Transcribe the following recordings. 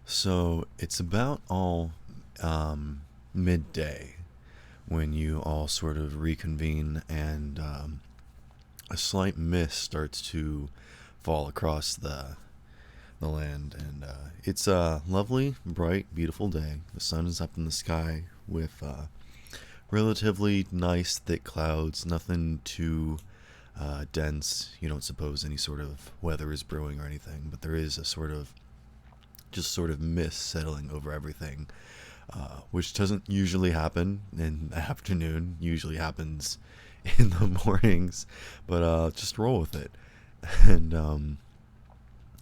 So it's about all midday when you all sort of reconvene, and a slight mist starts to fall across the land, and it's a lovely, bright, beautiful day. The sun is up in the sky with relatively nice, thick clouds. Nothing too dense. You don't suppose any sort of weather is brewing or anything, but there is a sort of mist settling over everything, which doesn't usually happen in the afternoon. Usually happens in the mornings, but just roll with it. And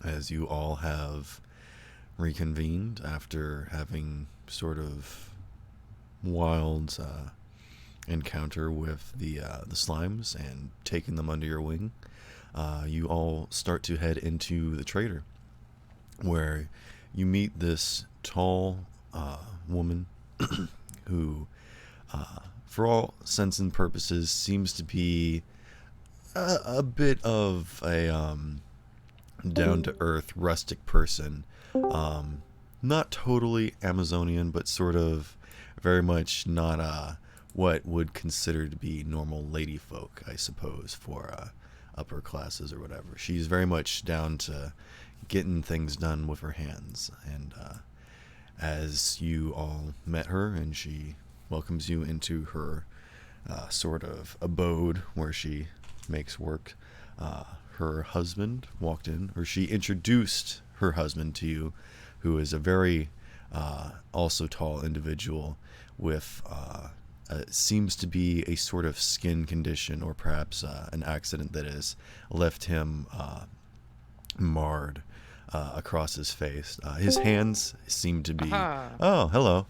as you all have reconvened after having sort of wild encounter with the slimes and taking them under your wing, you all start to head into the trader, where you meet this tall woman who, for all sense and purposes, seems to be a bit of a down to earth, rustic person. Not totally Amazonian, but sort of very much not what would consider to be normal lady folk, I suppose, for upper classes or whatever. She's very much down to getting things done with her hands. And as you all met her, and she welcomes you into her sort of abode where she makes work, her husband walked in, or she introduced her husband to you, who is a very also tall individual with seems to be a sort of skin condition, or perhaps an accident that has left him marred across his face. His hands seem to be. Aha! Oh, hello.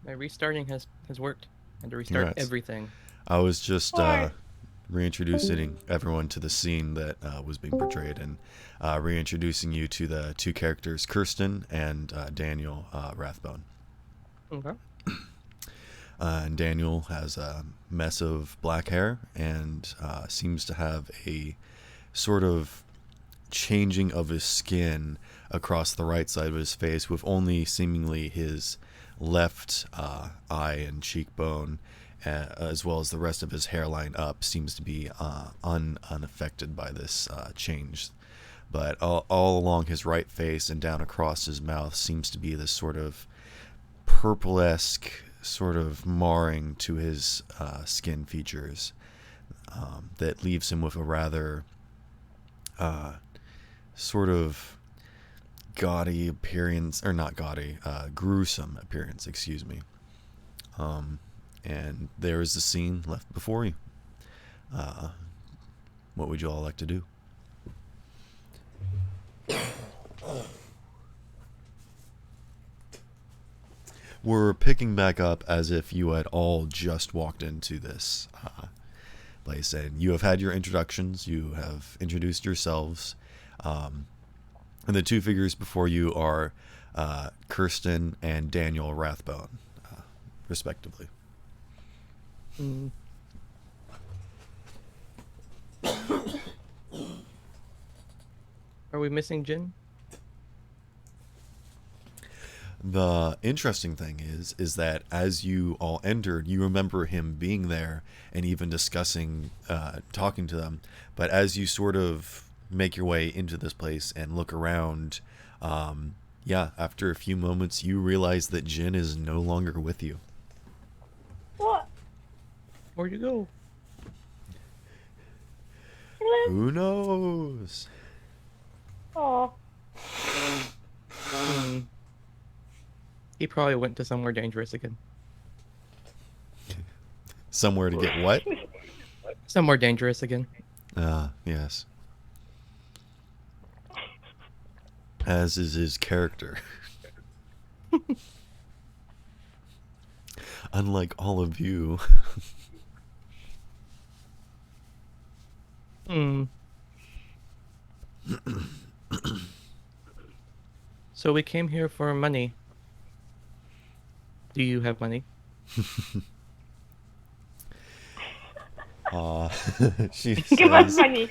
My restarting has worked. I had to restart Congrats. everything. I was just What? reintroducing everyone to the scene that was being portrayed, and reintroducing you to the two characters, Kirsten and Daniel Rathbone. Okay. And Daniel has a mess of black hair and seems to have a sort of changing of his skin across the right side of his face, with only seemingly his left eye and cheekbone, as well as the rest of his hairline up, seems to be unaffected by this change. But all along his right face and down across his mouth seems to be this sort of purple-esque sort of marring to his skin features, that leaves him with a rather sort of gaudy appearance, or not gaudy, gruesome appearance, excuse me. And there is the scene left before you. What would you all like to do? We're picking back up as if you had all just walked into this place, and you have had your introductions. You have introduced yourselves, and the two figures before you are Kirsten and Daniel Rathbone, respectively. Mm. Are we missing Jin? The interesting thing is that as you all entered, you remember him being there and even discussing, talking to them. But as you sort of make your way into this place and look around, yeah, after a few moments, you realize that Jin is no longer with you. What? Where'd you go? Who knows? Oh, Mm. He probably went to somewhere dangerous again. Somewhere to get what? Somewhere dangerous again. Yes. As is his character. Unlike all of you. Hmm. So we came here for money. Do you have money? She give us says, money.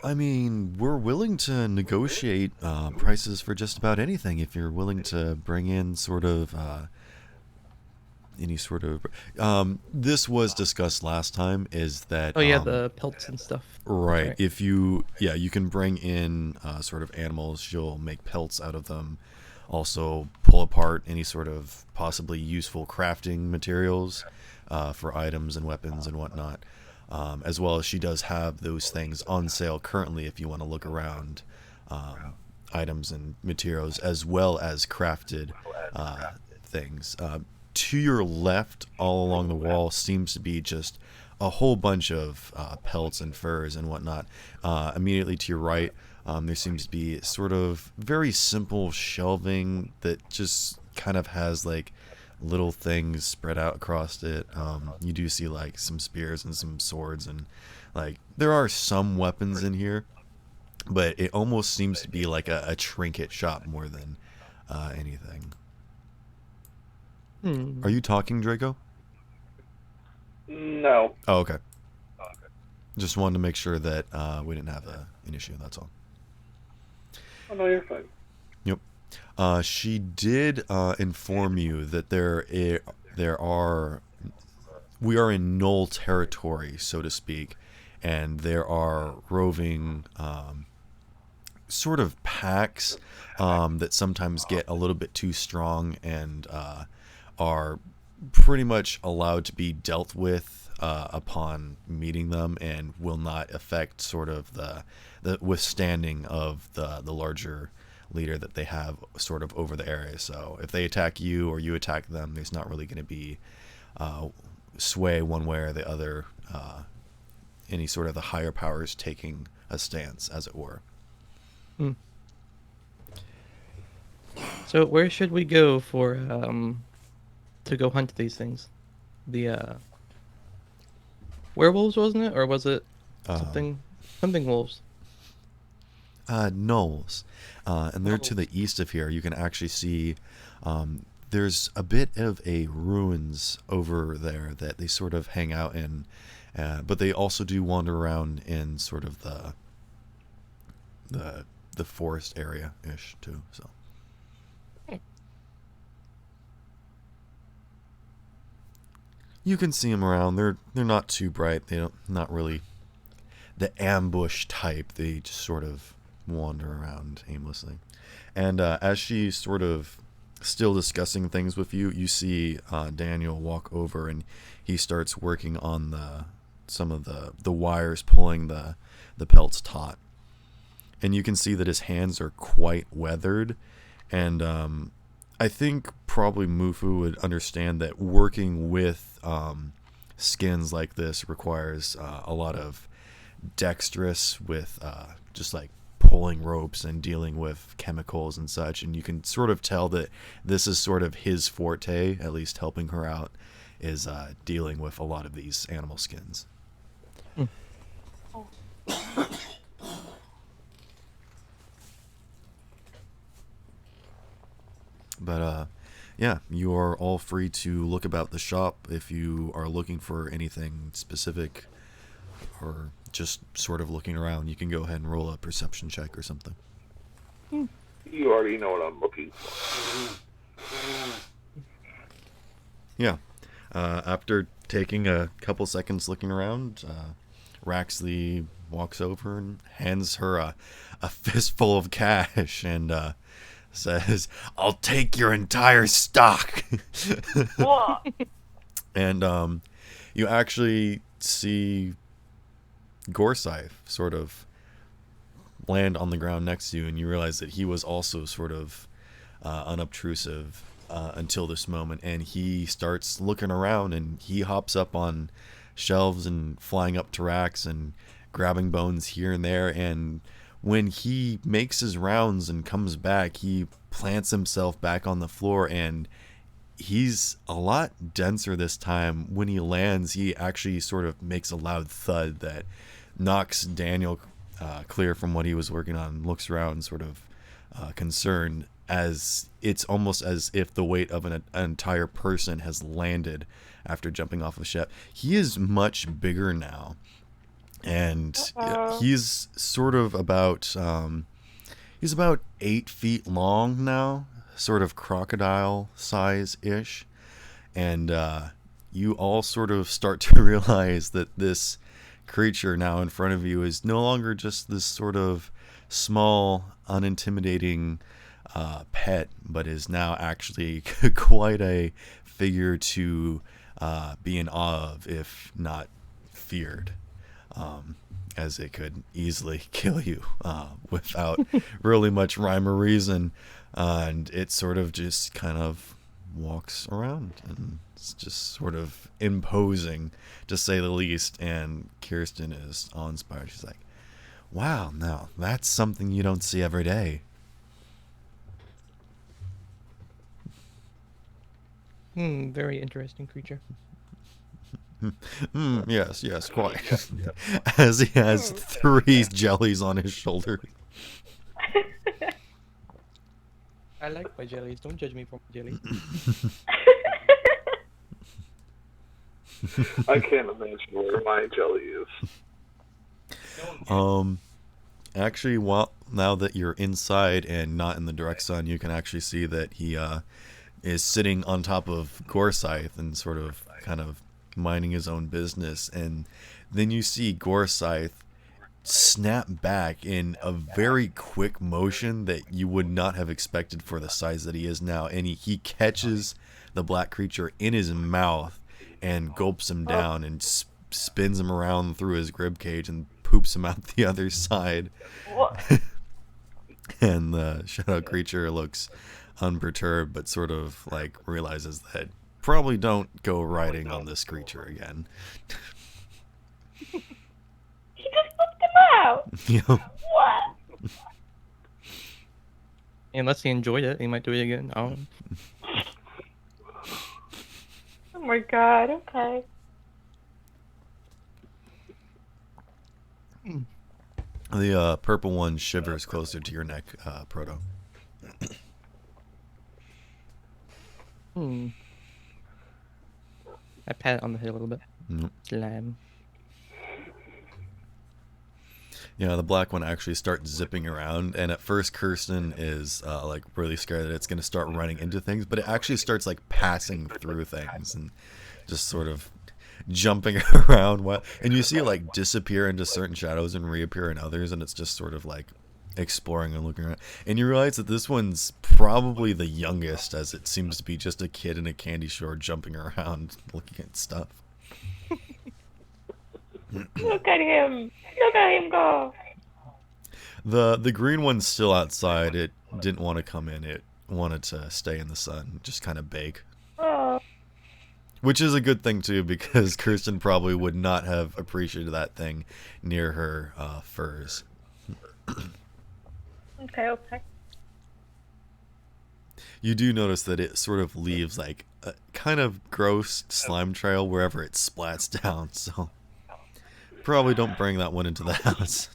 I mean, we're willing to negotiate prices for just about anything if you're willing to bring in sort of any sort of. This was discussed last time. Is that Oh yeah, the pelts and stuff. That's right? right. If you, yeah, you can bring in sort of animals. You'll make pelts out of them. Also, pull apart any sort of possibly useful crafting materials for items and weapons and whatnot. As well as she does have those things on sale currently if you want to look around items and materials as well as crafted things. To your left, all along the wall, seems to be just a whole bunch of pelts and furs and whatnot. Immediately to your right, there seems to be sort of very simple shelving that just kind of has like little things spread out across it. You do see like some spears and some swords, and like there are some weapons in here, but it almost seems to be like a trinket shop more than anything. Hmm. Are you talking, Draco? No. Oh, okay. Just wanted to make sure that we didn't have an issue. That's all. Oh, no, you're fine. Yep. She did inform you that there are we are in null territory, so to speak, and there are roving sort of packs that sometimes get a little bit too strong and are pretty much allowed to be dealt with upon meeting them, and will not affect sort of the withstanding of the larger leader that they have sort of over the area. So if they attack you or you attack them, there's not really going to be sway one way or the other, any sort of the higher powers taking a stance, as it were. Hmm. So where should we go for to go hunt these things? The werewolves, wasn't it, or was it something wolves? Knolls, and they're to the east of here. You can actually see there's a bit of a ruins over there that they sort of hang out in, but they also do wander around in sort of the forest area ish too. So you can see them around. They're not too bright. They don't not really the ambush type. They just sort of wander around aimlessly. And as she's sort of still discussing things with you, you see Daniel walk over, and he starts working on some of the wires pulling the pelts taut. And you can see that his hands are quite weathered. And I think probably Mufu would understand that working with skins like this requires a lot of dexterous with just like pulling ropes and dealing with chemicals and such, and you can sort of tell that this is sort of his forte, at least helping her out, is dealing with a lot of these animal skins. Hmm. But yeah, you are all free to look about the shop if you are looking for anything specific or just sort of looking around. You can go ahead and roll a perception check or something. You already know what I'm looking for. Yeah. After taking a couple seconds looking around, Raxley walks over and hands her a fistful of cash and says, "I'll take your entire stock." What? And you actually see Gorsythe sort of land on the ground next to you, and you realize that he was also sort of unobtrusive until this moment, and he starts looking around, and he hops up on shelves and flying up to racks and grabbing bones here and there, and when he makes his rounds and comes back, he plants himself back on the floor, and he's a lot denser this time. When he lands, he actually sort of makes a loud thud that knocks Daniel clear from what he was working on, looks around sort of concerned, as it's almost as if the weight of an entire person has landed after jumping off a ship. He is much bigger now, and Uh-oh. he's sort of about he's about 8 feet long now, sort of crocodile size ish, and you all sort of start to realize that this creature now in front of you is no longer just this sort of small, unintimidating pet, but is now actually quite a figure to be in awe of, if not feared, as it could easily kill you without really much rhyme or reason. And it sort of just kind of walks around, and it's just sort of imposing, to say the least. And Kirsten is awe-inspired. She's like, wow, now that's something you don't see every day. Very interesting creature. Yes, quite. As he has 3 jellies on his shoulder. I like my jellies. Don't judge me for my jelly. I can't imagine where my jelly is. Actually, now that you're inside and not in the direct sun, you can actually see that he is sitting on top of Gorsythe and sort of kind of minding his own business. And then you see Gorsythe snap back in a very quick motion that you would not have expected for the size that he is now. And he catches the black creature in his mouth and gulps him down and spins him around through his rib cage and poops him out the other side. What? And the shadow creature looks unperturbed, but sort of like realizes that probably don't go riding on this creature again. He just pooped him out. You know, What? Unless he enjoyed it, he might do it again. Oh, Oh my god, okay. the purple one shivers closer to your neck, Proto. I pat it on the head a little bit. Mm. Slam. Yeah, the black one actually starts zipping around, and at first Kirsten is like really scared that it's going to start running into things, but it actually starts like passing through things and just sort of jumping around. And you see it like disappear into certain shadows and reappear in others, and it's just sort of like exploring and looking around. And you realize that this one's probably the youngest, as it seems to be just a kid in a candy store jumping around looking at stuff. Look at him. Look at him go. The green one's still outside. It didn't want to come in. It wanted to stay in the sun, just kind of bake. Oh. Which is a good thing too, because Kirsten probably would not have appreciated that thing near her furs. Okay. You do notice that it sort of leaves like a kind of gross slime trail wherever it splats down, so probably don't bring that one into the house.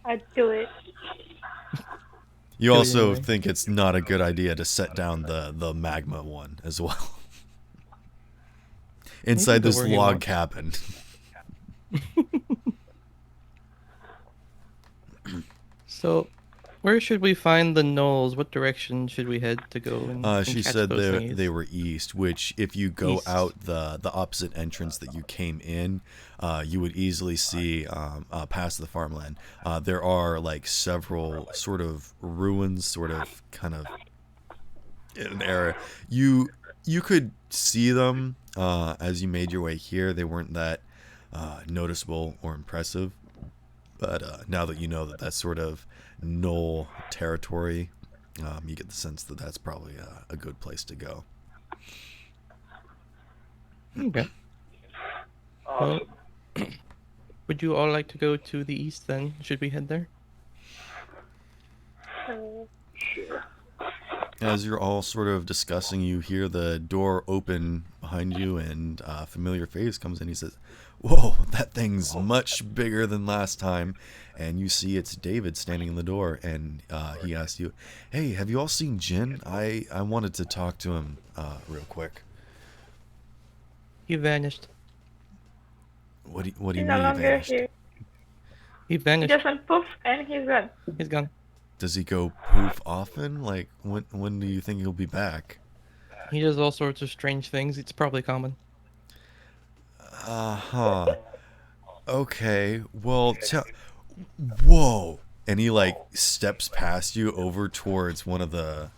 I'd do it. You Go also anyway. think it's not a good idea to set down the magma one as well. Inside go this where he log wants. cabin. So, where should we find the gnolls? What direction should we head to go? And She catch said those they thingies? they were east, which if you go East. out the opposite entrance that you came in, you would easily see past the farmland. There are like several sort of ruins, sort of kind of in an area. You could see them as you made your way here. They weren't that noticeable or impressive, but now that you know that that's sort of Knoll territory, you get the sense that that's probably a good place to go. Okay. Well, would you all like to go to the east then? Should we head there? Sure. As you're all sort of discussing, you hear the door open behind you, and a familiar face comes in. He says, "Whoa, that thing's much bigger than last time." And you see it's David standing in the door, and he asks you, "Hey, have you all seen Jin? I wanted to talk to him real quick." He vanished. What do you He's no mean he longer vanished? here. He He vanished. just went poof and he's gone. He's gone. Does he go poof often? Like when do you think he'll be back? He does all sorts of strange things. It's probably common. Uh-huh. Okay. Well, whoa. And he like steps past you over towards one of the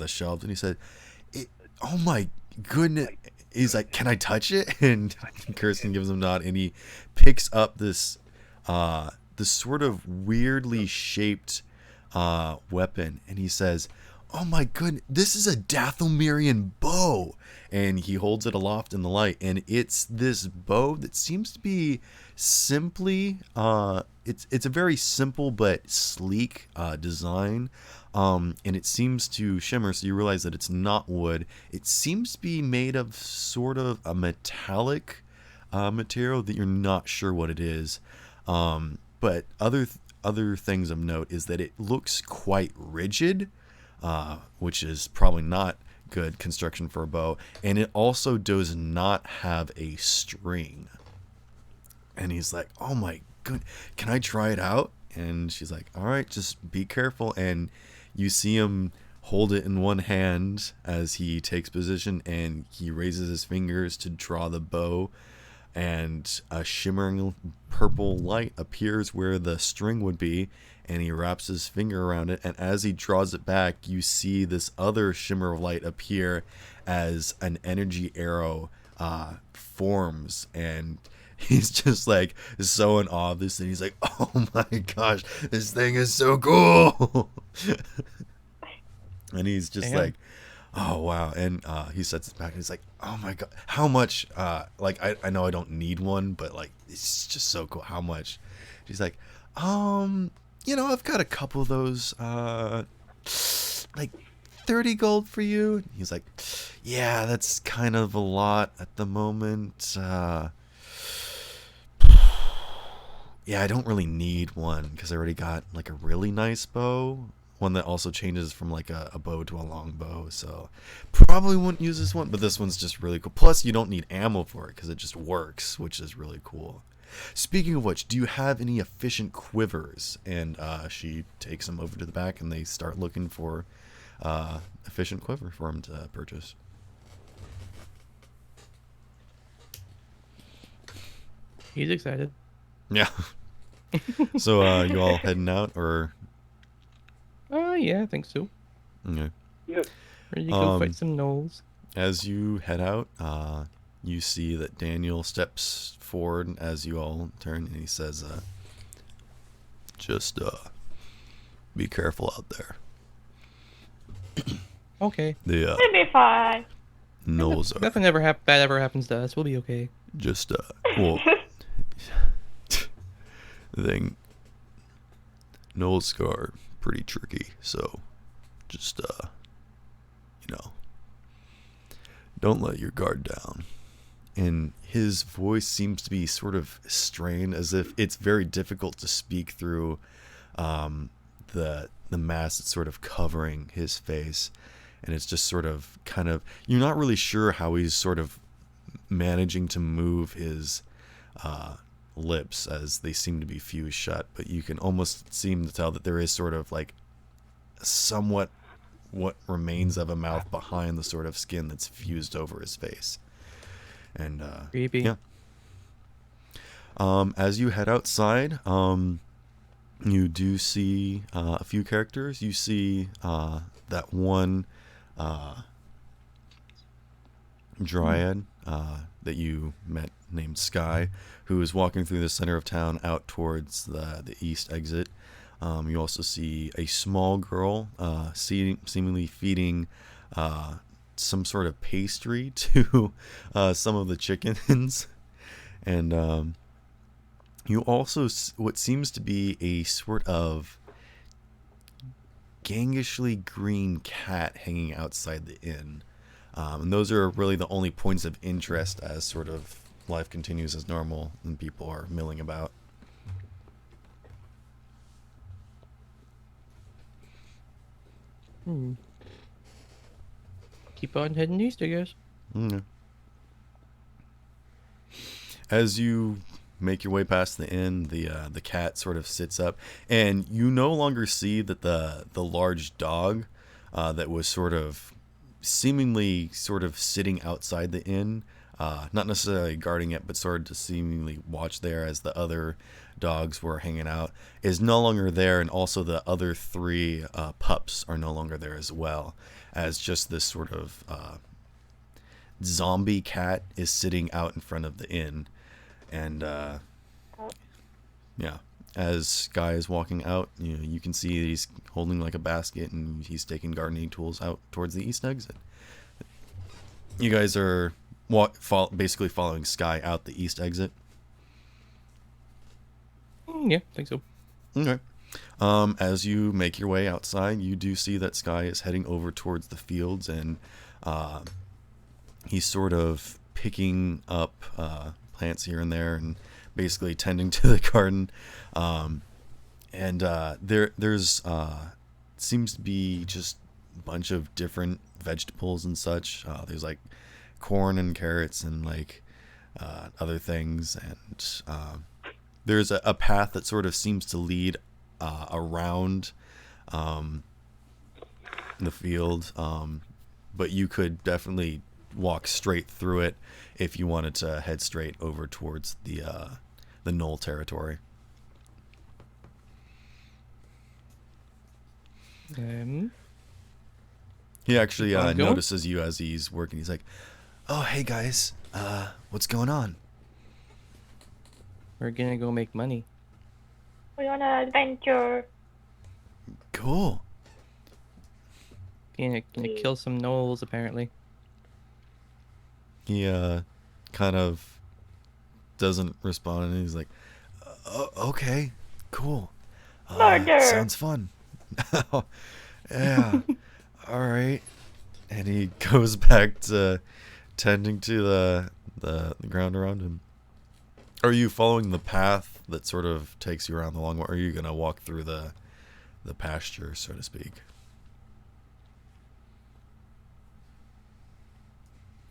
shelves, and he said, "Oh my goodness." He's like, "Can I touch it?" And Kirsten gives him a nod, and he picks up this sort of weirdly shaped weapon, and he says, "Oh my goodness, this is a Dathomirian bow." And he holds it aloft in the light, and it's this bow that seems to be simply it's a very simple but sleek design. And it seems to shimmer, so you realize that it's not wood. It seems to be made of sort of a metallic material that you're not sure what it is. But other things of note is that it looks quite rigid, which is probably not good construction for a bow. And it also does not have a string. And he's like, "Oh my good, can I try it out?" And she's like, "All right, just be careful." And you see him hold it in one hand as he takes position, and he raises his fingers to draw the bow, and a shimmering purple light appears where the string would be, and he wraps his finger around it, and as he draws it back, you see this other shimmer of light appear as an energy arrow forms, and he's just like so in awe of this thing. He's like, "Oh my gosh, this thing is so cool." And he's just Damn. like, "Oh wow." And he sets it back, and he's like, "Oh my god, how much?" Like I know I don't need one, but like it's just so cool. How much? She's like, I've got a couple of those, like 30 gold for you." He's like, "Yeah, that's kind of a lot at the moment. Yeah, I don't really need one because I already got like a really nice bow. One that also changes from like a bow to a long bow. So probably wouldn't use this one, but this one's just really cool. Plus, you don't need ammo for it because it just works, which is really cool. Speaking of which, do you have any efficient quivers?" And she takes them over to the back, and they start looking for efficient quiver for him to purchase. He's excited. Yeah. So you all heading out, or Yeah, I think so. okay? Yep. Ready to go Um, fight some gnolls. As you head out, you see that Daniel steps forward as you all turn, and he says, "Just be careful out there. Okay. The It'll be fine. gnolls are Nothing bad ever happens to us. We'll be okay. just well, the thing. Gnolls are pretty tricky, so just don't let your guard down." And his voice seems to be sort of strained, as if it's very difficult to speak through the mask that's sort of covering his face, and it's just sort of kind of, you're not really sure how he's sort of managing to move his lips, as they seem to be fused shut, but you can almost seem to tell that there is sort of like somewhat what remains of a mouth behind the sort of skin that's fused over his face. And Creepy. yeah. As you head outside, you do see a few characters. You see that one dryad that you met named Sky, who is walking through the center of town out towards the east exit. You also see a small girl seemingly feeding some sort of pastry to some of the chickens. And you also what seems to be a sort of gangishly green cat hanging outside the inn. And those are really the only points of interest as sort of life continues as normal and people are milling about. Keep on heading east, I guess. Mm-hmm. As you make your way past the inn, the cat sort of sits up, and you no longer see that the large dog that was sort of seemingly sort of sitting outside the inn, not necessarily guarding it, but sort of to seemingly watch there as the other dogs were hanging out, is no longer there, and also the other three pups are no longer there as well, as just this sort of zombie cat is sitting out in front of the inn. And yeah, as Sky is walking out, you can see that he's holding like a basket and he's taking gardening tools out towards the east exit. You guys are basically following Sky out the east exit. Yeah, I think so. Okay. As you make your way outside, you do see that Sky is heading over towards the fields, and he's sort of picking up plants here and there and basically tending to the garden. There's seems to be just a bunch of different vegetables and such. There's like corn and carrots and like other things, and there's a path that sort of seems to lead around the field, but you could definitely walk straight through it if you wanted to head straight over towards the knoll territory. He actually notices you as he's working. He's like, "Oh, hey guys, what's going on?" We're gonna go make money. We want an adventure. Cool. Gonna kill some gnolls, apparently. He kind of doesn't respond, and he's like, "Okay, cool. Murder. Sounds fun." Yeah. All right. And he goes back to tending to the ground around him. Are you following the path that sort of takes you around the long way, or are you gonna walk through the pasture, so to speak?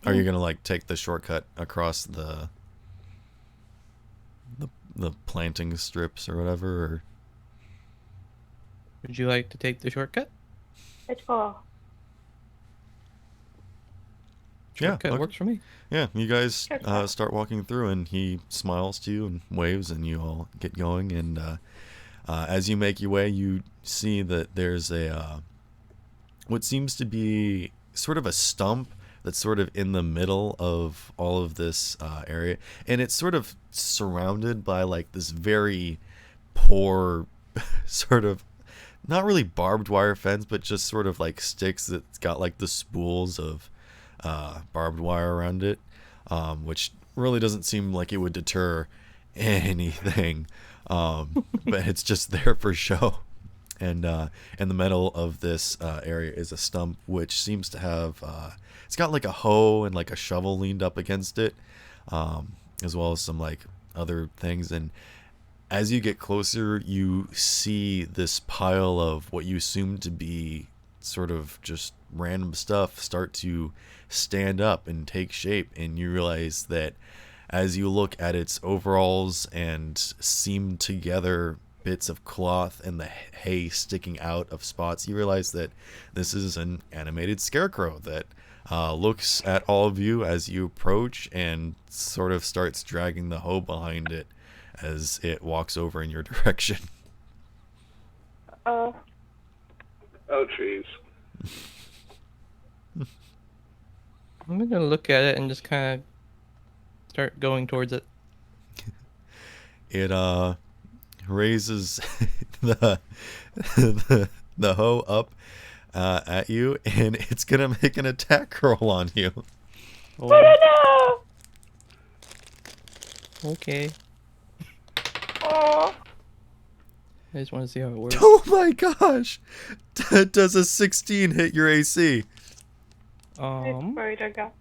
Are you gonna like take the shortcut across the planting strips or whatever? Or? Would you like to take the shortcut? Let's go. Shortcut okay. works for me. Yeah, you guys Shortcut. start walking through, and he smiles to you and waves, and you all get going. And as you make your way, you see that there's a what seems to be sort of a stump that's sort of in the middle of all of this area, and it's sort of surrounded by like this very poor sort of, not really barbed wire fence, but just sort of like sticks that's got like the spools of barbed wire around it, which really doesn't seem like it would deter anything, but it's just there for show. And in the middle of this area is a stump which seems to have it's got like a hoe and like a shovel leaned up against it, as well as some like other things. And as you get closer, you see this pile of what you assume to be sort of just random stuff start to stand up and take shape, and you realize that as you look at its overalls and seamed together bits of cloth and the hay sticking out of spots, you realize that this is an animated scarecrow that looks at all of you as you approach and sort of starts dragging the hoe behind it as it walks over in your direction. Oh, Oh, jeez. I'm gonna look at it and just kind of start going towards it. It raises the the hoe up at you, and it's gonna make an attack roll on you. Oh, no! okay. Oh, I just want to see how it works. Oh my gosh! Does a 16 hit your AC? where to go?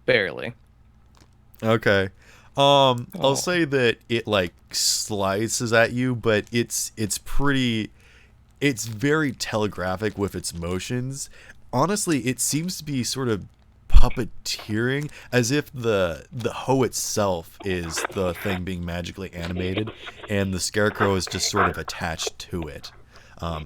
Barely. Okay. I'll Oh. say that it like slices at you, but it's very telegraphic with its motions. Honestly, it seems to be sort of puppeteering, as if the hoe itself is the thing being magically animated, and the scarecrow is just sort of attached to it,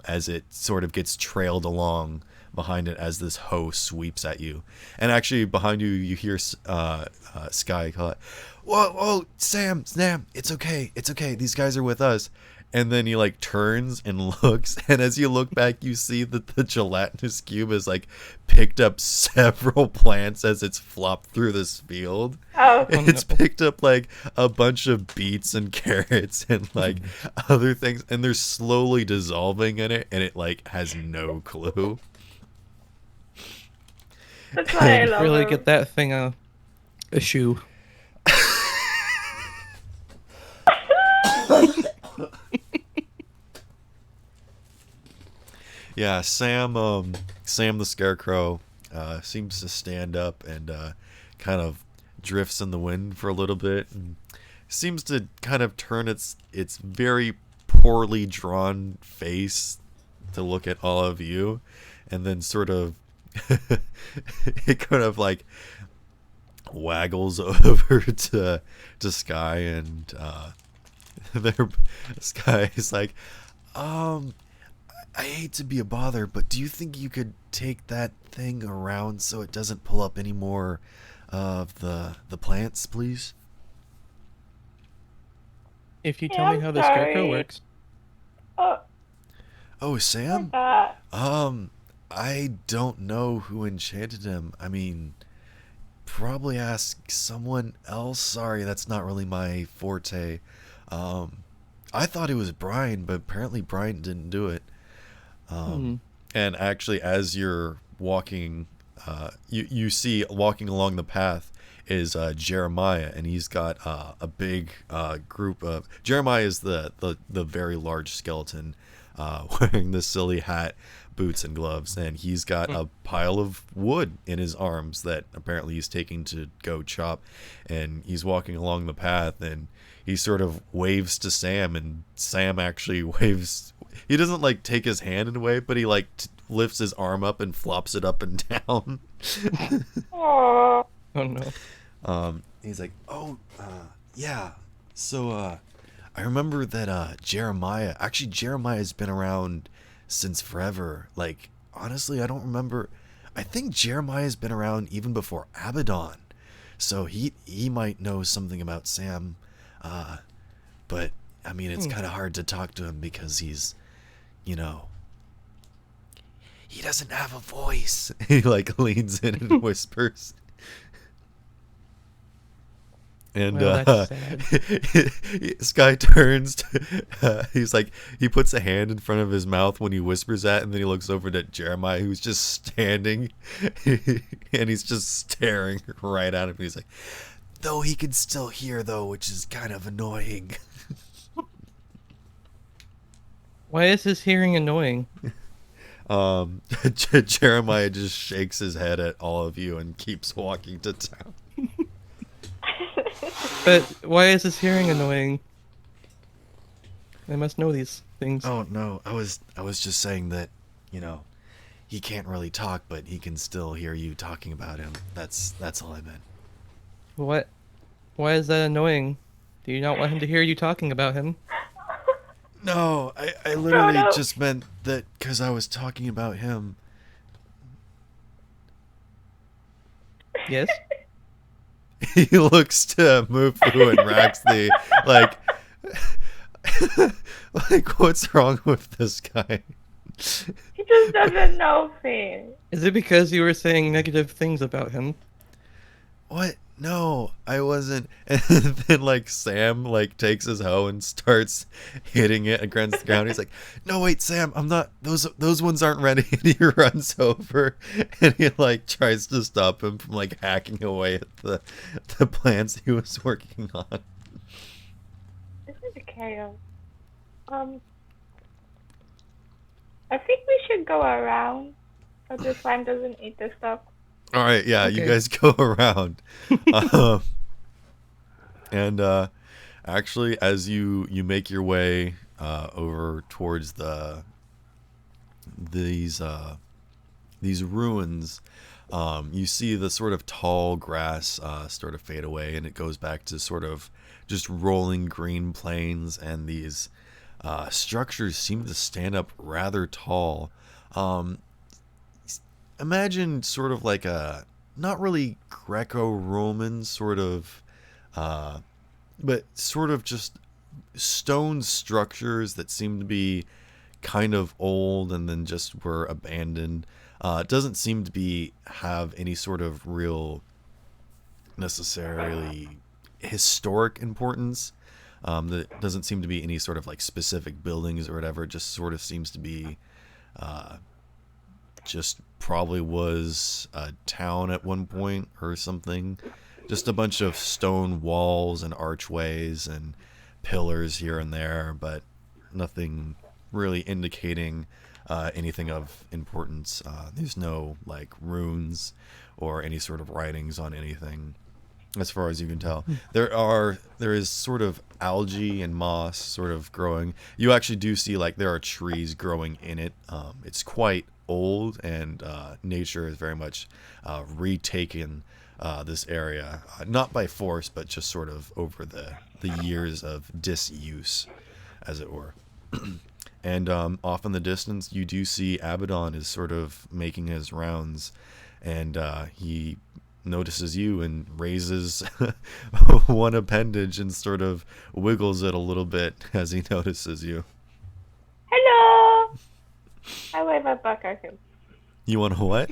as it sort of gets trailed along behind it as this hoe sweeps at you. And actually, behind you, you hear Sky call it, "Whoa, whoa, Sam, it's okay, these guys are with us." And then he like turns and looks, and as you look back, you see that the gelatinous cube has like picked up several plants as it's flopped through this field. Oh, It's picked up like a bunch of beets and carrots and like other things, and they're slowly dissolving in it, and it like has no clue. that's why I love Really her. get that thing a shoe. Yeah, Sam the Scarecrow seems to stand up and kind of drifts in the wind for a little bit, and seems to kind of turn its very poorly drawn face to look at all of you, and then sort of it kind of like waggles over to Sky, and their Sky is like, I hate to be a bother, but do you think you could take that thing around so it doesn't pull up any more of the plants, please? If you Yeah, tell me I'm how the scarecrow sorry. works. Oh, Sam? That. I don't know who enchanted him. I mean, probably ask someone else. Sorry, that's not really my forte. I thought it was Brian, but apparently Brian didn't do it. And actually, as you're walking, you see walking along the path is Jeremiah, and he's got a big group of. Jeremiah is the very large skeleton, wearing the silly hat, boots, and gloves, and he's got a pile of wood in his arms that apparently he's taking to go chop, and he's walking along the path, and he sort of waves to Sam, and Sam actually waves. He doesn't like take his hand away, but he like lifts his arm up and flops it up and down. Aww. Oh no. He's like, yeah. So I remember that Jeremiah's been around since forever. Like, honestly, I don't remember. I think Jeremiah's been around even before Abaddon. So he might know something about Sam. But I mean, it's kind of hard to talk to him because he's, he doesn't have a voice. He like leans in and whispers. And Well, that's sad. Sky turns to, he's like, he puts a hand in front of his mouth when he whispers that, and then he looks over to Jeremiah, who's just standing, and he's just staring right at him. He's like, though he can still hear, though, which is kind of annoying. Why is his hearing annoying? Jeremiah just shakes his head at all of you and keeps walking to town. But why is his hearing annoying? I must know these things. Oh no, I was just saying that, he can't really talk, but he can still hear you talking about him. That's all I meant. What? Why is that annoying? Do you not want him to hear you talking about him? No, I literally no. just meant that because I was talking about him. Yes? He looks to Mufu and Raxley like, like, what's wrong with this guy? He just doesn't know things. Is it because you were saying negative things about him? What? No, I wasn't. And then like Sam like takes his hoe and starts hitting it against the ground. He's like, "No, wait, Sam, I'm not. Those ones aren't ready." And he runs over and he like tries to stop him from like hacking away at the plants he was working on. This is chaos. I think we should go around so the slime doesn't eat the stuff. All right, yeah, you Okay. guys go around, and actually, as you make your way over towards these ruins, You see the sort of tall grass sort of fade away, and it goes back to sort of just rolling green plains, and these structures seem to stand up rather tall. Um, Imagine sort of like a not really Greco-Roman sort of, uh, but sort of just stone structures that seem to be kind of old and then just were abandoned. It doesn't seem to be have any sort of real necessarily historic importance. There doesn't seem to be any sort of like specific buildings or whatever. It just sort of seems to be just probably was a town at one point or something. Just a bunch of stone walls and archways and pillars here and there, but nothing really indicating anything of importance. There's no like runes or any sort of writings on anything, as far as you can tell. There is sort of algae and moss sort of growing. You actually do see like there are trees growing in it. It's quite old, and nature has very much retaken this area, not by force, but just sort of over the years of disuse, as it were. And off in the distance, you do see Abaddon is sort of making his rounds, and he notices you and raises one appendage and sort of wiggles it a little bit as he notices you. Hello! I wave back at him. You want to what?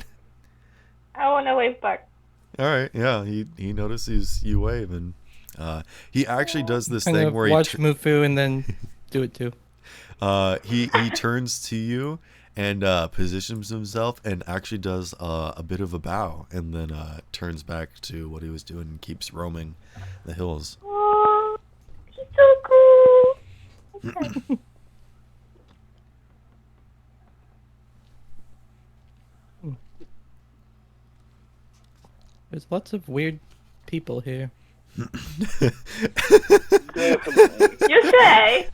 I want to wave back. All right, yeah. He notices you wave, and he actually does this Kind thing of where watch Mufu and then do it too. he turns to you and positions himself and actually does a bit of a bow, and then turns back to what he was doing and keeps roaming the hills. Oh, he's so cool. Okay. There's lots of weird people here. Definitely. You say?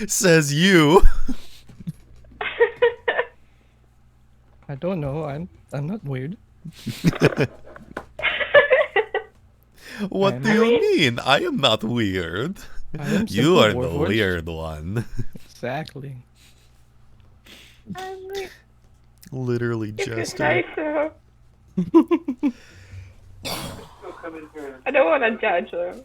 Says you. I don't know. I'm not weird. What do you mean? I am not weird. I am You simple are the Warforged. weird one. Exactly. I'm like, Literally, you could Jester. say so. I don't want to judge them.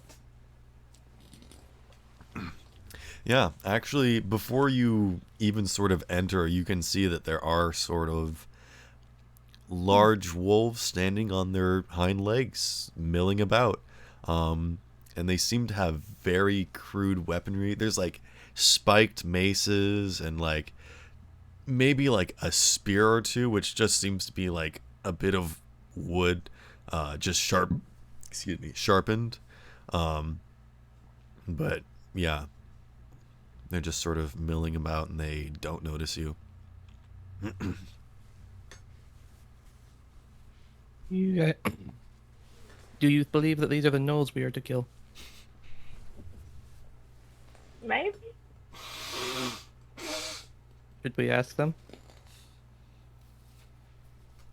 Yeah, actually, before you even sort of enter, you can see that there are sort of large wolves standing on their hind legs, milling about. And they seem to have very crude weaponry. There's like spiked maces and like maybe like a spear or two, which just seems to be like a bit of wood, just sharpened. But yeah, they're just sort of milling about, and they don't notice you. You, do you believe that these are the gnolls we are to kill? Maybe? Should we ask them?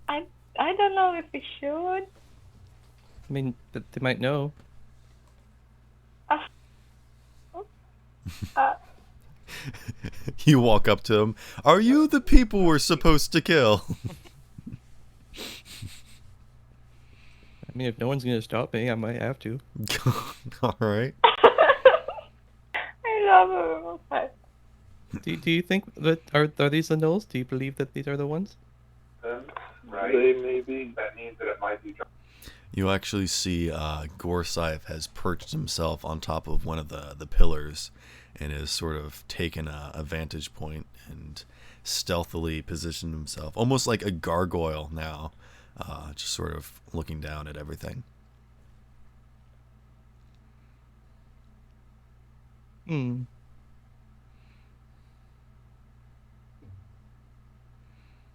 I don't know if we should. I mean, they might know. You walk up to them. Are you the people we're supposed to kill? I mean, if no one's gonna stop me, I might have to. All right. I love her. Okay. Do you think that are these the gnolls? Do you believe that these are the ones? Right. They may be. That means that it might be. You actually see Gorsaif has perched himself on top of one of the pillars and has sort of taken a vantage point and stealthily positioned himself, almost like a gargoyle now, just sort of looking down at everything. Hmm.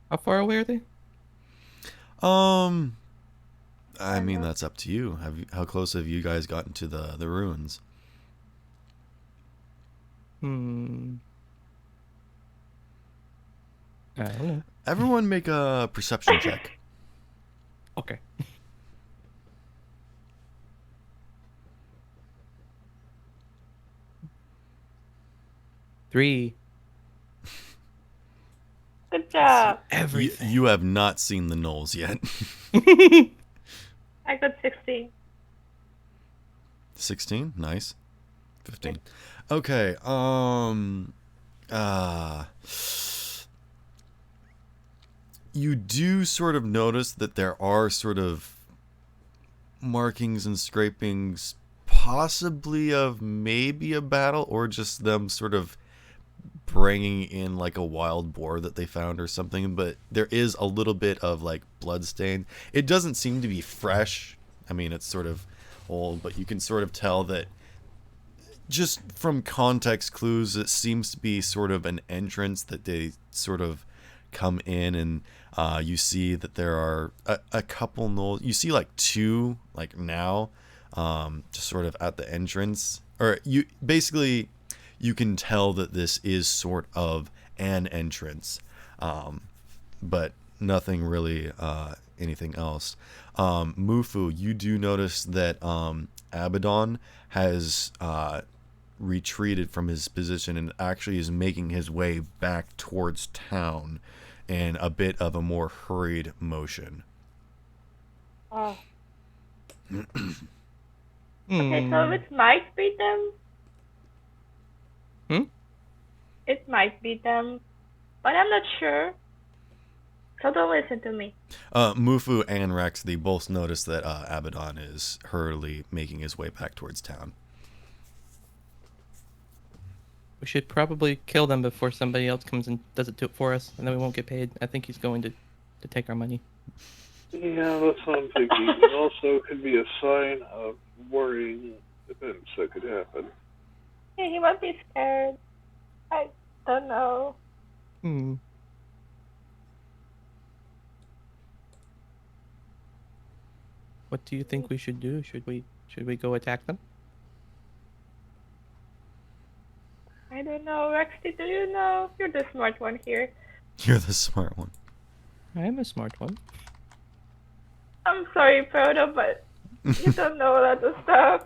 How far away are they? I mean, that's up to you. How close have you guys gotten to the ruins? I don't know. Everyone make a perception check. Okay. Three. Good job. Everything. You have not seen the gnolls yet. I got 16. 16, nice. 15. Okay. You do sort of notice that there are sort of markings and scrapings, possibly of maybe a battle, or just them sort of bringing in like a wild boar that they found or something. But there is a little bit of like blood stain. It doesn't seem to be fresh. I mean, it's sort of old, but you can sort of tell that just from context clues, it seems to be sort of an entrance that they sort of come in, and you see that there are a couple gnolls. You see like two like now, just sort of at the entrance, or you basically you can tell that this is sort of an entrance, but nothing really anything else. Mufu, you do notice that Abaddon has retreated from his position and actually is making his way back towards town in a bit of a more hurried motion. Oh. Okay, so it might be them. It might be them, but I'm not sure. So don't listen to me. Mufu and Rex, they both notice that Abaddon is hurriedly making his way back towards town. We should probably kill them before somebody else comes and does it for us, and then we won't get paid. I think he's going to take our money. Yeah, that's what I'm thinking. It also could be a sign of worrying events that could happen. Yeah, he might be scared. I don't know. What do you think we should do? Should we go attack them? I don't know. Rexy, do you know? You're the smart one here. You're the smart one. I am a smart one. I'm sorry, Proto, but you don't know a lot of stuff.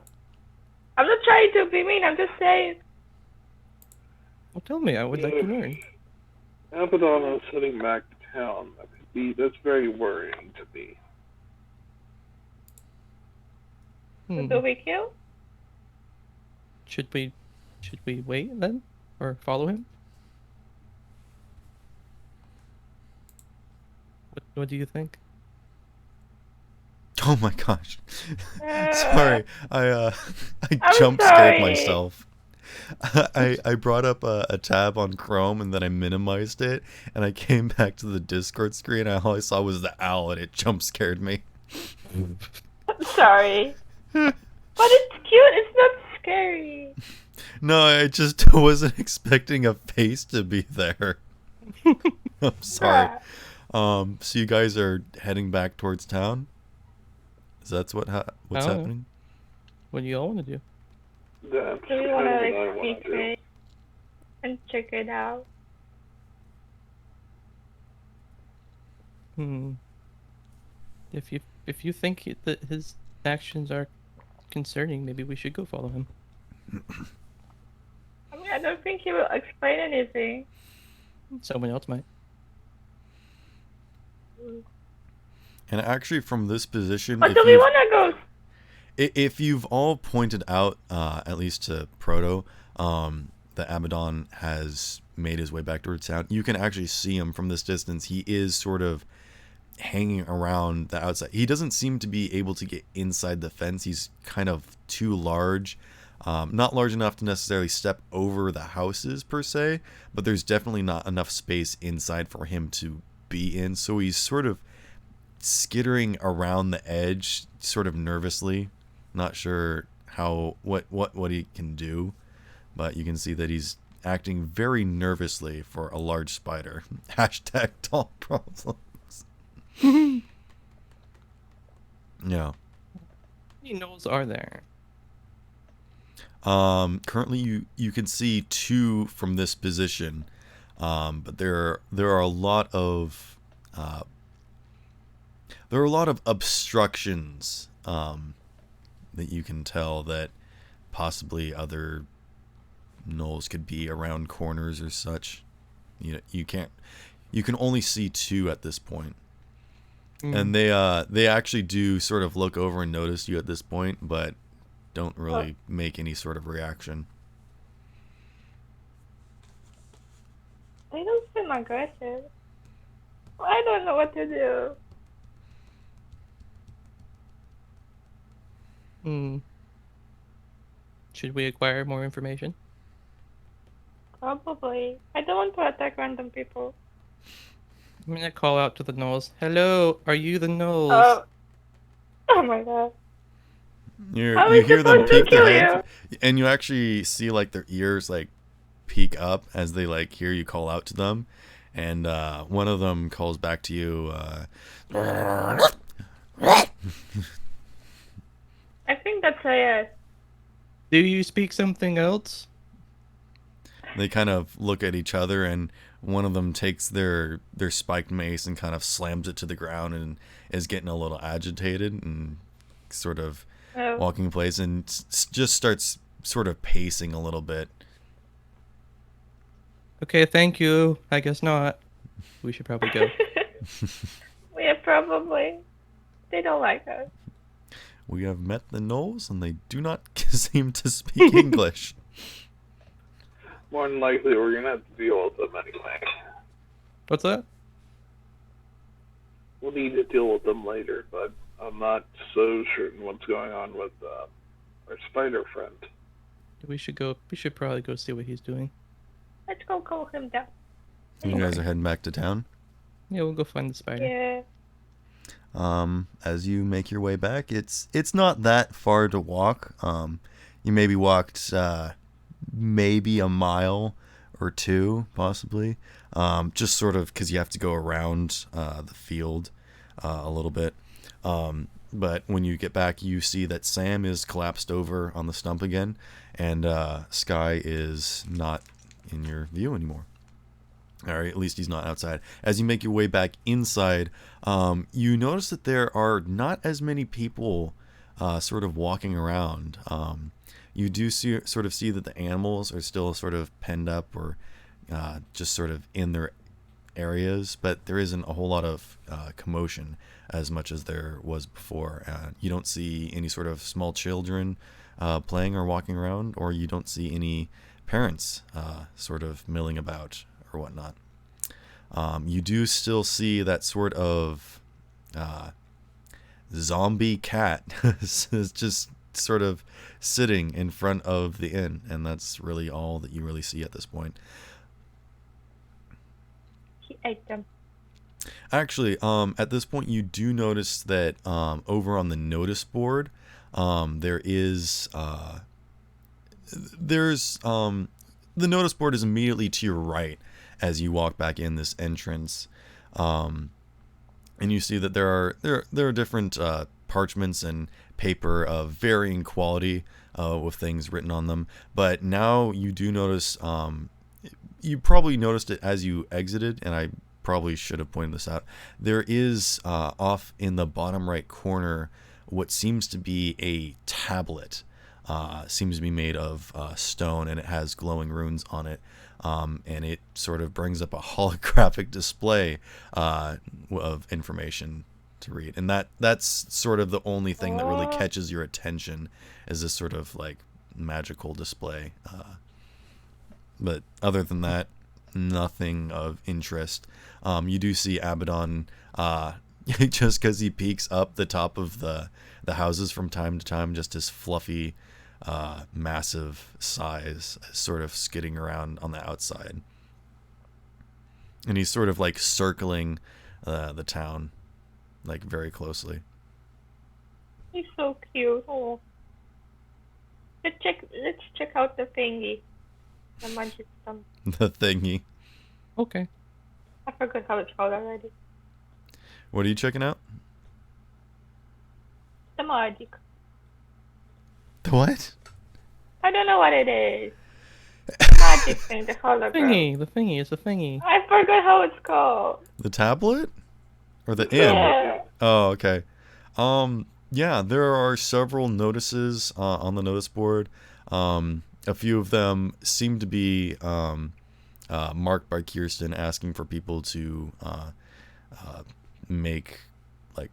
I'm not trying to be mean, I'm just saying. Well, tell me. I would like to learn. Abaddon is heading back to town. That's very worrying to me. So do we kill? Should we wait then, or follow him? What do you think? Oh my gosh. Sorry. I I'm jump sorry. scared myself. I brought up a tab on Chrome and then I minimized it, and I came back to the Discord screen and all I saw was the owl and it jump scared me. I'm sorry. But it's cute, it's not scary. No, I just wasn't expecting a face to be there. I'm sorry. So you guys are heading back towards town? Is that what's happening? What do you all want to do? That's Do we kind want of to what I like want to do. secret and check it out? If you think that his actions are concerning, maybe we should go follow him. I mean, I don't think he will explain anything. Someone else might. And actually, from this position, But do we want to go? if you've all pointed out, at least to Proto, that Abaddon has made his way back towards town, you can actually see him from this distance. He is sort of hanging around the outside. He doesn't seem to be able to get inside the fence. He's kind of too large. Not large enough to necessarily step over the houses per se, but there's definitely not enough space inside for him to be in. So he's sort of skittering around the edge, sort of nervously, not sure what he can do, but you can see that he's acting very nervously for a large spider. Hashtag tall problems. Yeah. How many gnolls are there? Currently you can see two from this position, but there are a lot of there are a lot of obstructions that you can tell that possibly other gnolls could be around corners or such. You can only see two at this point. And they actually do sort of look over and notice you at this point, but don't really make any sort of reaction. They don't seem aggressive. I don't know what to do. Should we acquire more information? Probably. I don't want to attack random people. I'm gonna call out to the gnolls. Hello, are you the gnolls? Oh my god. You How is hear it them supposed to peek their kill head, and you actually see like their ears like peek up as they like hear you call out to them, and one of them calls back to you. I think that's a yes. Do you speak something else? They kind of look at each other, and one of them takes their spiked mace and kind of slams it to the ground and is getting a little agitated and sort of walking in place and just starts sort of pacing a little bit. Okay, thank you. I guess not. We should probably go. Yeah, probably. They don't like us. We have met the gnolls, and they do not seem to speak English. More than likely, we're gonna have to deal with them anyway. What's that? We'll need to deal with them later, but I'm not so certain what's going on with our spider friend. We should go. We should probably go see what he's doing. Let's go calm him down. You guys are heading back to town. Yeah, we'll go find the spider. Yeah. As you make your way back, it's not that far to walk. You maybe walked maybe a mile or two, possibly. Just sort of because you have to go around the field a little bit. But when you get back, you see that Sam is collapsed over on the stump again, and Sky is not in your view anymore. All right, at least he's not outside. As you make your way back inside, you notice that there are not as many people sort of walking around. You do sort of see that the animals are still sort of penned up or just sort of in their areas, but there isn't a whole lot of commotion as much as there was before. You don't see any sort of small children playing or walking around, or you don't see any parents sort of milling about or whatnot. You do still see that sort of zombie cat is just sort of sitting in front of the inn, and that's really all that you really see at this point. He ate them. Actually, at this point, you do notice that over on the notice board, there is the notice board is immediately to your right as you walk back in this entrance, and you see that there are different parchments and paper of varying quality with things written on them. But now you do notice, you probably noticed it as you exited, and I probably should have pointed this out. There is off in the bottom right corner what seems to be a tablet. Seems to be made of stone, and it has glowing runes on it, and it sort of brings up a holographic display of information to read, and that's sort of the only thing that really catches your attention, is this sort of like magical display. But other than that, nothing of interest. You do see Abaddon, just because he peeks up the top of the houses from time to time, just his fluffy, massive size, sort of skidding around on the outside. And he's sort of like circling the town, like very closely. He's so cute. Oh. Let's check out the thingy. The magic stump. The thingy. Okay. I forgot how it's called already. What are you checking out? The magic. The what? I don't know what it is. The magic thing, the hologram. The thingy. It's a thingy. I forgot how it's called. The tablet? Or the inn? Yeah. Oh, okay. Yeah, there are several notices on the notice board. A few of them seem to be marked by Kirsten, asking for people to make, like,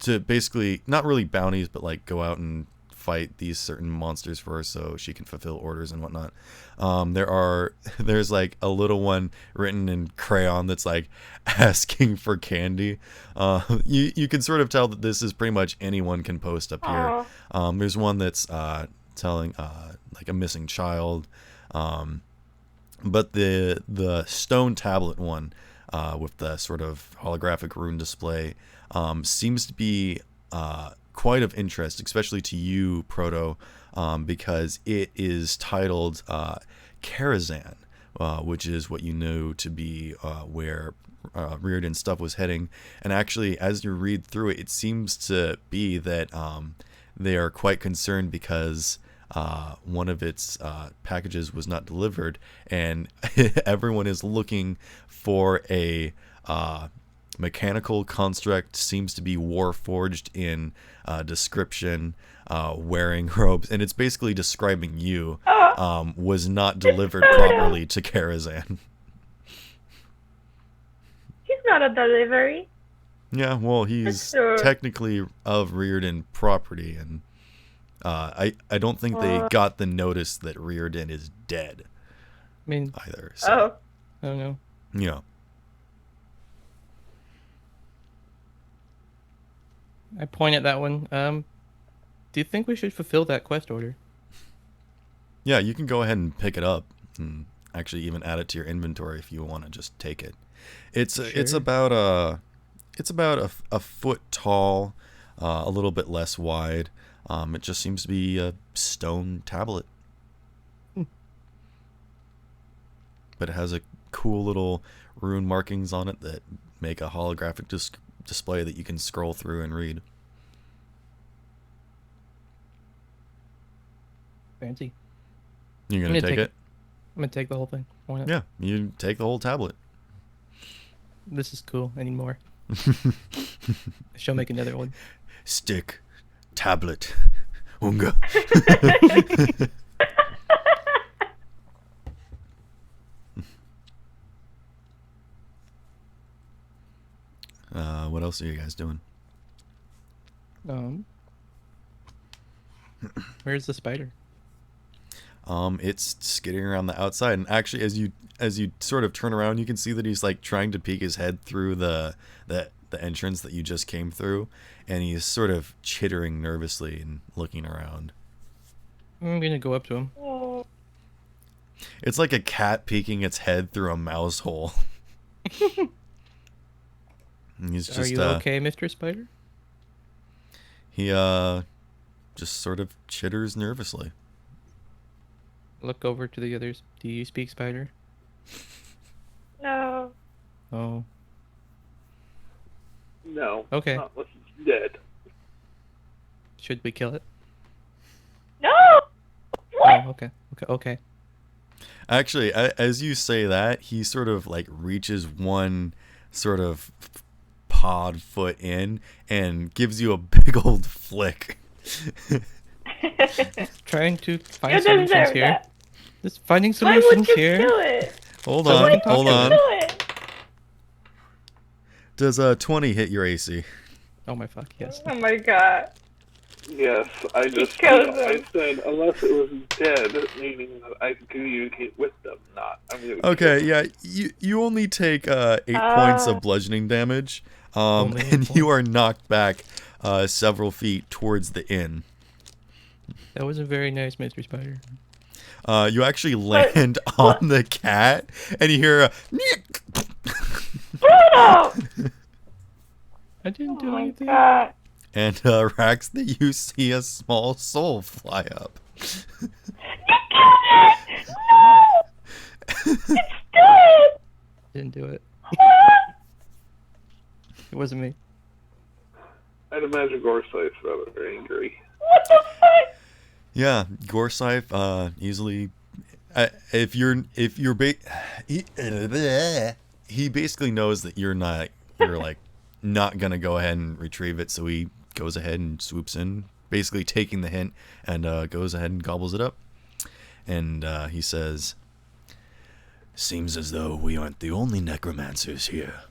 to basically, not really bounties, but like go out and fight these certain monsters for her so she can fulfill orders and whatnot. There's like a little one written in crayon that's like asking for candy. You can sort of tell that this is pretty much anyone can post up here. Aw. There's one that's telling like a missing child. But the stone tablet one with the sort of holographic rune display seems to be quite of interest, especially to you, Proto, because it is titled Karazhan, which is what you know to be where Reardon's stuff was heading. And actually, as you read through it, it seems to be that they are quite concerned because one of its packages was not delivered, and everyone is looking for a mechanical construct, seems to be warforged in description, wearing robes, and it's basically describing you, was not delivered properly to Karazhan. He's not a delivery. Yeah, well, he's Sure. technically of Reardon property, and I don't think they got the notice that Reardon is dead I mean, either. So, Oh. I don't know. yeah. I point at that one. Do you think we should fulfill that quest order? Yeah, you can go ahead and pick it up and actually even add it to your inventory if you want to just take it. It's Sure. about a foot tall, a little bit less wide. It just seems to be a stone tablet. But it has a cool little rune markings on it that make a holographic display that you can scroll through and read. Fancy. You're I'm gonna gonna take take it? I'm gonna take the whole thing. Why not? Yeah, you take the whole tablet. This is cool. I need more. I shall make another one. Stick, tablet, unga. What else are you guys doing? Where's the spider? It's skidding around the outside, and actually, as you sort of turn around, you can see that he's like trying to peek his head through the entrance that you just came through, and he's sort of chittering nervously and looking around. I'm gonna go up to him. Oh. It's like a cat peeking its head through a mouse hole. And he's just Are you okay, Mr. Spider? he just sort of chitters nervously. Look over to the others. Do you speak spider? No. Oh. No. Okay. Not unless it's dead. Should we kill it? No. What? Oh, okay. Okay. Actually, as you say that, he sort of like reaches one sort of pod foot in and gives you a big old flick. Trying to You find solutions deserve here. that. Just finding Why would solutions you here. kill it? Hold So on, we can hold talk on. Do it. Does 20 hit your AC? Oh my fuck, yes. Oh my god. Yes, I just kills I him. said unless it was dead, meaning that I could communicate with them, not I'm gonna Okay, yeah, you only take 8 points of bludgeoning damage, Only 8 and you points. are knocked back several feet towards the inn. That wasn't very nice, Mr. Spider. You actually land on the cat, and you hear a Bruno! I didn't Oh do my anything. god. and Rax, that you see a small soul fly up. You killed it! No! It's dead! Didn't do it. It wasn't me. I'd imagine Gorsyth's rather angry. What the fuck? Yeah, Gorsyth, easily. He basically knows that you're not gonna go ahead and retrieve it, so he goes ahead and swoops in, basically taking the hint, and goes ahead and gobbles it up. And he says, "Seems as though we aren't the only necromancers here."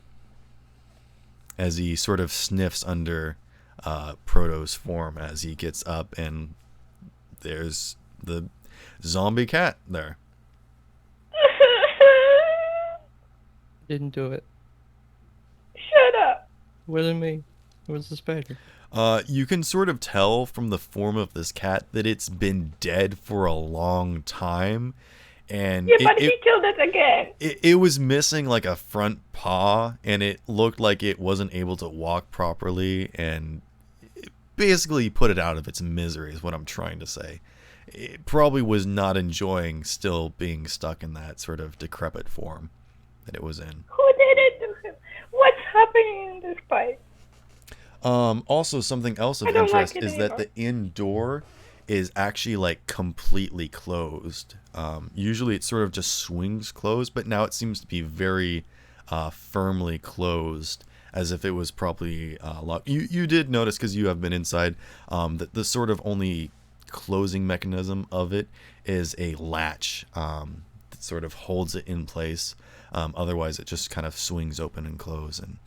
As he sort of sniffs under Proto's form as he gets up, and there's the zombie cat there. Didn't do it. Shut up. Wasn't me. It was the spider. You can sort of tell from the form of this cat that it's been dead for a long time. And Yeah, but he killed it again. it was missing like a front paw, and it looked like it wasn't able to walk properly, and it basically put it out of its misery is what I'm trying to say. It probably was not enjoying still being stuck in that sort of decrepit form that it was in. Who did it to him? What's happening in this fight? Also, something else of I don't interest like it is that either. the inn door is actually like completely closed. Usually it sort of just swings closed, but now it seems to be very firmly closed, as if it was probably locked. You did notice, because you have been inside, that the sort of only closing mechanism of it is a latch that sort of holds it in place. Otherwise, it just kind of swings open and close. And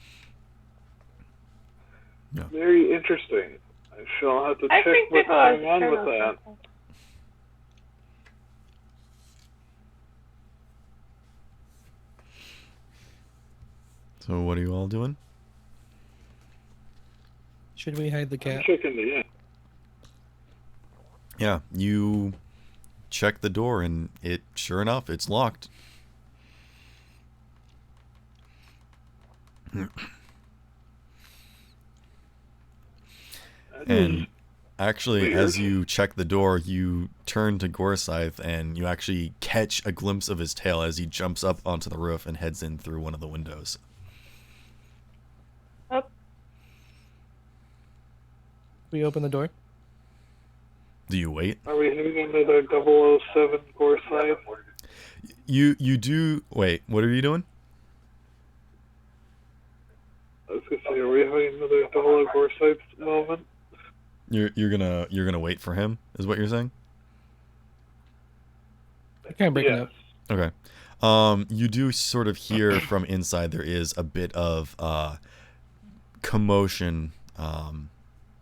Very interesting. I shall have to I check think what's people are going on with scared that. of something. so, what are you all doing? Should we hide the I'm cat? checking the inn. Yeah, you check the door, and sure enough, it's locked. And actually, Weird. as you check the door, you turn to Gorsythe, and you actually catch a glimpse of his tail as he jumps up onto the roof and heads in through one of the windows. Up. We open the door. Do you wait? Are we hitting another 007 course side? You do. Wait, what are you doing? I was gonna say, are we having another 00 course side moment? You're gonna wait for him, is what you're saying? We're kind of breaking Yes. up. Okay. You do sort of hear from inside there is a bit of commotion,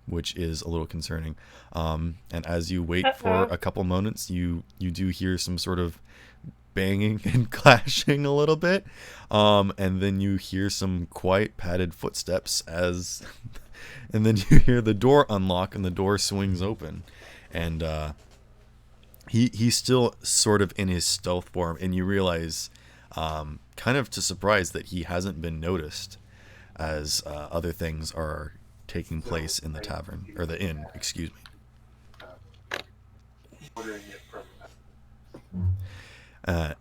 which is a little concerning. And as you wait for a couple moments, you do hear some sort of banging and clashing a little bit, and then you hear some quite padded footsteps and then you hear the door unlock and the door swings open, and he's still sort of in his stealth form, and you realize, kind of to surprise, that he hasn't been noticed as other things are taking place in the tavern, or the inn, excuse me.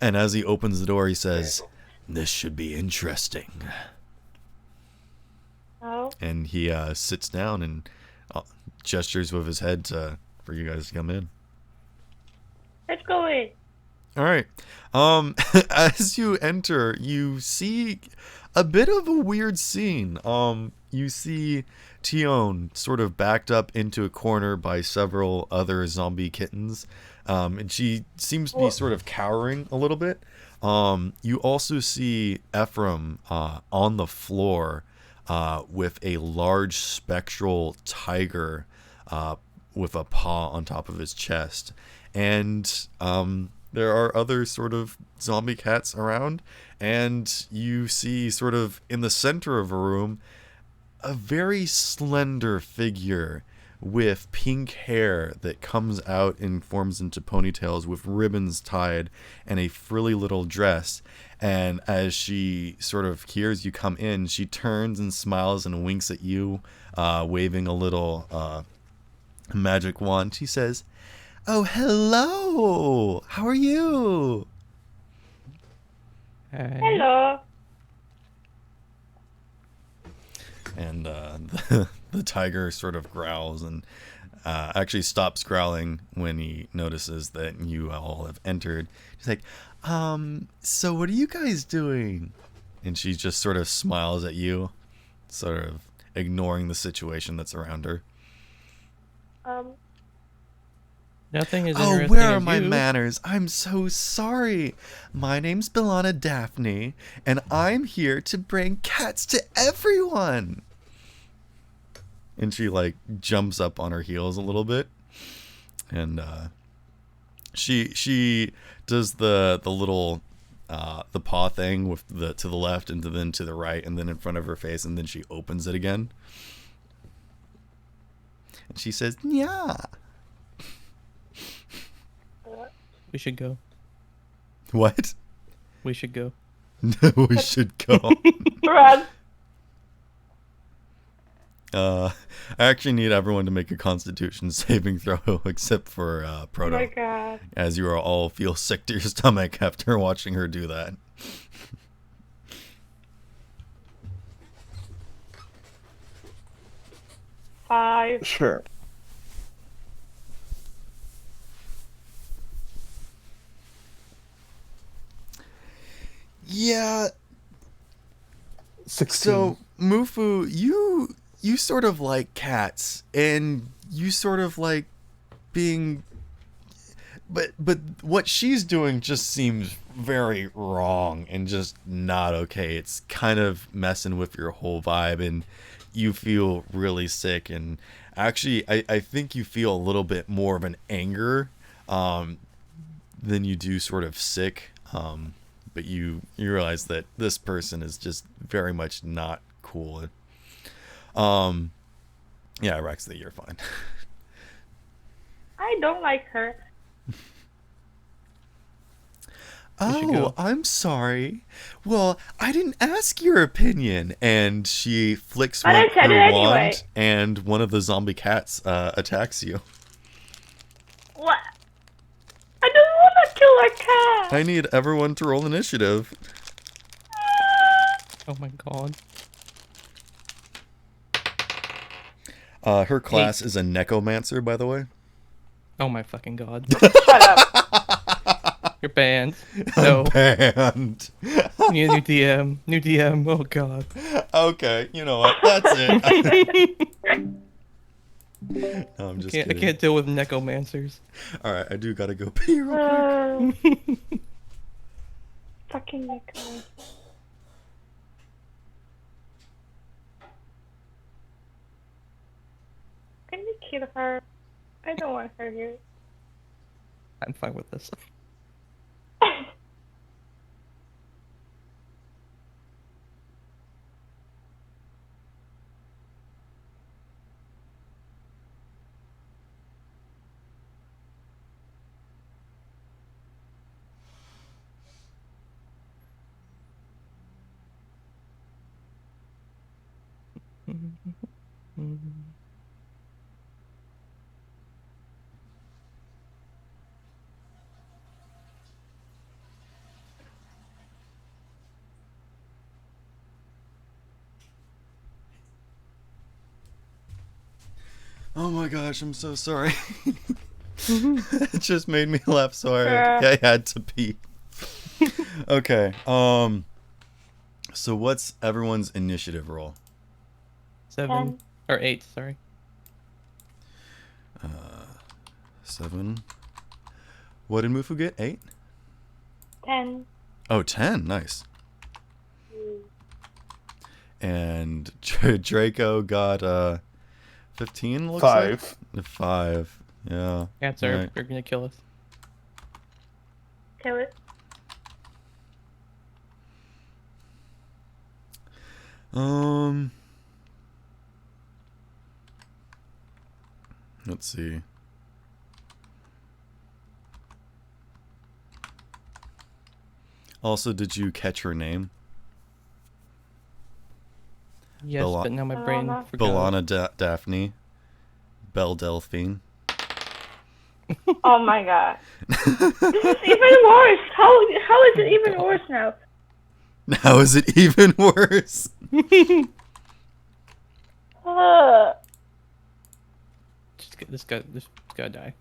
And as he opens the door, he says, "This should be interesting." Oh. And he sits down and gestures with his head for you guys to come in. Let's go in. All right. As you enter, you see a bit of a weird scene. You see Tion sort of backed up into a corner by several other zombie kittens, and she seems to be sort of cowering a little bit. You also see Ephraim on the floor with a large spectral tiger with a paw on top of his chest. And there are other sort of zombie cats around, and you see sort of in the center of a room a very slender figure with pink hair that comes out and forms into ponytails with ribbons tied and a frilly little dress. And as she sort of hears you come in, she turns and smiles and winks at you, waving a little magic wand. She says, "Oh, hello! How are you?" Hi. Hello. And the tiger sort of growls and actually stops growling when he notices that you all have entered. He's like, so what are you guys doing?" And she just sort of smiles at you, sort of ignoring the situation that's around her. Nothing is Oh, interesting where are as my you. manners? I'm so sorry. My name's Belana Daphne, and I'm here to bring cats to everyone. And she like jumps up on her heels a little bit, and she does the little the paw thing with the to the left and then to the right and then in front of her face, and then she opens it again, and she says, "Yeah." We should go. What? We should go. We should go. Run. I actually need everyone to make a Constitution saving throw, except for Oh Proto, my god. as you are all feel sick to your stomach after watching her do that. Five. Sure. Yeah. 16. So Mufu, you sort of like cats, and you sort of like being, but what she's doing just seems very wrong and just not okay. It's kind of messing with your whole vibe, and you feel really sick. And actually, I think you feel a little bit more of an anger than you do sort of sick. But you realize that this person is just very much not cool. Yeah, Rexley, you're fine. I don't like her. should go. I'm sorry. Well, I didn't ask your opinion. And she flicks But I said her it wand, anyway. and one of the zombie cats attacks you. What? I don't want to kill a cat. I need everyone to roll initiative. Oh my god. Her class is a necromancer, by the way. Oh my fucking god. Shut up. You're banned. No. Banned. New DM. New DM. Oh god. Okay, you know what? That's it. No, I'm just I kidding. can't deal with necromancers. All right, I do gotta go pee real quick. Fucking Nicholas. Can you kill her? I don't want her here. I'm fine with this. Oh my gosh, I'm so sorry. It just made me laugh so hard. I had to pee. Okay. So what's everyone's initiative roll? 7 or 8, sorry. 7. What did Mufu get? 8? 10. Oh, 10. Nice. And Draco got 15. Looks 5. like 5. Yeah. Answer. Right. You're gonna kill us. Kill it. Let's see. Also, did you catch her name? Yes, Bella- but now my brain Bellana. forgot. Belana Daphne. Belle Delphine. Oh my god. This is even worse. How is it even worse now? How is it even worse? Just get this guy die.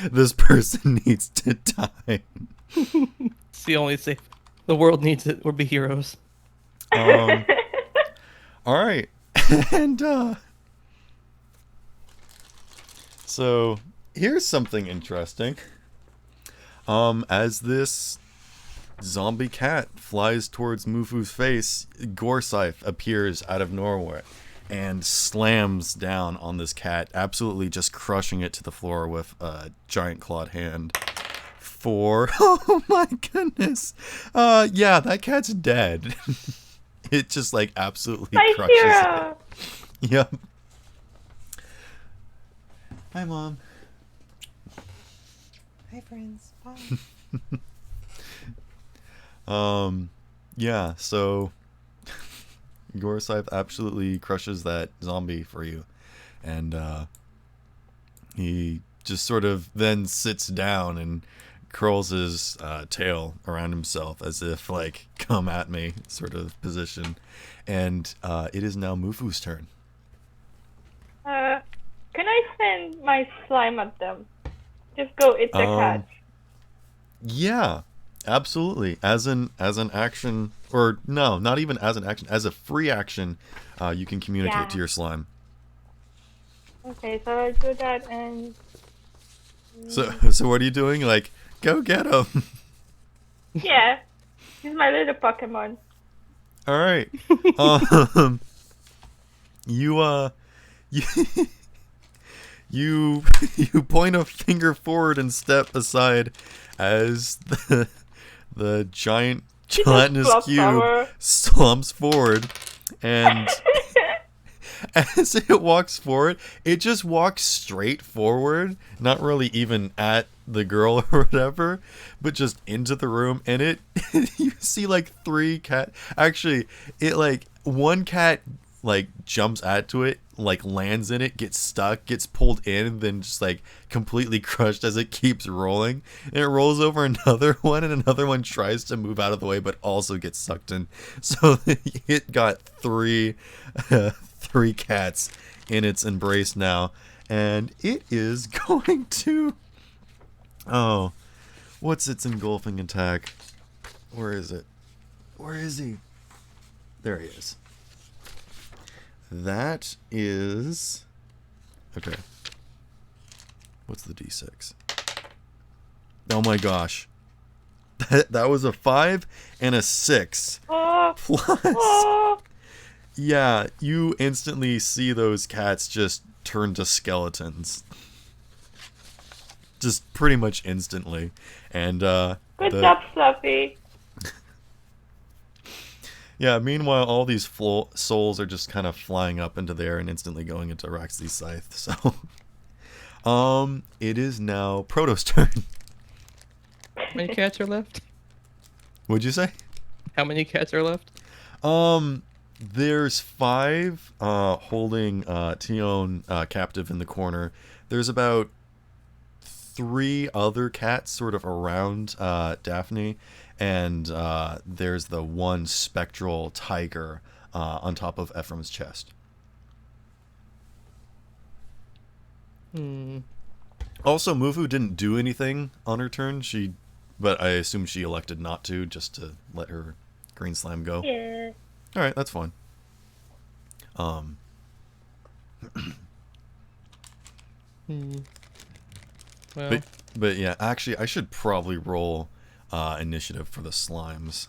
This person needs to die. It's the only safe. The world needs it. We'll be heroes. All right. And so here's something interesting. As this zombie cat flies towards Mufu's face, Gorsythe appears out of nowhere and slams down on this cat, absolutely just crushing it to the floor with a giant clawed hand. Oh my goodness. Yeah, that cat's dead. It just like absolutely My crushes hero. it. Yep. Hi, Mom. Hi, friends. Bye. Yeah, so Gorsythe absolutely crushes that zombie for you. And he just sort of then sits down and curls his tail around himself as if like, come at me sort of position. And it is now Mufu's turn. Can I send my slime at them? Just go eat the cat. Yeah, absolutely. As an action, or no, not even as an action, as a free action, you can communicate to your slime. Okay, so I'll do that and... So what are you doing? Like, go get him. Yeah, he's my little Pokemon. All right. You you point a finger forward and step aside as the giant gelatinous cube slumps forward, and as it walks forward, it just walks straight forward, not really even at the girl or whatever, but just into the room. And it you see like three cat, actually it like one cat like jumps to it, like lands in it, gets stuck, gets pulled in, and then just like completely crushed as it keeps rolling. And it rolls over another one, and another one tries to move out of the way but also gets sucked in. So it got three cats in its embrace now, and it is going to... Oh, what's its engulfing attack? Where is it? Where is he? There he is. That is... Okay. What's the D6? Oh my gosh. That was a 5 and a 6. Plus... Yeah, you instantly see those cats just turn to skeletons. Just pretty much instantly. And, Good job, Fluffy. Yeah, meanwhile, all these souls are just kind of flying up into the air and instantly going into Roxy's scythe, so... it is now Proto's turn. How many cats are left? What'd you say? How many cats are left? There's 5 holding Tion captive in the corner. There's about 3 other cats sort of around Daphne, and there's the one spectral tiger on top of Ephraim's chest. Also, Mufu didn't do anything on her turn, but I assume she elected not to, just to let her green slime go. Yeah. Alright, that's fine. Well, But yeah, actually, I should probably roll initiative for the slimes.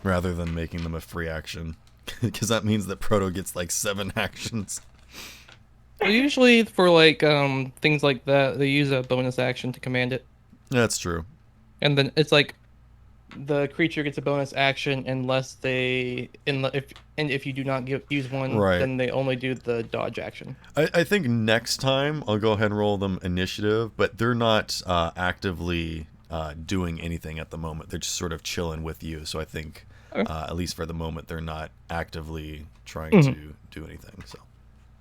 Rather than making them a free action. Because that means that Proto gets like 7 actions. well, usually for like things like that, they use a bonus action to command it, That's true. and then it's like the creature gets a bonus action unless if you do not use one, Right. then they only do the dodge action. I think next time I'll go ahead and roll them initiative, but they're not actively doing anything at the moment. They're just sort of chilling with you. So I think, Okay. at least for the moment, they're not actively trying to do anything. So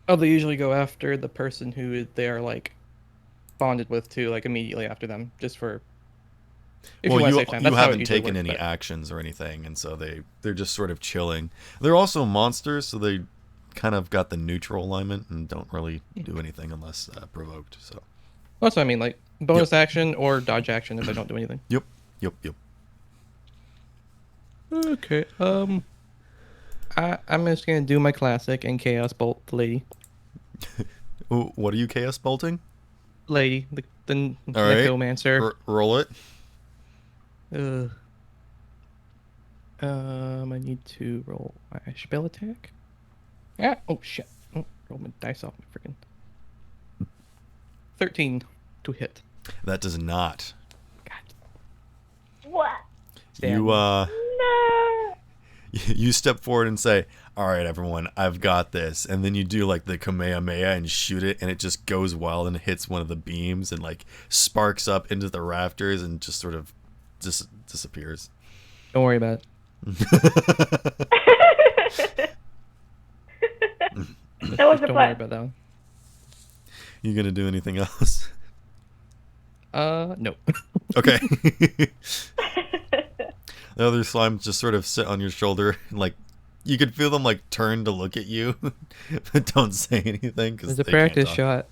Oh, they usually go after the person who they are like bonded with too, like immediately after them, just for. If well, wanna you save time. That's how it haven't usually taken works, any but- actions or anything, and so they're just sort of chilling. They're also monsters, so they kind of got the neutral alignment and don't really do anything unless provoked. So. That's what I mean, like bonus action or dodge action if I don't do anything. Yep. Okay. I'm just gonna do my classic and chaos bolt the lady. Ooh, what are you chaos bolting? Lady, the All right. necromancer. Roll it. Ugh. I need to roll my spell attack. Ah, oh shit. Oh, roll my dice off my freaking. 13 to hit. That does not. God. What? You No. you step forward and say, "All right, everyone, I've got this." And then you do like the Kamehameha and shoot it, and it just goes wild and hits one of the beams and like sparks up into the rafters and just sort of disappears. Don't worry about it. That was the Don't worry plan. about that one. You gonna do anything else? No. Okay. The other slimes just sort of sit on your shoulder, and, like you could feel them like turn to look at you, but don't say anything because There's a practice shot.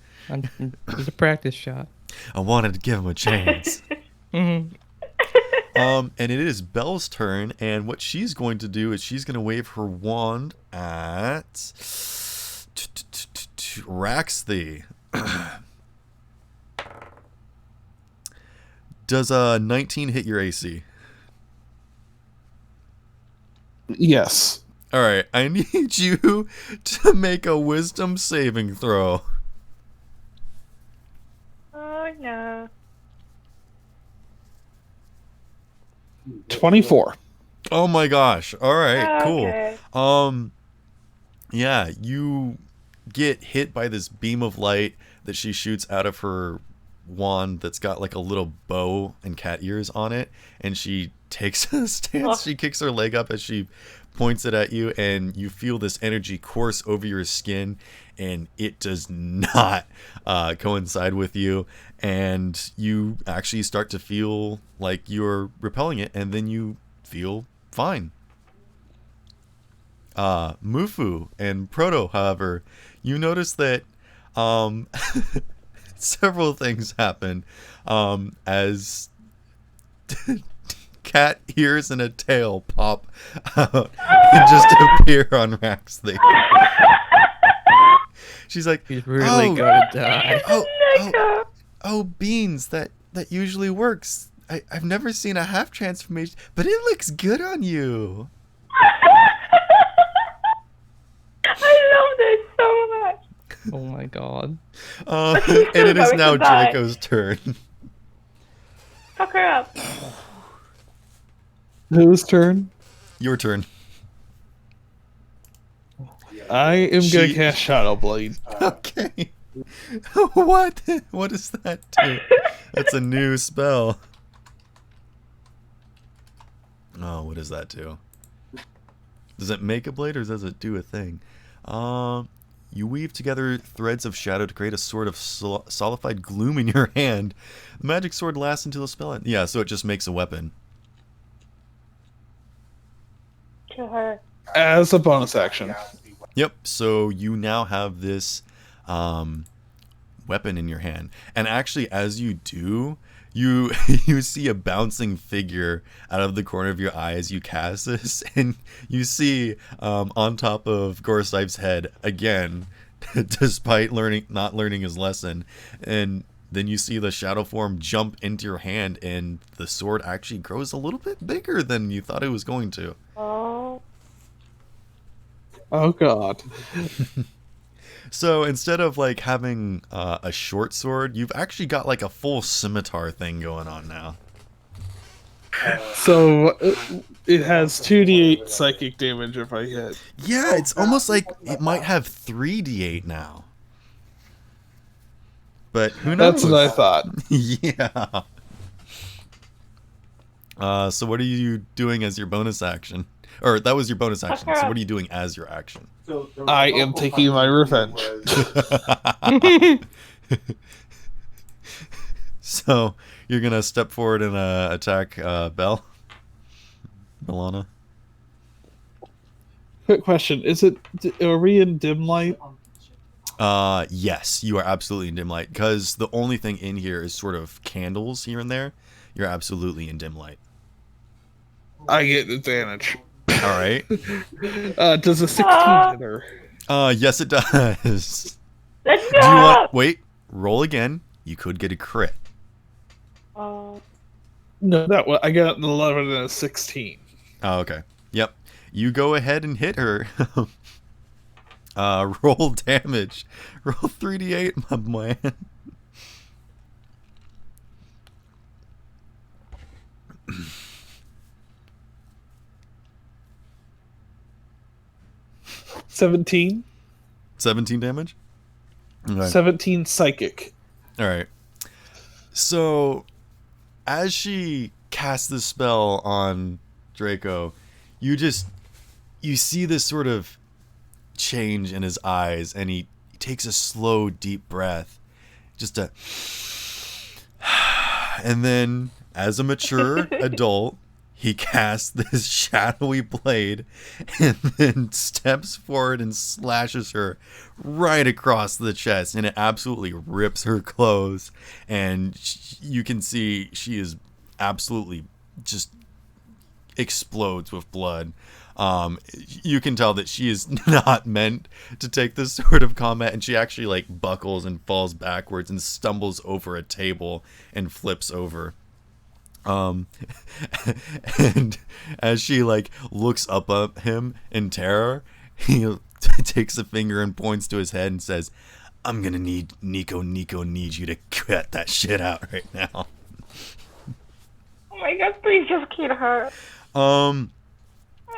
There's a practice shot. I wanted to give him a chance. Mm-hmm. And it is Belle's turn, and what she's going to do is she's going to wave her wand at Raxthy. Does a 19 hit your AC? Yes. All right, I need you to make a wisdom saving throw. Oh no. 24. Oh my gosh. All right, Okay. cool. Yeah, you get hit by this beam of light that she shoots out of her wand that's got like a little bow and cat ears on it, and she takes a stance. Oh. She kicks her leg up as she points it at you, and you feel this energy course over your skin, and it does not coincide with you, and you actually start to feel like you're repelling it, and then you feel fine. Mufu and Proto, however, you notice that several things happen as cat ears and a tail pop out and just appear on Raxley. She's like, He's really "Oh, gonna die. oh, beans, that usually works. I've never seen a half transformation, but it looks good on you." I love this so much. Oh my god. And it is going now to die. Draco's turn. Fuck her up. Whose turn? Your turn. I am She- gonna cast Shadow Blade. Okay. What? What does that do? That's a new spell. Oh, what does that do? Does it make a blade or does it do a thing? You weave together threads of shadow to create a sort of solidified gloom in your hand. The magic sword lasts until the spell ends. Yeah, so it just makes a weapon. To her. As a bonus action. Yep, so you now have this weapon in your hand. And actually, as you do, you you see a bouncing figure out of the corner of your eye as you cast this, and you see on top of Gorsife's head again, despite not learning his lesson, and then you see the shadow form jump into your hand, and the sword actually grows a little bit bigger than you thought it was going to. Oh. Oh god. So instead of like having a short sword, you've actually got like a full scimitar thing going on now. So it has 2d8 psychic damage if I hit. Yeah, it's almost like it might have 3d8 now. But who knows? That's what I thought. Yeah. So what are you doing as your bonus action? Or that was your bonus action. So what are you doing as your action? I am taking my revenge. So you're gonna step forward and attack Belle? Bellana? Quick question: are we in dim light? Yes, you are absolutely in dim light because the only thing in here is sort of candles here and there. You're absolutely in dim light. I get advantage. All right. Does a 16 Ah. hit her? Yes, it does. Let's Do you go! want? Wait. Roll again. You could get a crit. No, that one. I got an 11 and a 16. Oh, okay. Yep. You go ahead and hit her. Roll damage. Roll 3d8, my man. $17. 17 damage. Okay. 17 psychic. All right. So, as she casts this spell on Draco, you see this sort of change in his eyes, and he takes a slow, deep breath, and then, as a mature adult, he casts this shadowy blade and then steps forward and slashes her right across the chest, and it absolutely rips her clothes, and you can see she is absolutely just explodes with blood. You can tell that she is not meant to take this sort of combat, and she actually like buckles and falls backwards and stumbles over a table and flips over. And as she like looks up at him in terror, he takes a finger and points to his head and says, "I'm gonna need Nico needs you to cut that shit out right now." Oh my god, please just kill her.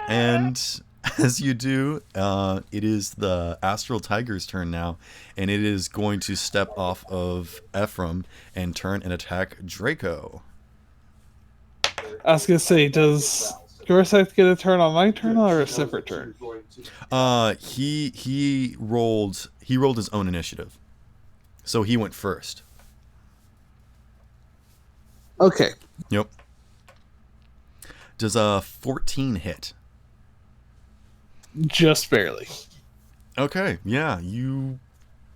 And as you do, it is the Astral Tiger's turn now, and it is going to step off of Ephraim and turn and attack Draco. I was gonna say, does Gorsath get a turn on my turn or a separate turn? He rolled his own initiative, so he went first. Okay. Yep. Does a 14 hit? Just barely. Okay, yeah, you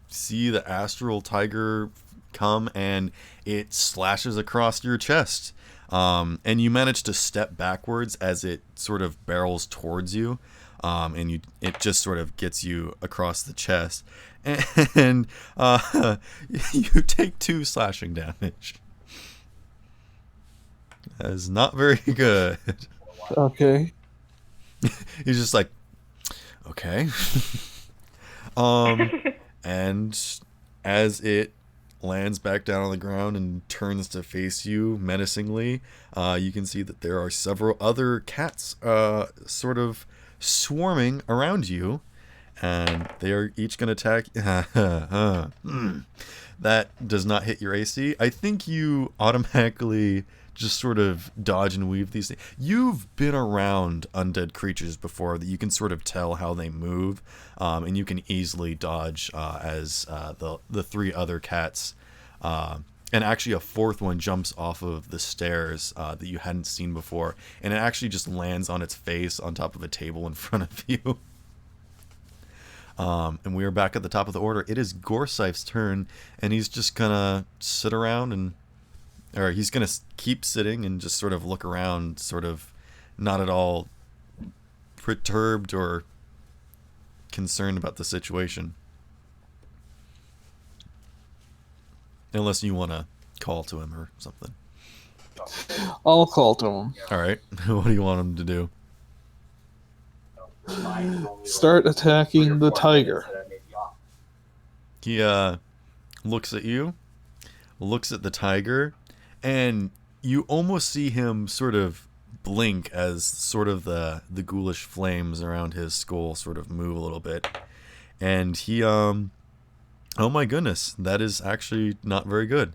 see the Astral Tiger come and it slashes across your chest. And you manage to step backwards as it sort of barrels towards you. And it just sort of gets you across the chest. And you take 2 slashing damage. That is not very good. Okay. He's just like, okay. And as it lands back down on the ground and turns to face you menacingly, you can see that there are several other cats sort of swarming around you, and they are each going to attack. That does not hit your AC. I think you automatically just sort of dodge and weave these things. You've been around undead creatures before that you can sort of tell how they move, and you can easily dodge as the 3 other cats, and actually a 4th one jumps off of the stairs that you hadn't seen before, and it actually just lands on its face on top of a table in front of you. And we are back at the top of the order. It is Gorsife's turn, and he's just gonna sit around or he's gonna keep sitting and just sort of look around, sort of not at all perturbed or concerned about the situation. Unless you want to call to him or something. I'll call to him. All right. What do you want him to do? Start attacking the tiger. He looks at you, looks at the tiger, and you almost see him sort of blink as sort of the ghoulish flames around his skull sort of move a little bit. And he, oh my goodness, that is actually not very good.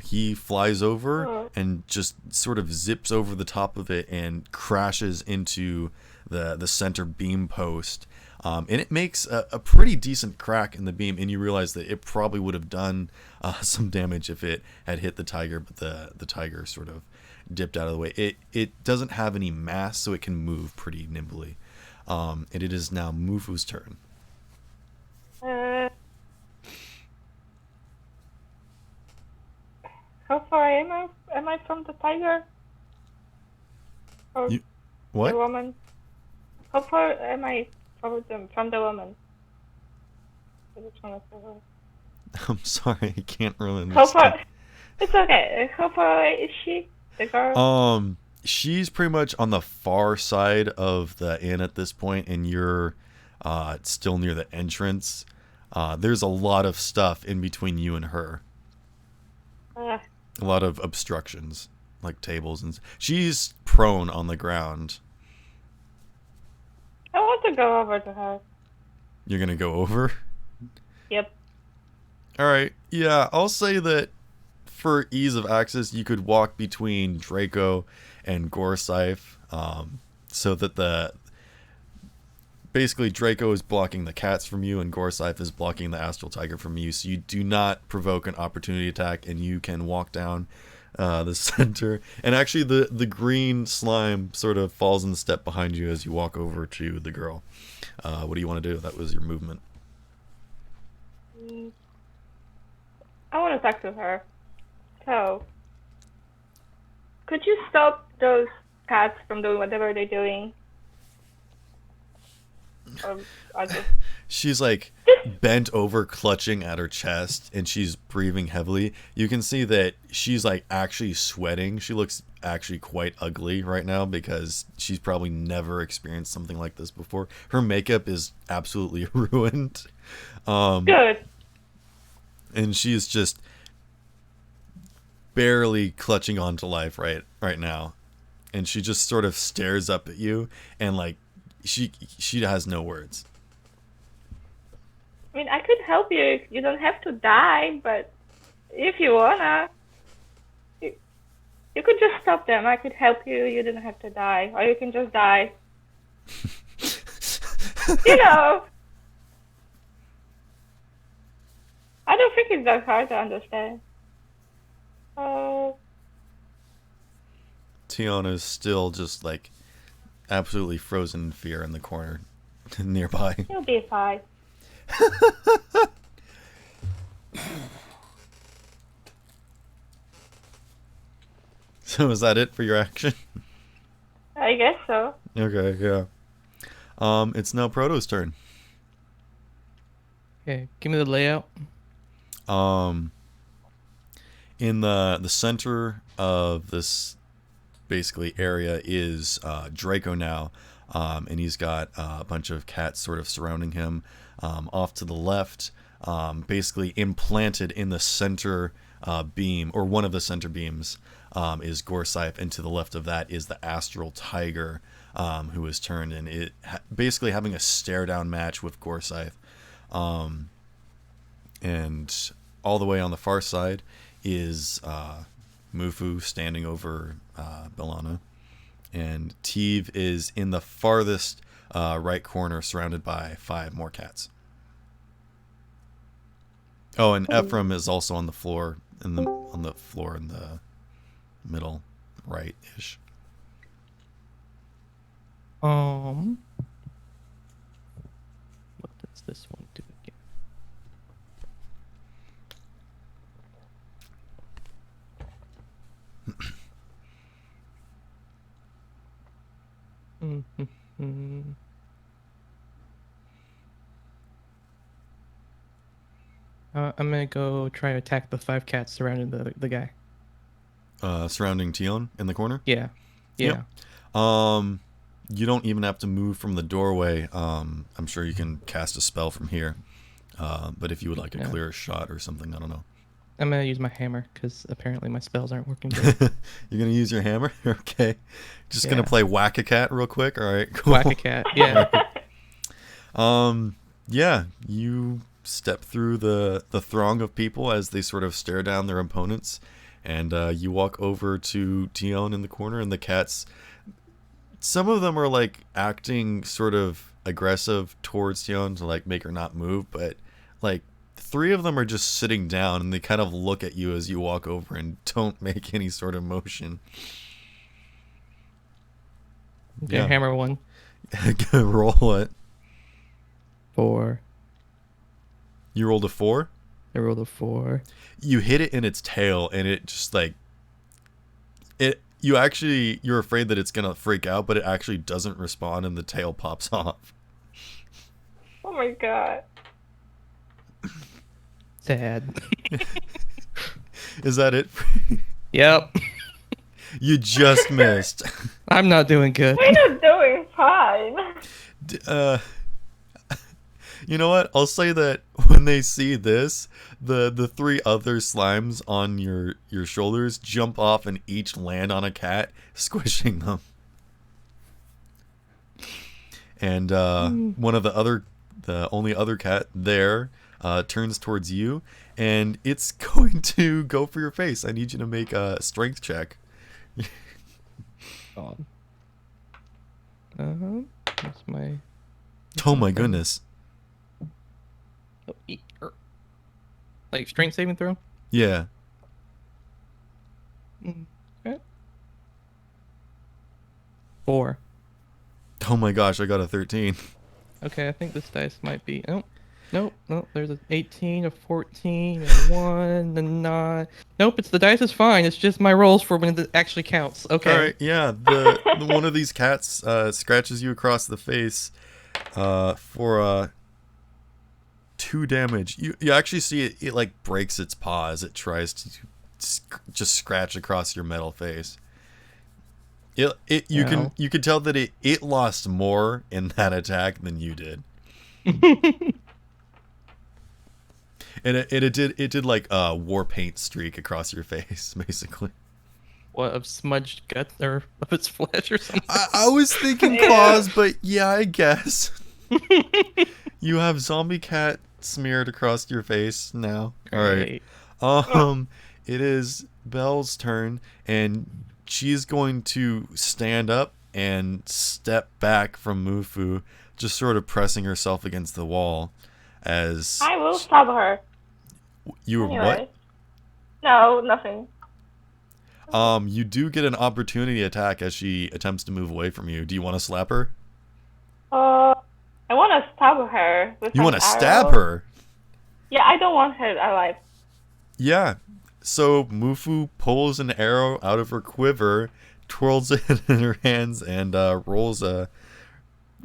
He flies over and just sort of zips over the top of it and crashes into the center beam post. And it makes a pretty decent crack in the beam, and you realize that it probably would have done some damage if it had hit the tiger, but the tiger sort of dipped out of the way. It doesn't have any mass, so it can move pretty nimbly. And it is now Mufu's turn. How far am I from the tiger? Or You the what? woman? How far am I from the woman? I just want to say her. I'm sorry, I can't really How far? understand. It's okay. How far away is she? The girl? She's pretty much on the far side of the inn at this point, and you're still near the entrance. There's a lot of stuff in between you and her. Uh, A lot of obstructions, like tables, and she's prone on the ground. I want to go over to her. You're gonna go over? Yep. All right. Yeah, I'll say that for ease of access, you could walk between Draco and Gorsythe, so that basically Draco is blocking the cats from you, and Gorsythe is blocking the astral tiger from you. So you do not provoke an opportunity attack, and you can walk down the center. And actually, the green slime sort of falls in the step behind you as you walk over to the girl. What do you want to do? That was your movement. I want to talk to her. So, could you stop those cats from doing whatever they're doing? Or I just She's like bent over, clutching at her chest, and she's breathing heavily. You can see that she's like actually sweating. She looks actually quite ugly right now because she's probably never experienced something like this before. Her makeup is absolutely ruined. good. And she is just barely clutching on to life right now. And she just sort of stares up at you, and like she has no words. I mean, I could help you. You don't have to die, but if you wanna, you could just stop them. I could help you. You don't have to die, or you can just die. You know, I don't think it's that hard to understand. Tiana's still just like absolutely frozen in fear in the corner nearby. You'll be fine. So is that it for your action? I guess so. Okay, yeah. It's now Proto's turn. Okay, give me the layout. In the center of this basically area is Draco now, and he's got a bunch of cats sort of surrounding him. Off to the left, basically implanted in the center beam, or one of the center beams, is Gorsythe, and to the left of that is the astral tiger, who is turned, and it basically having a stare down match with Gorsythe. And all the way on the far side is Mufu standing over Belana, and Teve is in the farthest right corner, surrounded by 5 more cats. Oh, and Ephraim is also on the floor in the middle right-ish. What does this one do again? I'm gonna go try to attack the 5 cats surrounding the guy. Surrounding Tion in the corner. Yeah. Yeah. Yep. You don't even have to move from the doorway. I'm sure you can cast a spell from here. But if you would like a clear shot or something, I don't know. I'm gonna use my hammer because apparently my spells aren't working good. You're gonna use your hammer? Okay. Just gonna play Whack-A-Cat real quick. All right. Cool. Whack-A-Cat. Yeah. Yeah. You step through the throng of people as they sort of stare down their opponents, and you walk over to Tion in the corner, and the cats. Some of them are like acting sort of aggressive towards Tion to like make her not move, but like 3 of them are just sitting down, and they kind of look at you as you walk over and don't make any sort of motion. Okay, hammer 1. Roll it. 4. You rolled a 4? I rolled a 4. You hit it in its tail, and it just like it you're afraid that it's gonna freak out, but it actually doesn't respond, and the tail pops off. Oh my god. Sad. Is that it? Yep. You just missed. I'm not doing good. We're not doing fine. You know what? I'll say that when they see this, the three other slimes on your shoulders jump off and each land on a cat, squishing them. And one of the only other cat there turns towards you, and it's going to go for your face. I need you to make a strength check. God. That's my. Oh my goodness. Oh, like strength saving throw. Yeah. Okay. 4. Oh my gosh, I got a 13. Okay, I think this dice might be. Nope. There's an 18, a 14, a 1, a 9. Nope, it's the dice is fine. It's just my rolls for when it actually counts. Okay. All right, yeah. The one of these cats scratches you across the face for 2 damage. You actually see it like breaks its paw as it tries to just scratch across your metal face. You can tell that it lost more in that attack than you did. And it did like a war paint streak across your face, basically. What, of smudged guts or of its flesh or something? I was thinking claws, but yeah, I guess. You have zombie cat smeared across your face now. Great. All right. It is Belle's turn, and she's going to stand up and step back from Mufu, just sort of pressing herself against the wall. As I will stop her. You were Anyway. No, nothing. what? You do get an opportunity attack as she attempts to move away from you. Do you want to slap her? I want to stab her with You an want to arrow. stab her? Yeah, I don't want her alive. Yeah. So Mufu pulls an arrow out of her quiver, twirls it in her hands, and rolls a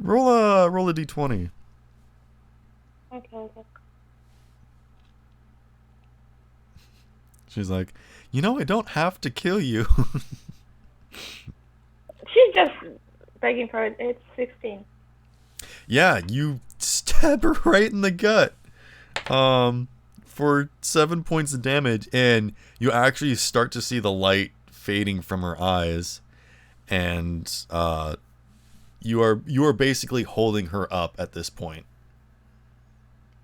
d20. Okay. She's like, I don't have to kill you. She's just begging for it. It's 16. Yeah, you stab her right in the gut. For 7 points of damage, and you actually start to see the light fading from her eyes, and you are basically holding her up at this point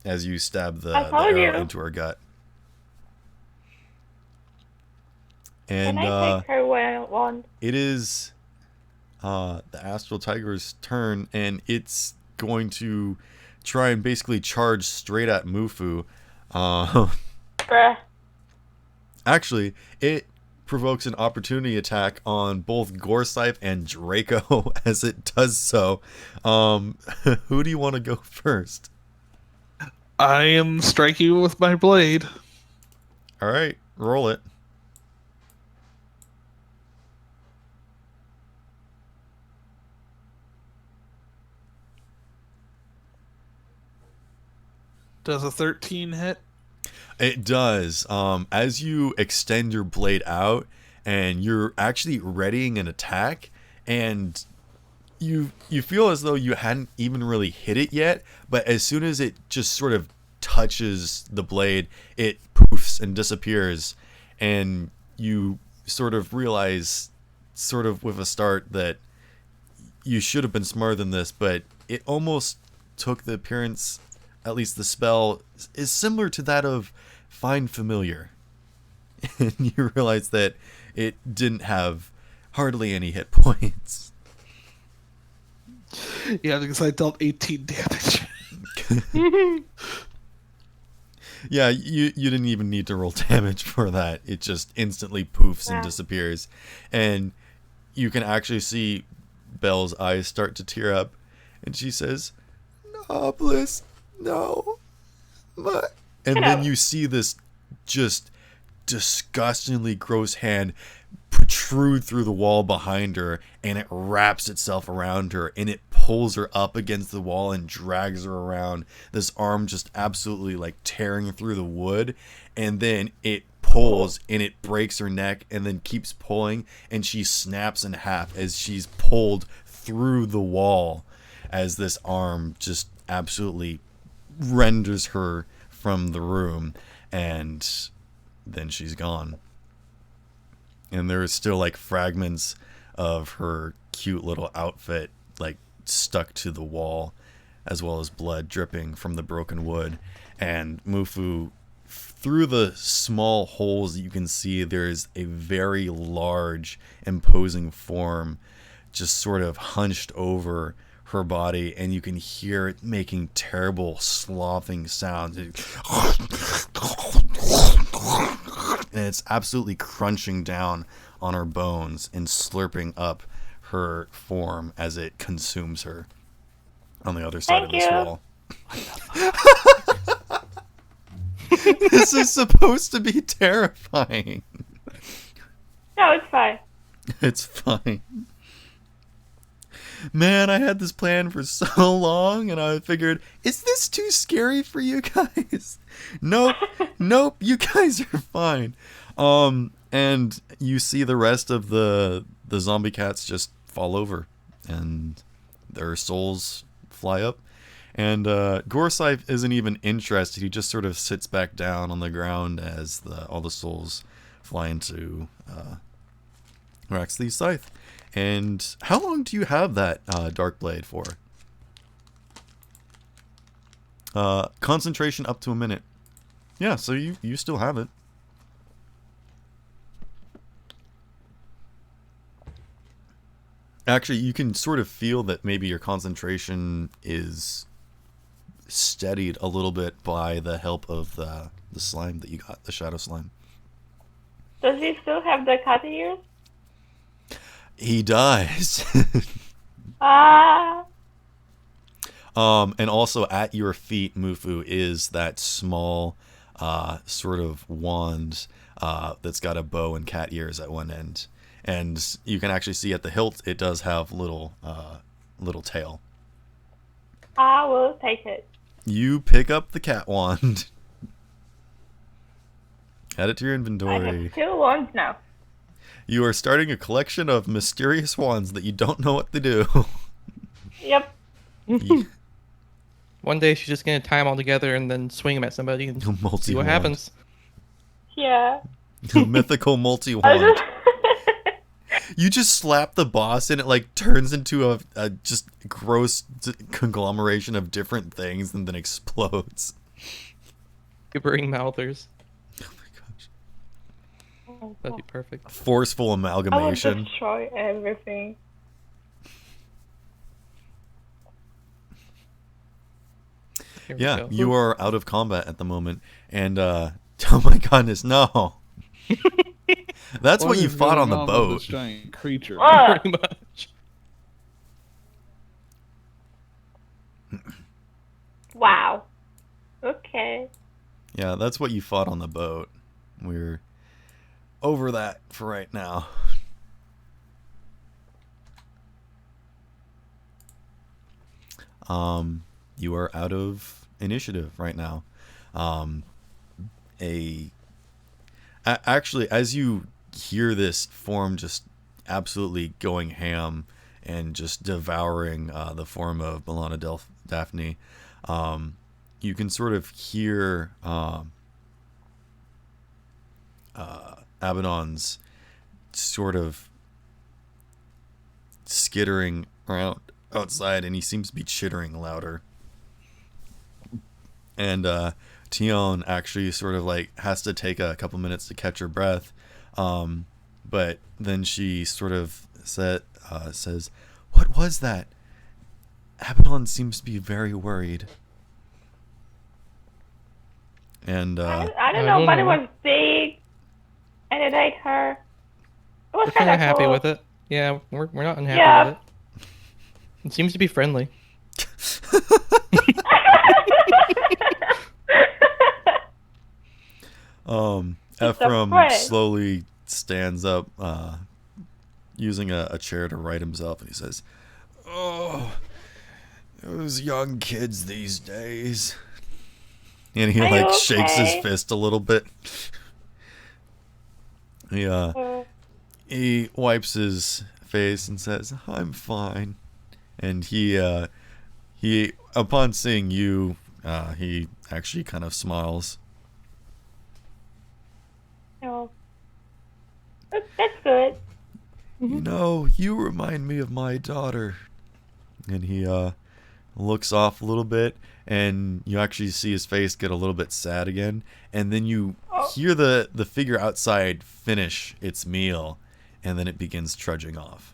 as you stab the arrow into her gut. And Can I take her wand? it is the Astral Tiger's turn, and it's going to try and basically charge straight at Mufu. Bruh. Actually, it provokes an opportunity attack on both Gorsythe and Draco as it does so. Who do you want to go first? I am striking with my blade. All right, roll it. Does a 13 hit? It does. As you extend your blade out and you're actually readying an attack, and you feel as though you hadn't even really hit it yet, but as soon as it just sort of touches the blade, it poofs and disappears, and you sort of realize, sort of with a start, that you should have been smarter than this, but it almost took the appearance, at least the spell is similar to that of Find Familiar. And you realize that it didn't have hardly any hit points. Yeah, because I dealt 18 damage. Yeah, you didn't even need to roll damage for that. It just instantly poofs and disappears. And you can actually see Belle's eyes start to tear up. And she says, "Nobliss, no. And then you see this just disgustingly gross hand protrude through the wall behind her, and it wraps itself around her, and it pulls her up against the wall and drags her around. This arm just absolutely like tearing through the wood, and then it pulls and it breaks her neck and then keeps pulling, and she snaps in half as she's pulled through the wall, as this arm just absolutely renders her from the room, and then she's gone. And there is still like fragments of her cute little outfit like stuck to the wall, as well as blood dripping from the broken wood. And Mufu, through the small holes that you can see, there is a very large, imposing form just sort of hunched over her body, and you can hear it making terrible sloughing sounds. And it's absolutely crunching down on her bones and slurping up her form as it consumes her on the other side of this wall. This is supposed to be terrifying. No, it's fine. It's fine. Man, I had this plan for so long, and I figured, is this too scary for you guys? Nope, you guys are fine. And you see the rest of the zombie cats just fall over, and their souls fly up. And Gorsythe isn't even interested. He just sort of sits back down on the ground as all the souls fly into Raxley's scythe. And how long do you have that Dark Blade for? Concentration up to a minute. Yeah, so you still have it. Actually, you can sort of feel that maybe your concentration is steadied a little bit by the help of the slime that you got, the shadow slime. Does he still have the cat ears? He does. Ah. And also at your feet, Mufu, is that small sort of wand that's got a bow and cat ears at one end. And you can actually see at the hilt it does have little tail. I will take it. You pick up the cat wand. Add it to your I inventory. have 2 wands now. You are starting a collection of mysterious wands that you don't know what to do. Yep. One day she's just gonna tie them all together and then swing them at somebody and see Multi-wand. what happens. Yeah. Mythical multi-wand. You just slap the boss and it like turns into a just gross conglomeration of different things and then explodes. Gibbering mouthers. Oh my gosh. That'd be perfect. Forceful I will amalgamation. destroy everything. Here we Yeah, go. you are out of combat at the moment. And oh my goodness, no. That's what you is fought on going the with boat. This giant creature. Pretty much. Wow. Okay. Yeah, that's what you fought on the boat. We're over that for right now. You are out of initiative right now. Actually, as you hear this form just absolutely going ham and just devouring the form of Milana Daphne, you can sort of hear Abaddon's sort of skittering around outside, and he seems to be chittering louder. And Tion actually sort of like has to take a couple minutes to catch her breath, but then she sort of says, "What was that? Abaddon seems to be very worried." And I don't know, but it was big, and it ate her. It was We're kind kind of of happy cool. with it. Yeah, we're not unhappy Yeah. with it. It seems to be friendly. a Ephraim friend. slowly stands up using a chair to right himself, and he says, "Oh, those young kids these days." And he Are you like shakes his okay? fist a little bit. He wipes his face and says, "I'm fine." And he upon seeing you, he actually kind of smiles. No. That's good. You know, you remind me of my daughter. And he looks off a little bit, and you actually see his face get a little bit sad again. And then you hear the figure outside finish its meal, and then it begins trudging off.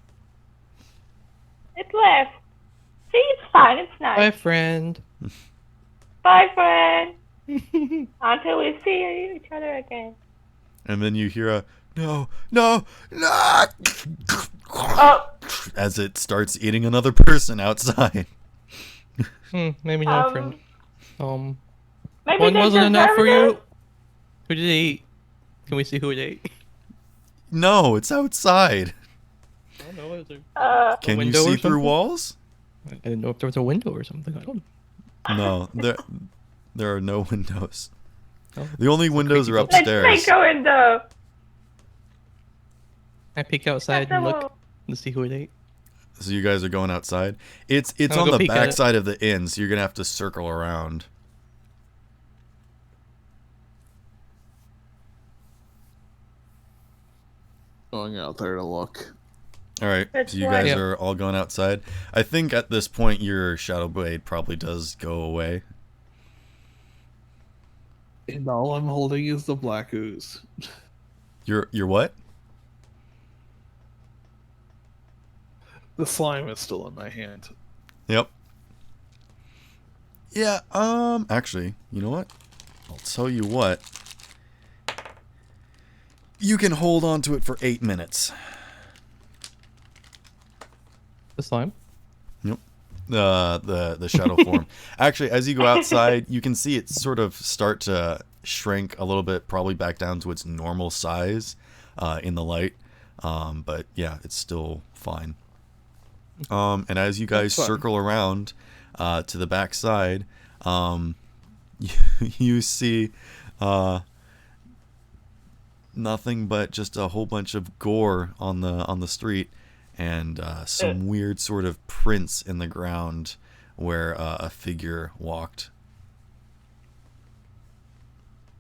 It left. See, it's fine. It's Bye, nice. friend. Bye, friend. Until we see each other again. And then you hear a no, no, no, Oh, as it starts eating another person outside. Maybe not, friend. maybe One they wasn't enough for deserve you? Who did it eat? Can we see who it ate? No, it's outside. I don't know. Is there Can you window or see through something? walls? I didn't know if there was a window or something. I don't know. No, there are no windows. Oh, The only it's a windows are creepy Let's upstairs. make a window. I peek outside and look to see who it ate. So you guys are going outside. It's I'll on go the peek at it. back side of the inn, so you're gonna have to circle around. Going out there to look. All right, That's so you right. guys Yep. are all going outside. I think at this point your shadow blade probably does go away. And all I'm holding is the black ooze. Your what? The slime is still in my hand. Yep. Yeah. Actually, you know what? I'll tell you what. You can hold on to it for 8 minutes. The slime? Yep. The shadow form. Actually, as you go outside, you can see it sort of start to shrink a little bit, probably back down to its normal size in the light. But yeah, it's still fine. And as you guys That's fine. circle around to the back side, you see nothing but just a whole bunch of gore on the street, and some weird sort of prints in the ground where a figure walked.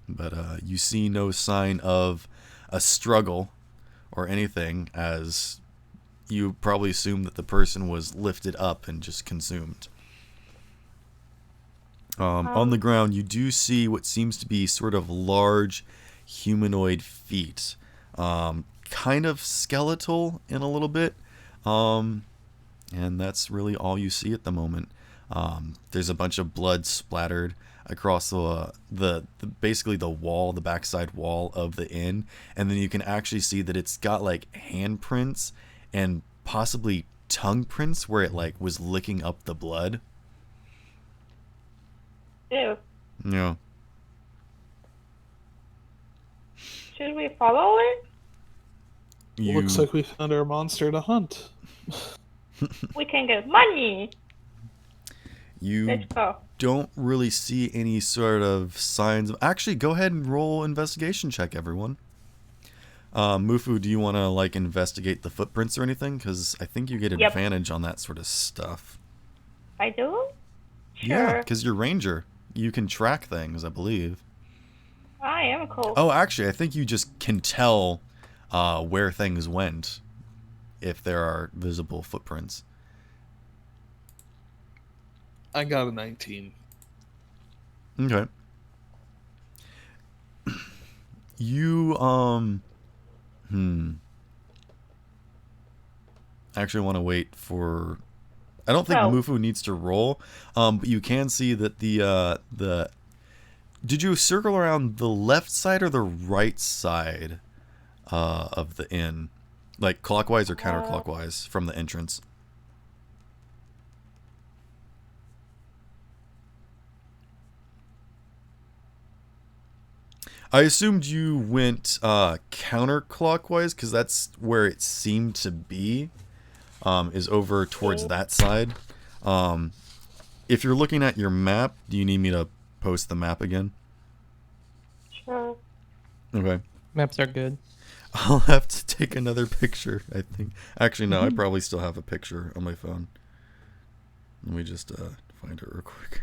But you see no sign of a struggle or anything, as you probably assume that the person was lifted up and just consumed. On the ground, you do see what seems to be sort of large humanoid feet, kind of skeletal in a little bit, and that's really all you see at the moment. There's a bunch of blood splattered across the basically the wall, the backside wall of the inn, and then you can actually see that it's got like handprints and possibly tongue prints where it like was licking up the blood. Ew. Yeah. Should we follow it? You, Looks like we found our monster to hunt. We can get money. you Let's go. don't really see any sort of signs of... Actually, go ahead and roll investigation check, everyone. Mufu, do you want to like investigate the footprints or anything? Because I think you get Yep. advantage on that sort of stuff. I do? Sure. Yeah, because you're ranger. You can track things, I believe. I am cool. Oh, actually, I think you just can tell where things went if there are visible footprints. I got a 19. Okay. You actually want to wait for... I don't think Oh. Mufu needs to roll, but you can see that the... Did you circle around the left side or the right side of the inn? Like clockwise or counterclockwise from the entrance? I assumed you went counterclockwise because that's where it seemed to be, is over towards that side. If you're looking at your map, do you need me to post the map again? Sure. Okay. Maps are good. I'll have to take another picture, I think. Actually, no, I probably still have a picture on my phone. Let me just find it real quick.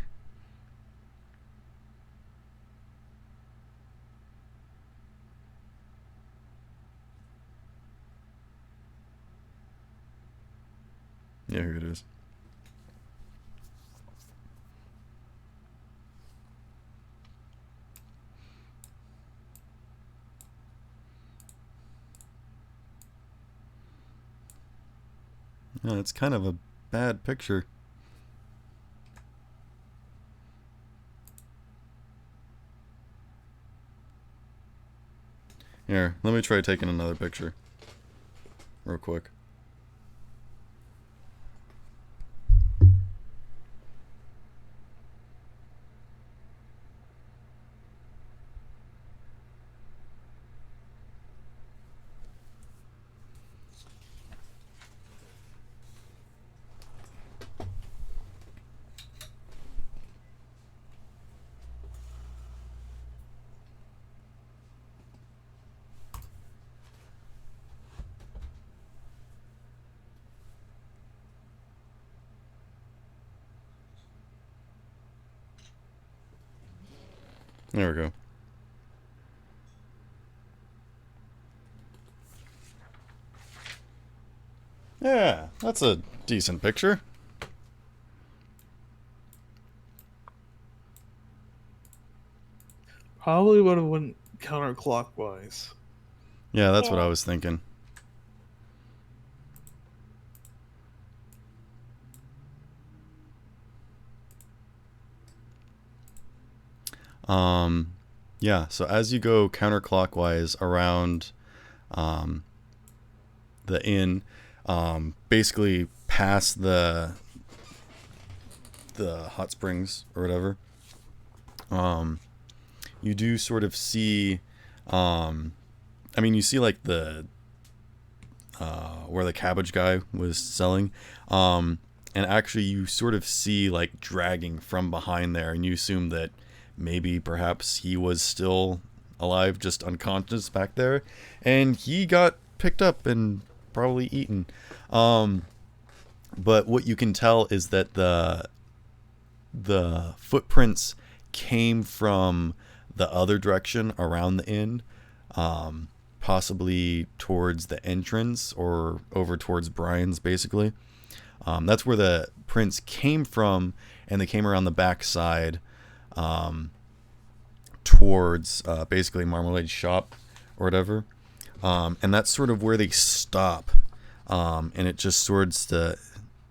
Yeah, here it is. Yeah, it's kind of a bad picture. Here, let me try taking another picture. Real quick. There we go. Yeah, that's a decent picture. Probably would have went counterclockwise. Yeah, that's what Yeah. I was thinking. Yeah, so as you go counterclockwise around the inn, basically past the hot springs or whatever, you do sort of see, I mean, you see like the where the cabbage guy was selling, and actually you sort of see like dragging from behind there, and you assume that maybe perhaps he was still alive, just unconscious back there, and he got picked up and probably eaten. But what you can tell is that the footprints came from the other direction around the inn, possibly towards the entrance or over towards Brian's, basically. That's where the prints came from, and they came around the back side, towards basically Marmalade's shop or whatever, and that's sort of where they stop, and it just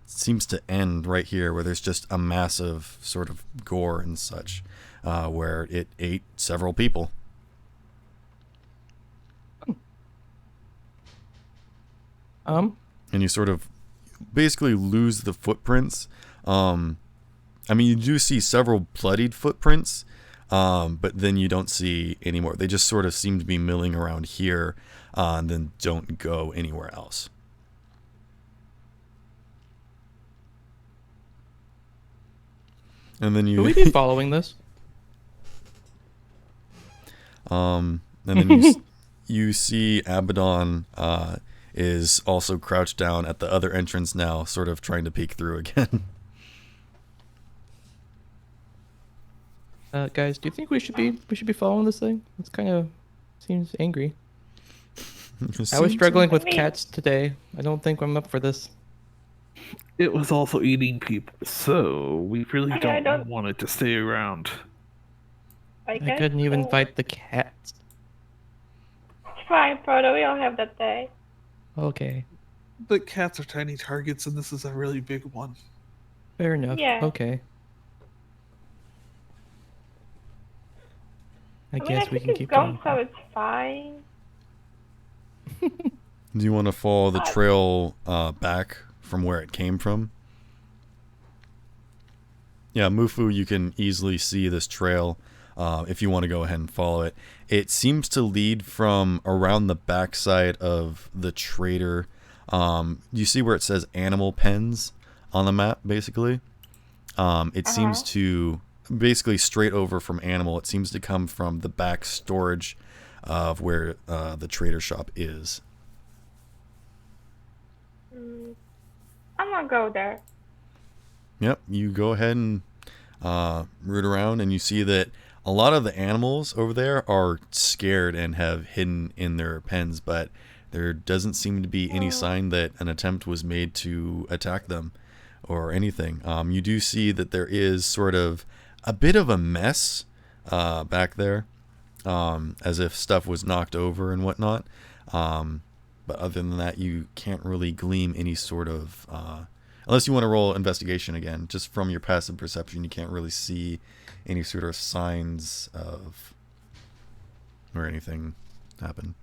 seems to end right here, where there's just a massive sort of gore and such, where it ate several people. And you sort of basically lose the footprints. I mean, you do see several bloodied footprints, but then you don't see any more. They just sort of seem to be milling around here, and then don't go anywhere else. And then you... Will we be following this? And then you see Abaddon is also crouched down at the other entrance now, sort of trying to peek through again. Guys, do you think we should be following this thing? It's kind of seems angry. I was struggling with cats today. I don't think I'm up for this. It was also eating people, so we really I don't want it to stay around. I I guess couldn't even so. fight the cats. It's fine, Proto. We all have that day. Okay, But cats are tiny targets, and this is a really big one. fair enough. Yeah. Okay. I I mean, guess I we think can it's keep gone, going. so it's fine. Do you want to follow the trail back from where it came from? Yeah, Mufu, you can easily see this trail if you want to go ahead and follow it. It seems to lead from around the backside of the trader. You see where it says animal pens on the map, basically? It seems to, basically straight over from animal, it seems to come from the back storage of where the trader shop is. I'm gonna go there. Yep, you go ahead and root around, and you see that a lot of the animals over there are scared and have hidden in their pens, but there doesn't seem to be any sign that an attempt was made to attack them or anything. You do see that there is sort of a bit of a mess back there, as if stuff was knocked over and whatnot. But other than that, you can't really glean any sort of... unless you want to roll investigation again. Just from your passive perception, you can't really see any sort of signs of... or anything happen.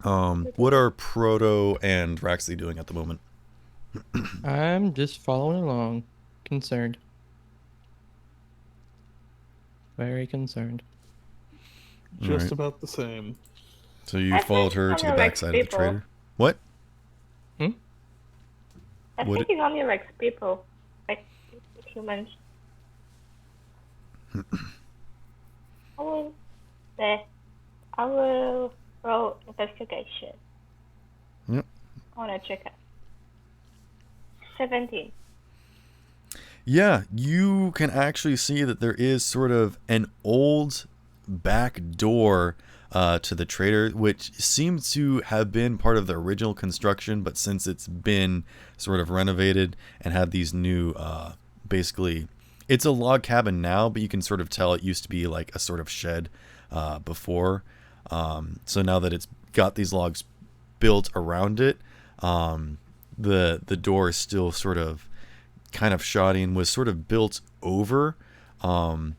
What are Proto and Raxley doing at the moment? I'm just following along. Concerned. Very concerned. Just Alright. about the same. So you I followed think her to the only, like, backside of the people. trader? What? I Would think it only likes people, like humans. I will roll investigation. Yep. I wanna check it. 17. Yeah, you can actually see that there is sort of an old back door to the trader, which seems to have been part of the original construction, but since it's been sort of renovated and had these new, basically, it's a log cabin now, but you can sort of tell it used to be like a sort of shed before. So now that it's got these logs built around it, the door is still sort of kind of shoddy and was sort of built over, or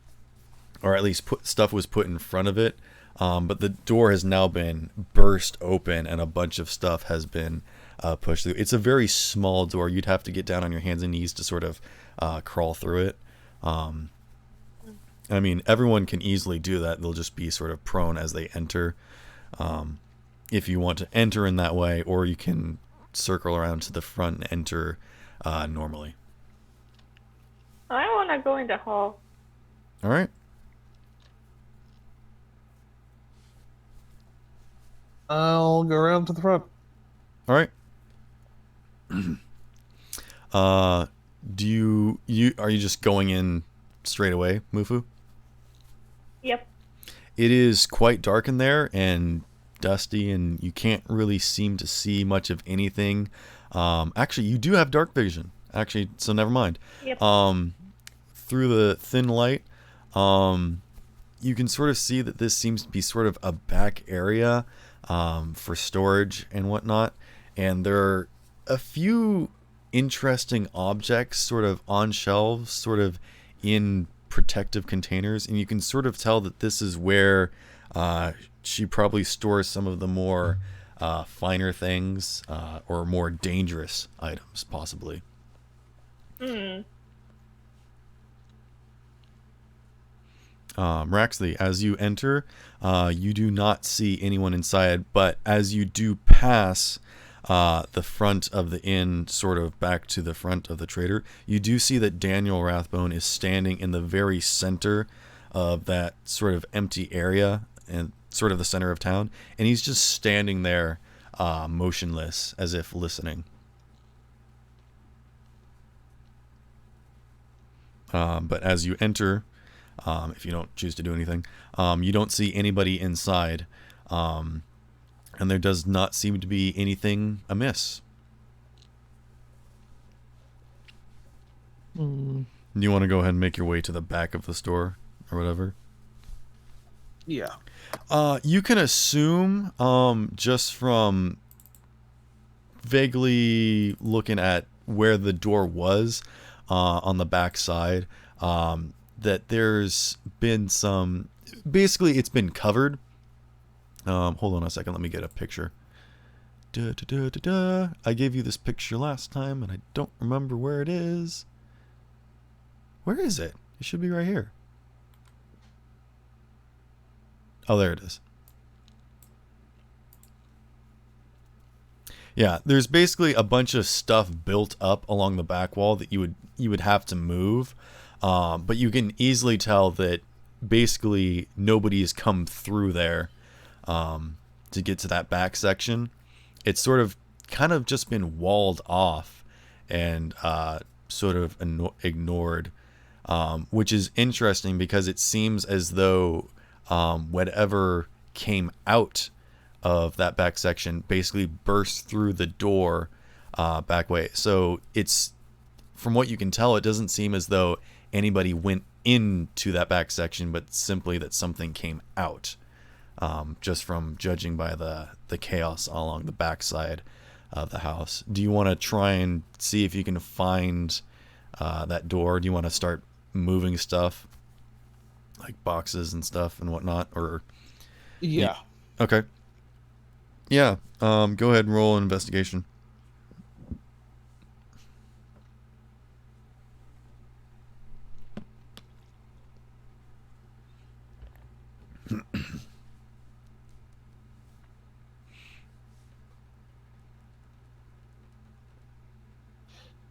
at least stuff was put in front of it. But the door has now been burst open and a bunch of stuff has been pushed through. It's a very small door. You'd have to get down on your hands and knees to sort of crawl through it. I mean, everyone can easily do that. They'll just be sort of prone as they enter. If you want to enter in that way, or you can circle around to the front and enter normally. I wanna go in the hall. All right. I'll go around to the front. All right. Do you are you just going in straight away, Mufu? Yep. It is quite dark in there and dusty, and you can't really seem to see much of anything. Actually, you do have dark vision. Actually, so never mind. Yep. Through the thin light, you can sort of see that this seems to be sort of a back area for storage and whatnot. And there are a few interesting objects sort of on shelves, sort of in protective containers. And you can sort of tell that this is where she probably stores some of the more finer things or more dangerous items, possibly. Raxley, as you enter, you do not see anyone inside, but as you do pass the front of the inn, sort of back to the front of the trader, you do see that Daniel Rathbone is standing in the very center of that sort of empty area and sort of the center of town, and he's just standing there motionless, as if listening. But as you enter, if you don't choose to do anything, you don't see anybody inside, and there does not seem to be anything amiss. Do you want to go ahead and make your way to the back of the store or whatever? Yeah. You can assume, just from vaguely looking at where the door was on the back side, that there's been some... Basically, it's been covered. Hold on a second. Let me get a picture. I gave you this picture last time, and I don't remember where it is. Where is it? It should be right here. Oh, there it is. Yeah, there's basically a bunch of stuff built up along the back wall that you would have to move, but you can easily tell that basically nobody's come through there to get to that back section. It's sort of kind of just been walled off and sort of ignored, which is interesting because it seems as though whatever came out of that back section basically burst through the door back way. So it's, from what you can tell, it doesn't seem as though anybody went into that back section, but simply that something came out, just from judging by the chaos along the backside of the house. Do you want to try and see if you can find that door? Do you want to start moving stuff like boxes and stuff and whatnot, or Yeah. okay. Yeah, go ahead and roll an investigation.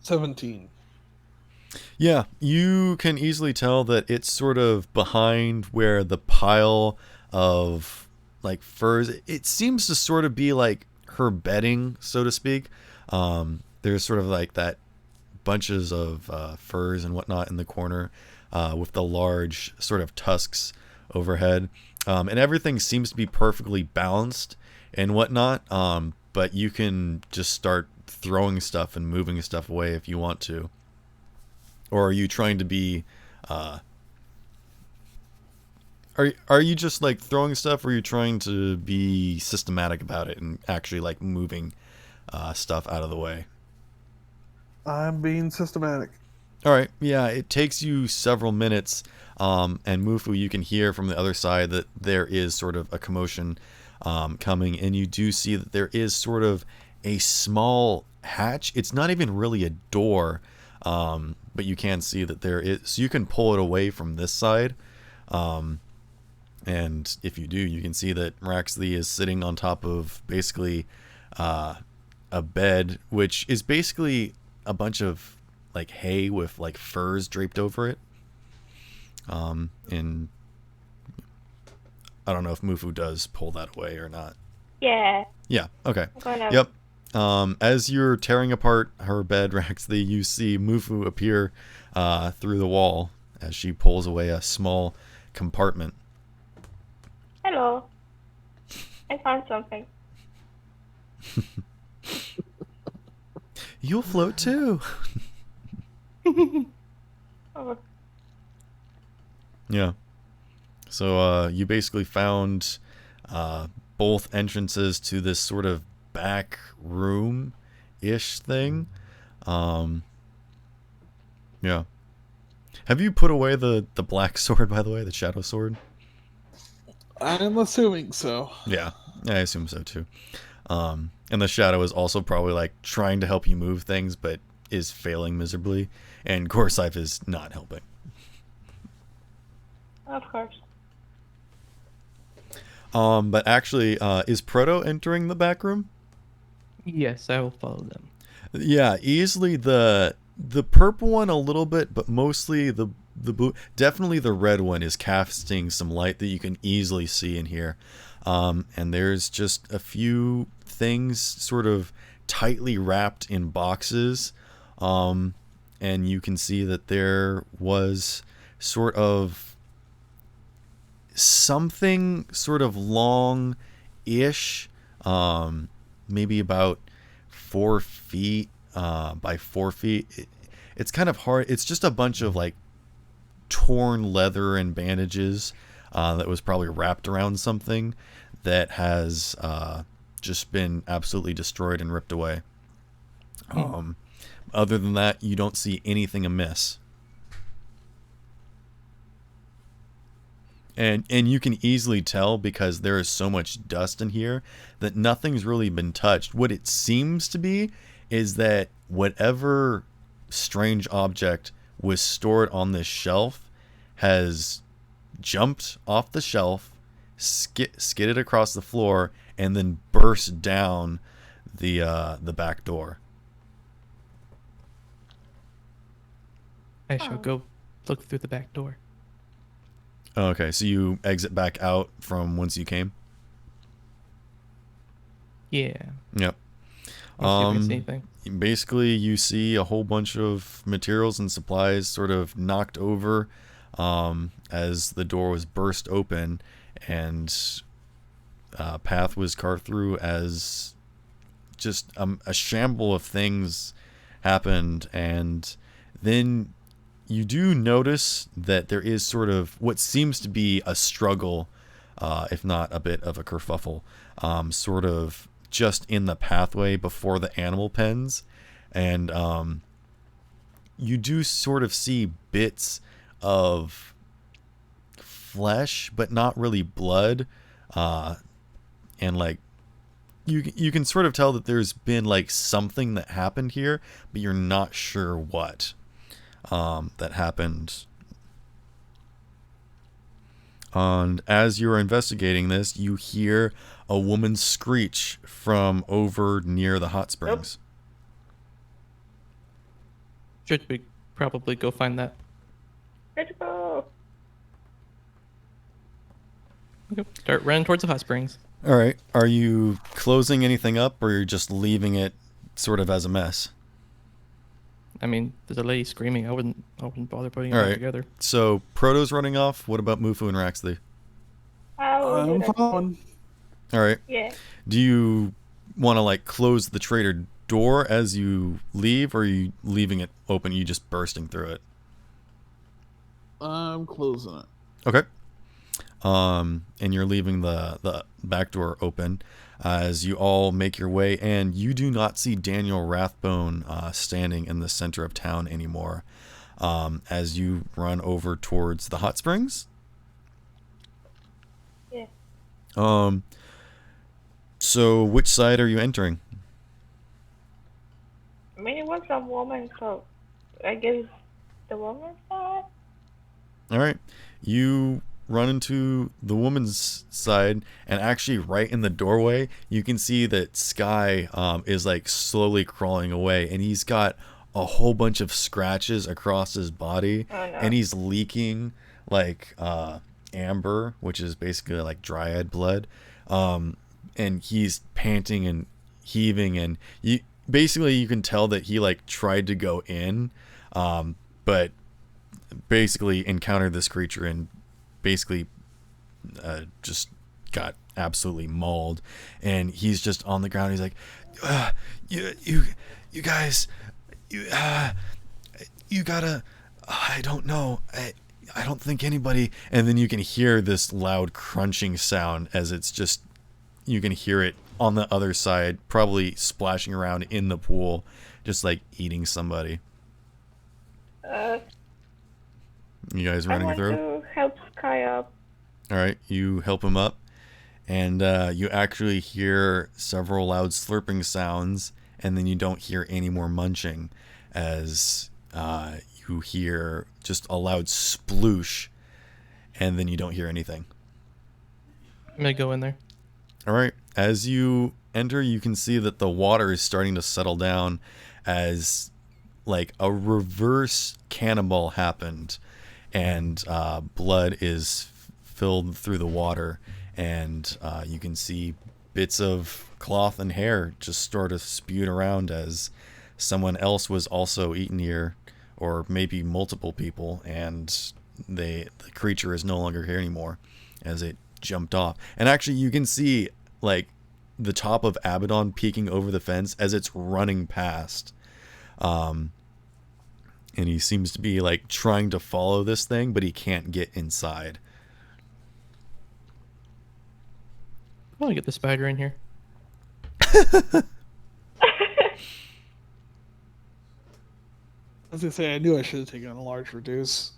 $17. Yeah, you can easily tell that it's sort of behind where the pile of like furs. It seems to sort of be like her bedding, so to speak. There's sort of like that bunches of furs and whatnot in the corner, with the large sort of tusks overhead, and everything seems to be perfectly balanced and whatnot. But you can just start throwing stuff and moving stuff away if you want to. Or are you trying to be are you just like throwing stuff, or are you trying to be systematic about it and actually like moving stuff out of the way? I'm being systematic. All right, yeah, it takes you several minutes, and Mufu, you can hear from the other side that there is sort of a commotion coming, and you do see that there is sort of a small hatch. It's not even really a door, but you can see that there is, so you can pull it away from this side, and if you do, you can see that Raxley is sitting on top of basically a bed, which is basically a bunch of like hay with like furs draped over it. And I don't know if Mufu does pull that away or not. Yeah. Yeah, okay. I'm gonna... Yep. As you're tearing apart her bed, Raxley, you see Mufu appear through the wall as she pulls away a small compartment. Hello. I found something. You'll float too. Oh, Yeah. So you basically found both entrances to this sort of back room-ish thing. Yeah. Have you put away the black sword, by the way, the shadow sword? I'm assuming so. Yeah, I assume so too. And the shadow is also probably like trying to help you move things, but is failing miserably. And Gorsaif is not helping. of course. But actually, is Proto entering the back room? Yes, I will follow them. Yeah, easily the purple one a little bit, but mostly the blue. Definitely the red one is casting some light that you can easily see in here. And there's just a few things sort of tightly wrapped in boxes. And you can see that there was sort of something sort of long-ish, maybe about 4 feet by 4 feet. It's kind of hard. It's just a bunch of like torn leather and bandages that was probably wrapped around something that has just been absolutely destroyed and ripped away. Other than that, you don't see anything amiss. And you can easily tell, because there is so much dust in here, that nothing's really been touched. What it seems to be is that whatever strange object was stored on this shelf has jumped off the shelf skidded across the floor and then burst down the back door. I shall Oh. go look through the back door. Okay, so you exit back out from whence you came? Yeah. Yep. Let's see if we can see anything. Basically, you see a whole bunch of materials and supplies sort of knocked over as the door was burst open, and path was carved through as just a shamble of things happened. And then you do notice that there is sort of what seems to be a struggle, if not a bit of a kerfuffle, sort of just in the pathway before the animal pens. And you do sort of see bits of flesh, but not really blood. And like, you can sort of tell that there's been like something that happened here, but you're not sure what that happened. And as you're investigating this, you hear a woman screech from over near the hot springs. Should we probably go find that? Let's go. Okay. Start running towards the hot springs. All right. Are you closing anything up, or you're just leaving it sort of as a mess? I mean, there's a lady screaming. I wouldn't bother putting it All back right. together. So Proto's running off. What about Mufu and Raxley? I will do I'm that. following. All right. Yeah. Do you want to like close the trader door as you leave, or are you leaving it open? You just bursting through it? I'm closing it. Okay. And you're leaving the back door open as you all make your way, and you do not see Daniel Rathbone standing in the center of town anymore. As you run over towards the hot springs. Yeah. So which side are you entering? I mean, it was a woman, so I guess the woman's side. All right. You run into the woman's side, and actually right in the doorway, you can see that Sky is like slowly crawling away, and he's got a whole bunch of scratches across his body, Oh, no. and he's leaking like amber, which is basically like dryad blood. And he's panting and heaving, and you can tell that he like tried to go in, but basically encountered this creature and basically just got absolutely mauled, and he's just on the ground. He's like, you guys, you gotta, I don't know, I don't think anybody. And then you can hear this loud crunching sound as it's just, you can hear it on the other side, probably splashing around in the pool, just like eating somebody. You guys I running want through? to help Sky up. All right, you help him up, and you actually hear several loud slurping sounds, and then you don't hear any more munching as you hear just a loud sploosh, and then you don't hear anything. I'm gonna go in there. All right, as you enter, you can see that the water is starting to settle down as like a reverse cannonball happened, and blood is filled through the water, and you can see bits of cloth and hair just sort of spewed around as someone else was also eaten here, or maybe multiple people, and the creature is no longer here anymore as it jumped off. And actually you can see like the top of Abaddon peeking over the fence as it's running past, and he seems to be like trying to follow this thing, but he can't get inside. I want to get the spider in here. I was gonna say I knew I should have taken a large reduce.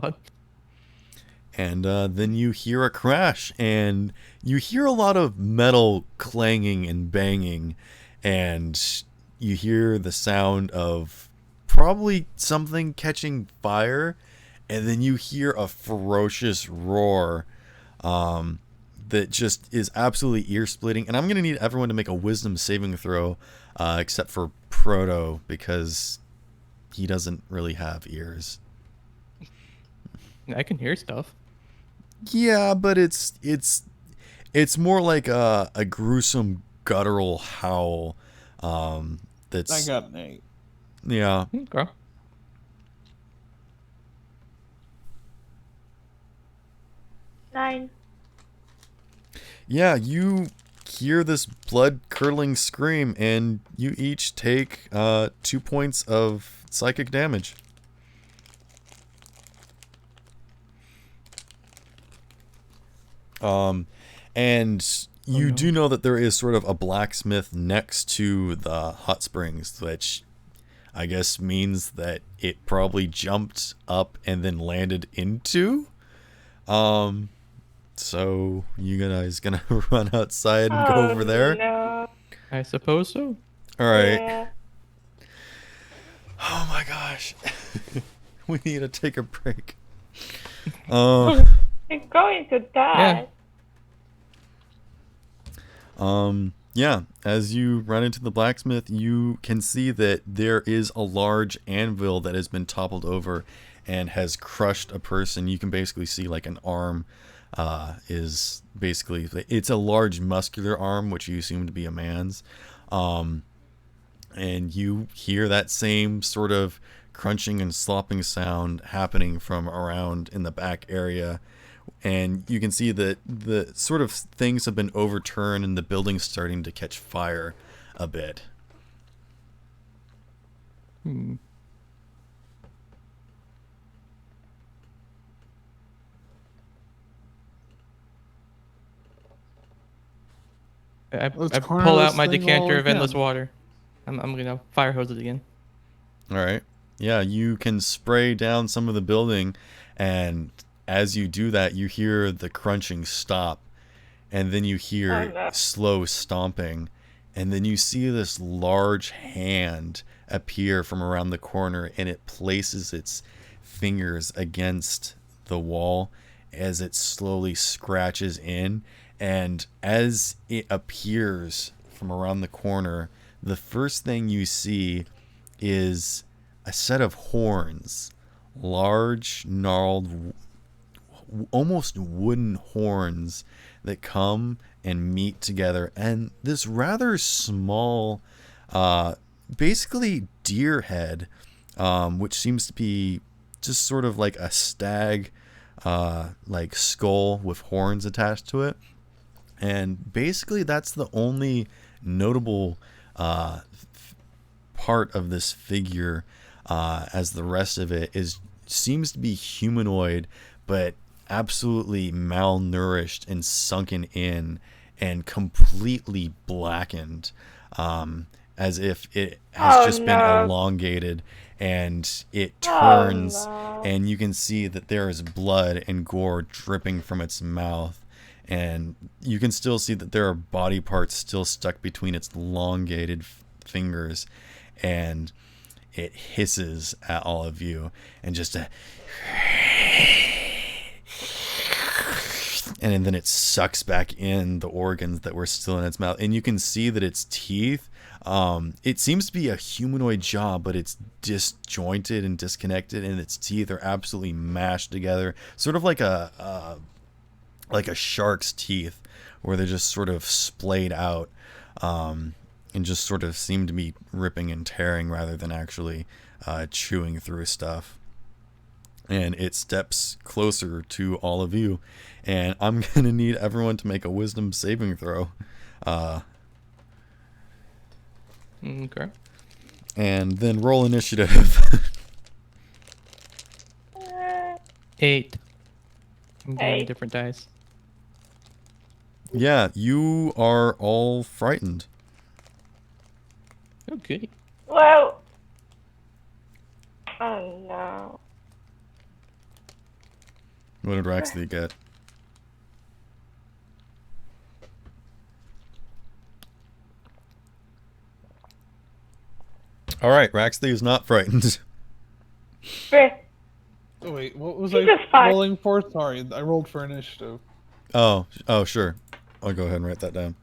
God. And then you hear a crash, and you hear a lot of metal clanging and banging, and you hear the sound of probably something catching fire, and then you hear a ferocious roar that just is absolutely ear-splitting. And I'm going to need everyone to make a wisdom saving throw, except for Proto, because he doesn't really have ears. I can hear stuff. Yeah, but it's more like a gruesome guttural howl. That's I got an 8. yeah. Okay. Nine. Yeah, you hear this blood-curdling scream, and you each take 2 points of psychic damage. And you do know that there is sort of a blacksmith next to the hot springs, which I guess means that it probably jumped up and then landed into. So you guys gonna run outside and go over there? No. I suppose so. All right. Yeah. Oh my gosh. We need to take a break. You're going to die. Yeah, as you run into the blacksmith, you can see that there is a large anvil that has been toppled over and has crushed a person. You can basically see like an arm is basically, it's a large muscular arm, which you assume to be a man's. And you hear that same sort of crunching and slopping sound happening from around in the back area. And you can see that the sort of things have been overturned and the building's starting to catch fire a bit. I Let's corner pull this out my thing while decanter we of endless can. water. I'm gonna fire hose it again. All right. Yeah, you can spray down some of the building, and as you do that, you hear the crunching stop, and then you hear slow stomping, and then you see this large hand appear from around the corner, and it places its fingers against the wall as it slowly scratches in. And as it appears from around the corner, the first thing you see is a set of horns, large, gnarled, almost wooden horns that come and meet together. And this rather small, basically deer head, which seems to be just sort of like a stag, like skull with horns attached to it. And basically that's the only notable part of this figure, as the rest of it seems to be humanoid, but absolutely malnourished and sunken in and completely blackened, as if it has just been elongated, and it turns and you can see that there is blood and gore dripping from its mouth. And you can still see that there are body parts still stuck between its elongated fingers, and it hisses at all of you, and just and then it sucks back in the organs that were still in its mouth. And you can see that its teeth, it seems to be a humanoid jaw, but it's disjointed and disconnected, and its teeth are absolutely mashed together, sort of like a shark's teeth, where they're just sort of splayed out, and just sort of seem to be ripping and tearing rather than actually chewing through stuff. And it steps closer to all of you, and I'm gonna need everyone to make a wisdom saving throw, Okay. and then roll initiative. 8. I'm doing 8. different dice. Yeah, you are all frightened. Oh, goody. Well. Oh no. What did Raxley get? All right, Raxley is not frightened. Three. Oh, wait, what was He's I just fine. rolling for? Sorry, I rolled for initiative. Oh, sure. I'll go ahead and write that down.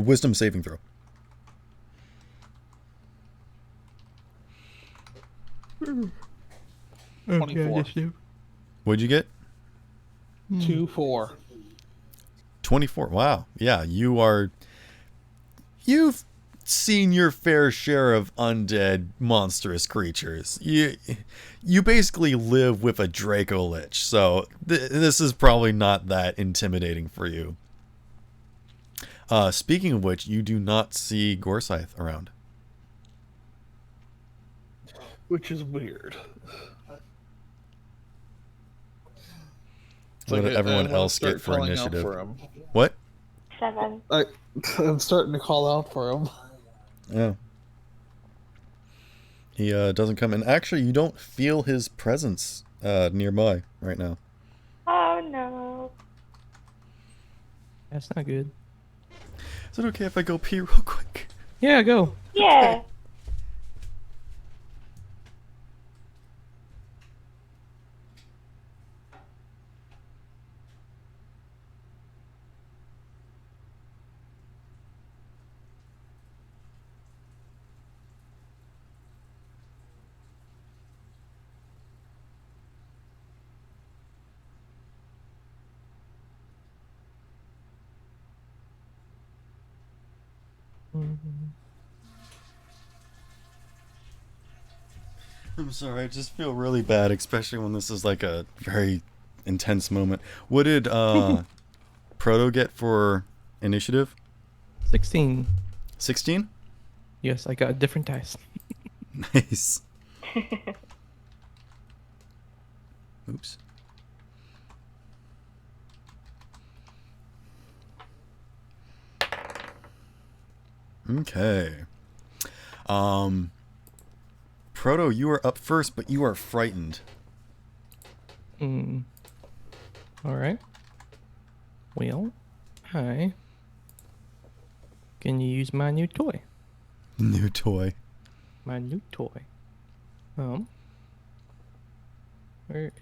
Wisdom saving throw. Oh, 24. What'd you get? 2-4. 24. Wow. Yeah, you've seen your fair share of undead monstrous creatures. You basically live with a Draco Lich, so this is probably not that intimidating for you. Speaking of which, you do not see Gorsythe around. Which is weird. What did everyone else get for initiative? What? 7. I'm starting to call out for him. Yeah. He doesn't come in. Actually, you don't feel his presence nearby right now. Oh no. That's not good. Is it okay if I go pee real quick? Yeah, go. Yeah. I'm sorry, I just feel really bad, especially when this is like a very intense moment. What did Proto get for initiative? 16. 16? Yes, I got a different dice. Nice. Oops. Okay. Proto, you are up first, but you are frightened. Alright. Well, I can use my new toy. New toy. My new toy. Where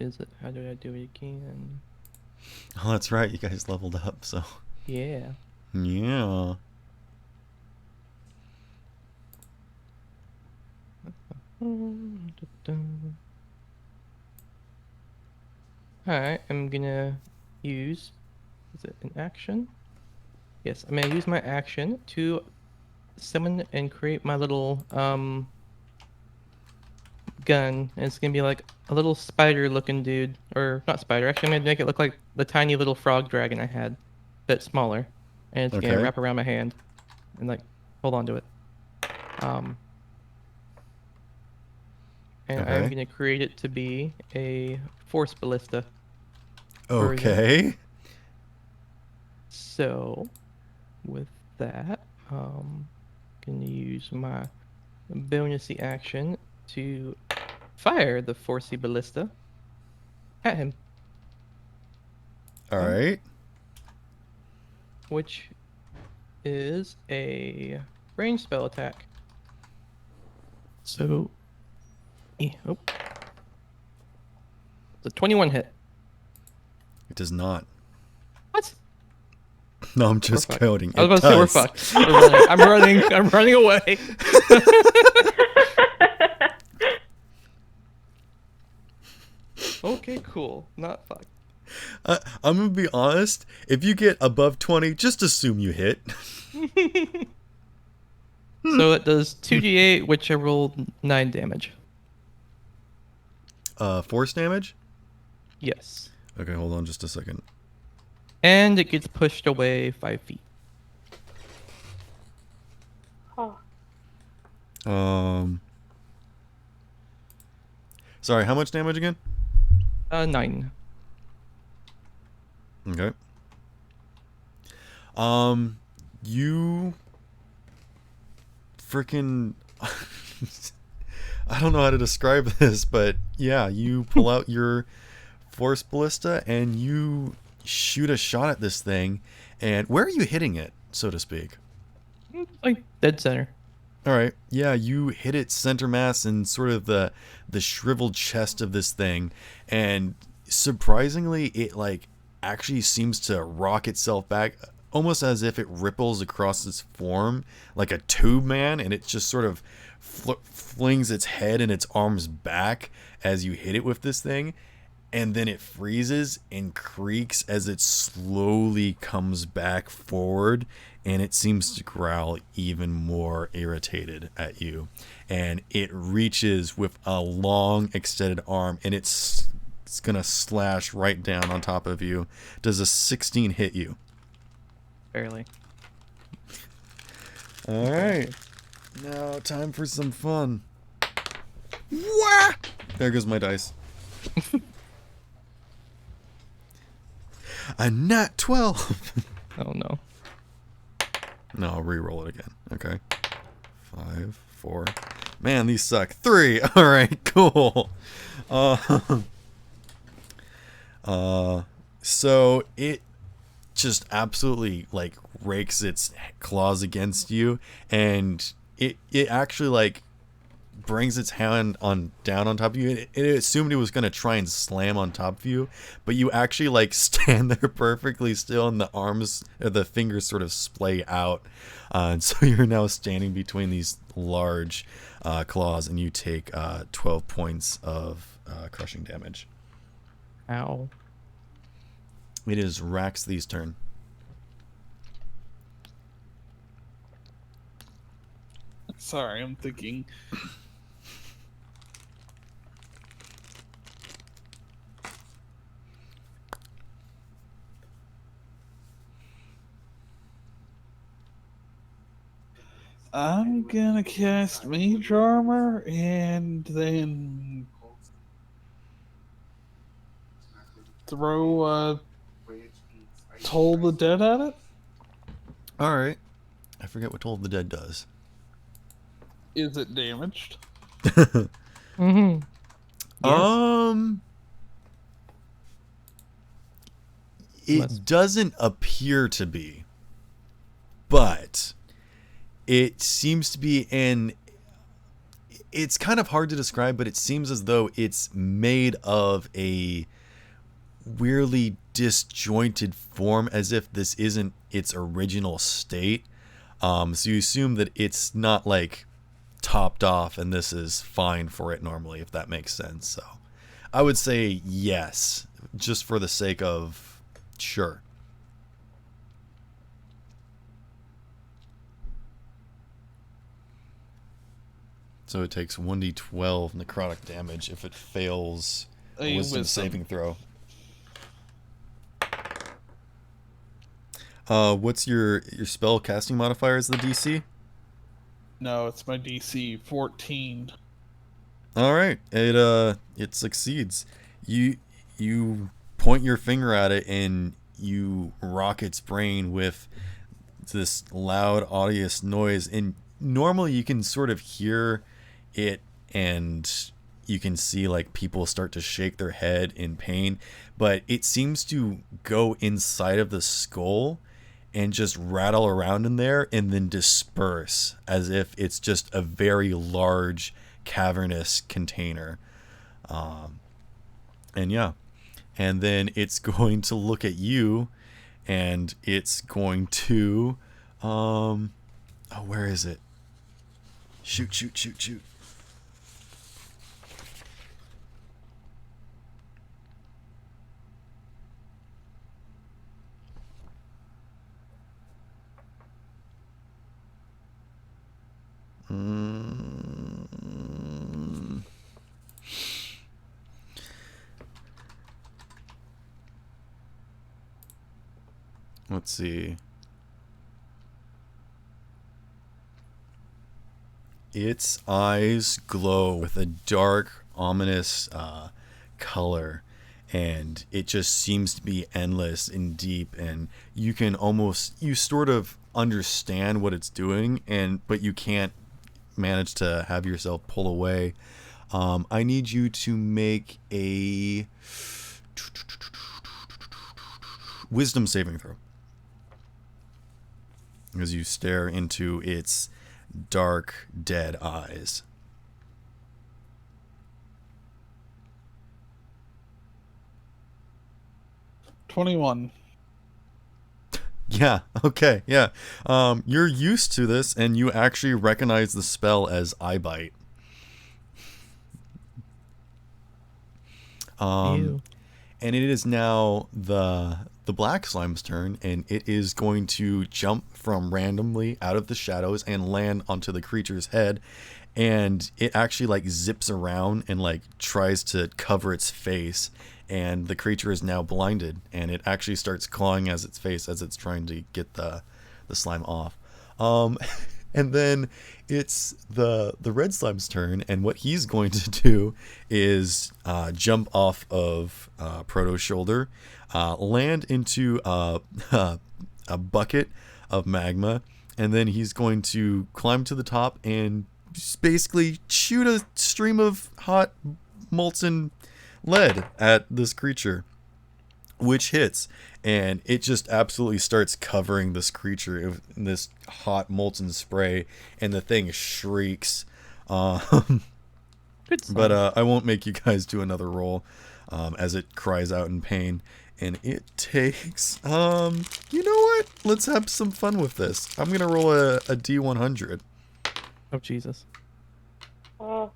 is it? How do I do it again? Oh, that's right. You guys leveled up, so. Yeah. Yeah. Alright, I'm gonna use... Is it an action? Yes, I'm gonna use my action to summon and create my little, gun. And it's gonna be like a little spider-looking dude. Or, not spider, actually I'm gonna make it look like the tiny little frog dragon I had. But smaller. And it's gonna Okay. wrap around my hand. And like, hold on to it. And I'm Okay. gonna create it to be a force ballista. Okay. So, with that, can use my bonusy action to fire the forcey ballista at him, Alright. which is a range spell attack. So, oh, it's a 21 hit. It does not. What? No, I'm just fucked. counting. I was about to say we're fucked. We're running. I'm running away. Okay, cool. Not fucked. I'm gonna be honest. If you get above 20, just assume you hit. So it does 2d8, which I rolled 9 damage. Force damage? Yes. Okay, hold on just a second. And it gets pushed away 5 feet. Oh. Sorry, how much damage again? 9. Okay. You freaking I don't know how to describe this, but yeah, you pull out your force ballista and you shoot a shot at this thing. And where are you hitting it, so to speak? Like dead center. All right. Yeah, you hit its center mass and sort of the shriveled chest of this thing, and surprisingly, it like actually seems to rock itself back, almost as if it ripples across its form like a tube man, and it just sort of flings its head and its arms back as you hit it with this thing, and then it freezes and creaks as it slowly comes back forward, and it seems to growl even more irritated at you, and it reaches with a long extended arm, and it's gonna slash right down on top of you. Does a 16 hit you? Barely. All right, now time for some fun. Wah! There goes my dice. A nat 12. Oh no. No, I'll re-roll it again. Okay. 5, 4. Man, these suck. 3. All right, cool. So it just absolutely like rakes its claws against you, and it actually like brings its hand on down on top of you. It assumed it was going to try and slam on top of you, but you actually like stand there perfectly still, and the arms or the fingers sort of splay out, and so you're now standing between these large claws, and you take 12 points of crushing damage. Ow. It is Raxley's turn. Sorry, I'm thinking. I'm gonna cast Mage Armor and then throw Toll the Dead at it. All right. I forget what Toll of the Dead does. Is it damaged? Mm-hmm. It doesn't appear to be, but it seems to be it's kind of hard to describe, but it seems as though it's made of a weirdly disjointed form, as if this isn't its original state. So you assume that it's not like topped off and this is fine for it normally, if that makes sense. So I would say yes, just for the sake of sure. So it takes 1d12 necrotic damage if it fails a wisdom saving throw. What's your spell casting modifier as the DC? No, it's my DC 14. All right, it succeeds. You point your finger at it and you rock its brain with this loud, audious noise. And normally you can sort of hear it, and you can see like people start to shake their head in pain, but it seems to go inside of the skull and just rattle around in there and then disperse as if it's just a very large cavernous container. And yeah, and then it's going to look at you, and it's going to where is it? Shoot. Let's see. Its eyes glow with a dark, ominous color, and it just seems to be endless and deep, and you sort of understand what it's doing, but you can't manage to have yourself pull away. I need you to make a wisdom saving throw as you stare into its dark, dead eyes. 21. Yeah, okay, yeah. You're used to this, and you actually recognize the spell as eye bite. Ew. And it is now the black slime's turn, and it is going to jump from randomly out of the shadows and land onto the creature's head, and it actually like zips around and like tries to cover its face, and the creature is now blinded, and it actually starts clawing at its face as it's trying to get the slime off. And then it's the red slime's turn, and what he's going to do is jump off of Proto's shoulder, land into a bucket of magma, and then he's going to climb to the top and just basically shoot a stream of hot molten lead at this creature, which hits, and it just absolutely starts covering this creature in this hot molten spray, and the thing shrieks. Good sign. But I won't make you guys do another roll as it cries out in pain, and it takes you know what, let's have some fun with this. I'm gonna roll a D100. Oh, Jesus. Oh,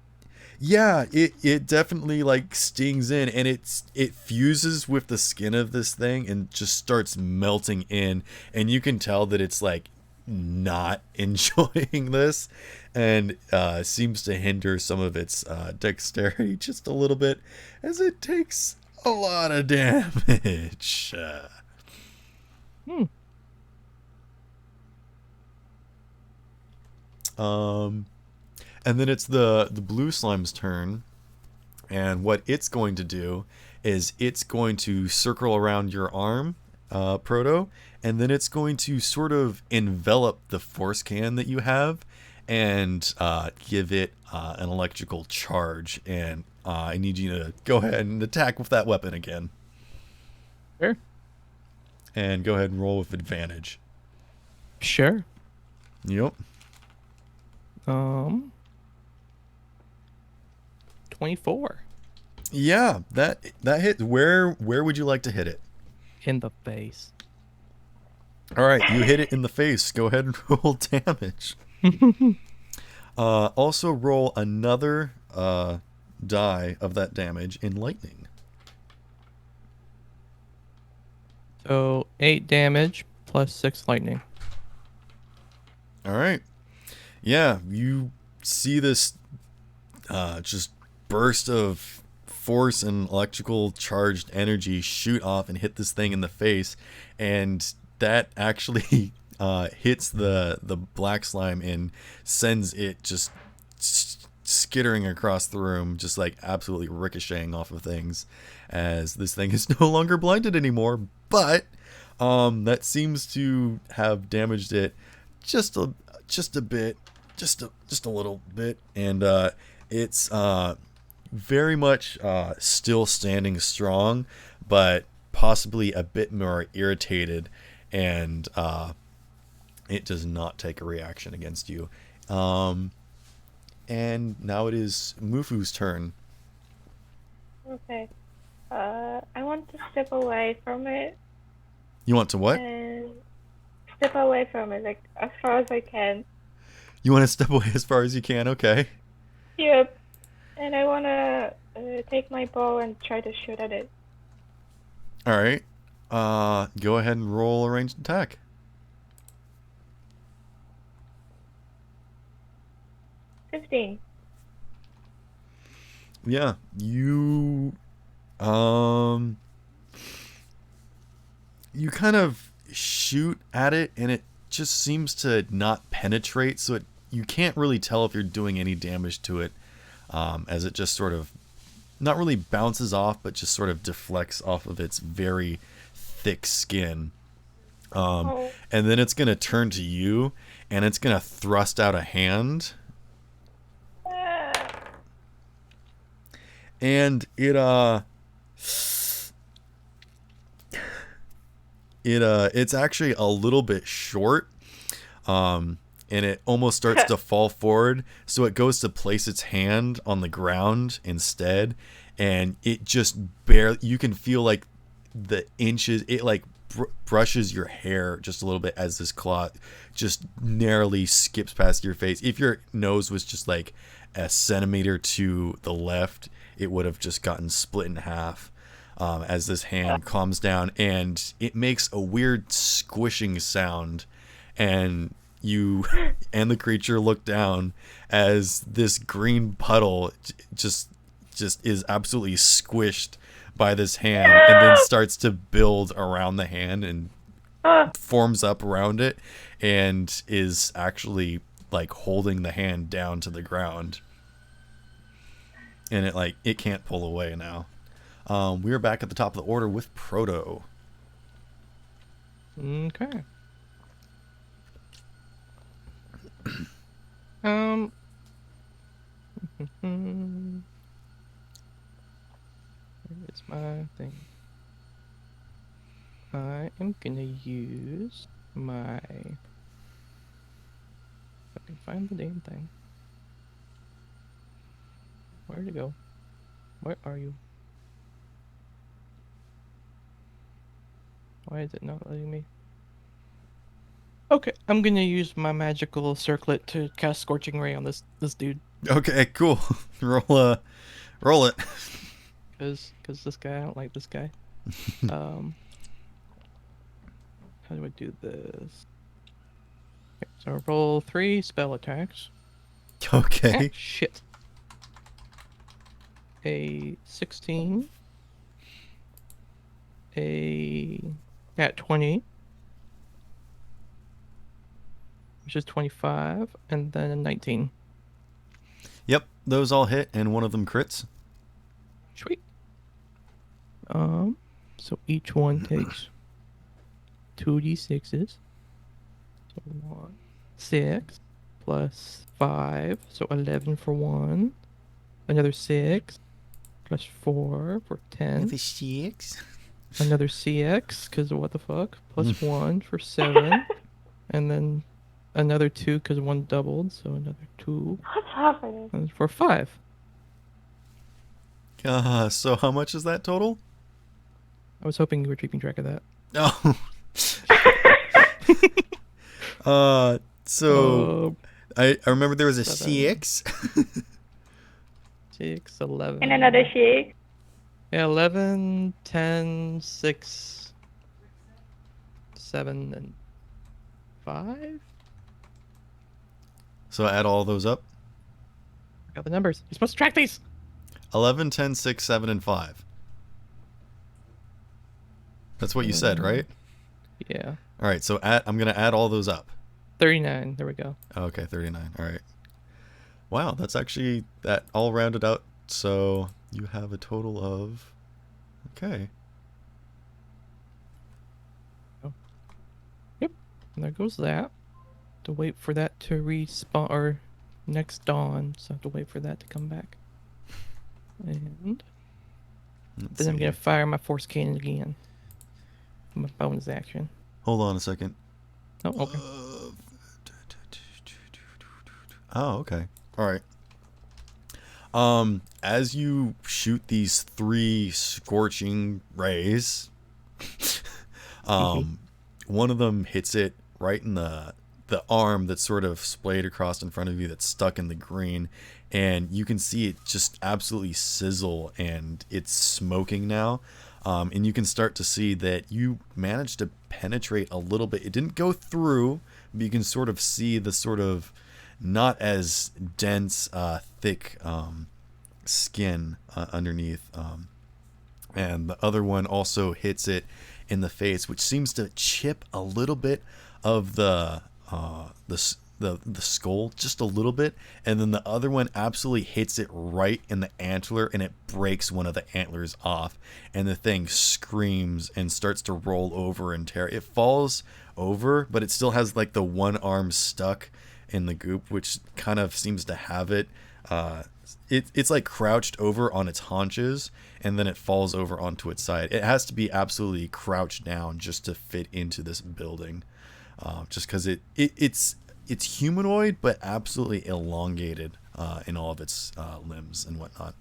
Yeah, it definitely like stings in, and it fuses with the skin of this thing and just starts melting in, and you can tell that it's like not enjoying this, and seems to hinder some of its dexterity just a little bit as it takes a lot of damage. And then it's the blue slime's turn, and what it's going to do is it's going to circle around your arm, Proto, and then it's going to sort of envelop the force can that you have and give it an electrical charge. And I need you to go ahead and attack with that weapon again. Sure. And go ahead and roll with advantage. Sure. Yep. 24. Yeah, that hit. Where would you like to hit it? In the face. All right, you hit it in the face. Go ahead and roll damage. Also roll another die of that damage in lightning. So 8 damage plus 6 lightning. All right. Yeah, you see this just burst of force and electrical charged energy shoot off and hit this thing in the face, and that actually hits the black slime and sends it just skittering across the room, just like absolutely ricocheting off of things, as this thing is no longer blinded anymore, but that seems to have damaged it just a bit, just a little bit, and it's very much still standing strong, but possibly a bit more irritated, and it does not take a reaction against you. And now it is Mufu's turn. okay. I want to step away from it You want to what? and step away from it, like as far as I can. You want to step away as far as you can, okay. Yep. And I want to take my bow and try to shoot at it. Alright. Go ahead and roll a ranged attack. $15. Yeah, you you kind of shoot at it, and it just seems to not penetrate, so you can't really tell if you're doing any damage to it, as it just sort of not really bounces off, but just sort of deflects off of its very thick skin. Oh. And then it's gonna turn to you, and it's gonna thrust out a hand. And it's actually a little bit short, and and it almost starts to fall forward. So it goes to place its hand on the ground instead, and it just barely, you can feel like the inches, it like brushes your hair just a little bit as this claw just narrowly skips past your face. If your nose was just like a centimeter to the left, it would have just gotten split in half. As this hand calms down, and it makes a weird squishing sound, and you and the creature look down as this green puddle just is absolutely squished by this hand, and then starts to build around the hand and forms up around it, and is actually like holding the hand down to the ground, and it can't pull away now. We are back at the top of the order with Proto. Okay. Where's my thing? I am gonna use my. If I can find the damn thing. Where'd it go? Where are you? Why is it not letting me? Okay, I'm gonna use my magical circlet to cast Scorching Ray on this dude. Okay, cool. roll it. Cause this guy, I don't like this guy. How do I do this? Okay, so I roll 3 spell attacks. Okay. Ah, shit. A 16. At 20. Which is 25, and then a 19. Yep, those all hit, and one of them crits. Sweet. So each one takes 2d6s. So 1, 6 plus 5, so 11 for 1. Another 6 plus 4 for 10. The 6. Another CX, because what the fuck, plus 1 for 7. And then another 2, because 1 doubled, so another 2. What's happening? And for 5. So how much is that total? I was hoping you were keeping track of that. Oh. So I remember there was a 7. CX. 6, 11. And another shake. Yeah, 11, 10, 6, 7, and 5? So add all those up. I got the numbers. You're supposed to track these! 11, 10, 6, 7, and 5. That's what you said, right? Yeah. All right, so I'm going to add all those up. 39. There we go. Okay, 39. All right. Wow, that's actually that all rounded out. So you have a total of... Okay. Yep. And there goes that. To wait for that to respawn, or next dawn, so I have to wait for that to come back. And Let's then I'm see. gonna fire my force cannon again. My bonus action. Hold on a second. Oh, okay. Oh, okay. All right. As you shoot these 3 scorching rays, one of them hits it right in the arm that's sort of splayed across in front of you, that's stuck in the green, and you can see it just absolutely sizzle, and it's smoking now. And you can start to see that you managed to penetrate a little bit. It didn't go through, but you can sort of see the sort of not as dense, thick skin underneath. And the other one also hits it in the face, which seems to chip a little bit of the skull, just a little bit, and then the other one absolutely hits it right in the antler, and it breaks one of the antlers off, and the thing screams and starts to roll over and tear. It falls over, but it still has like the one arm stuck in the goop, which kind of seems to have it. It's like crouched over on its haunches, and then it falls over onto its side. It has to be absolutely crouched down just to fit into this building. Just because it's humanoid, but absolutely elongated in all of its limbs and whatnot.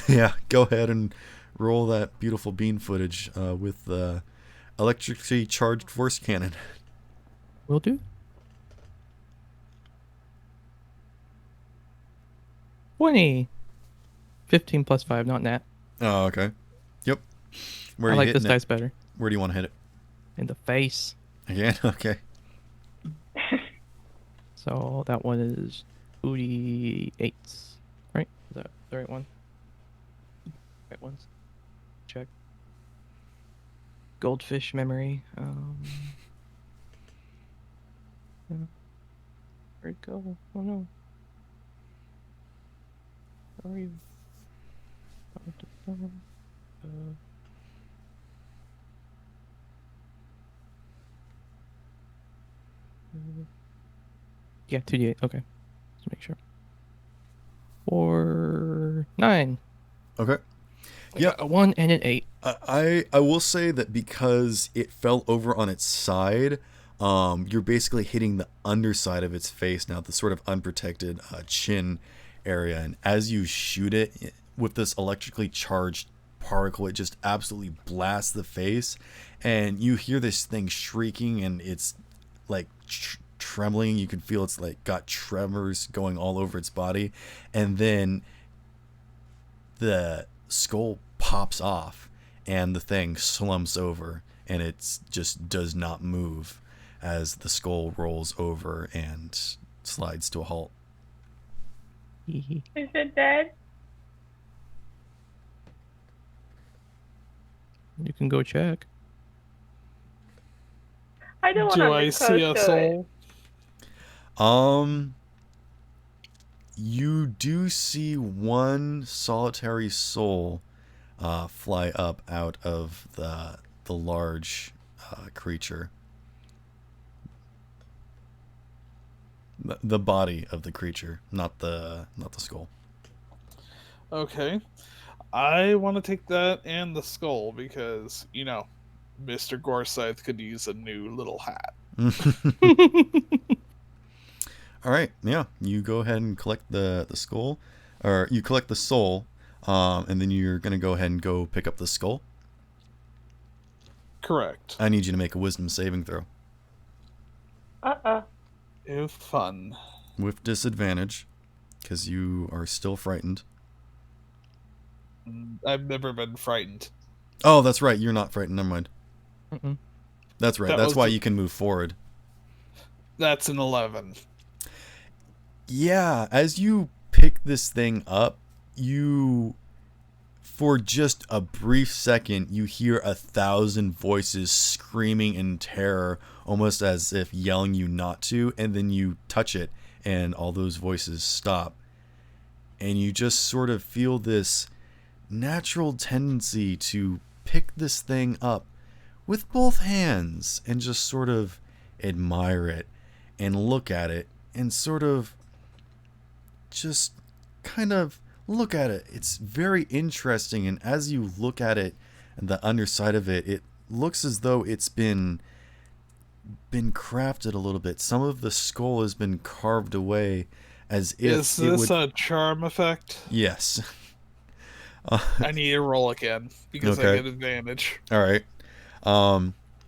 Yeah, go ahead and roll that beautiful bean footage with the electrically charged force cannon. Will do. 20. 15 plus 5, not nat. Oh, okay. Yep. Where I are you like hitting this it? dice better. Where do you want to hit it? In the face. Again? Okay. So that one is 2d8. Right? Is that the right one? Right ones. Check. Goldfish memory. Yeah. Where'd it go? Oh no. Where are you? Yeah, 2d8. Okay. Let's make sure. 4, 9. Okay. I Yep. got a 1 and an 8. I will say that because it fell over on its side, you're basically hitting the underside of its face now, the sort of unprotected chin area. And as you shoot it with this electrically charged particle, it just absolutely blasts the face. And you hear this thing shrieking, and it's like trembling. You can feel it's like got tremors going all over its body. And then the skull pops off, and the thing slumps over, and it just does not move as the skull rolls over and slides to a halt. Is it dead? You can go check. I don't want Do to I be see close a to soul? You do see one solitary soul fly up out of the large creature. The body of the creature, not the skull. Okay. I want to take that and the skull because, you know, Mr. Gorsythe could use a new little hat. All right, yeah, you go ahead and collect the skull, or you collect the soul, and then you're gonna go ahead and go pick up the skull. Correct. I need you to make a wisdom saving throw Ew, fun. with disadvantage, because you are still frightened. I've never been frightened. Oh, that's right, you're not frightened. Never mind. Mm-mm. That's right. That That's was why the- you can move forward. That's an 11. Yeah, as you pick this thing up, for just a brief second, you hear 1,000 voices screaming in terror, almost as if yelling you not to, and then you touch it, and all those voices stop. And you just sort of feel this natural tendency to pick this thing up with both hands and just sort of admire it and look at it and sort of just kind of look at it. It's very interesting, and as you look at it and the underside of it, it looks as though it's been crafted a little bit. Some of the skull has been carved away as if Is it this would... a charm effect? Yes. I need to roll again because I Okay. get advantage. All right.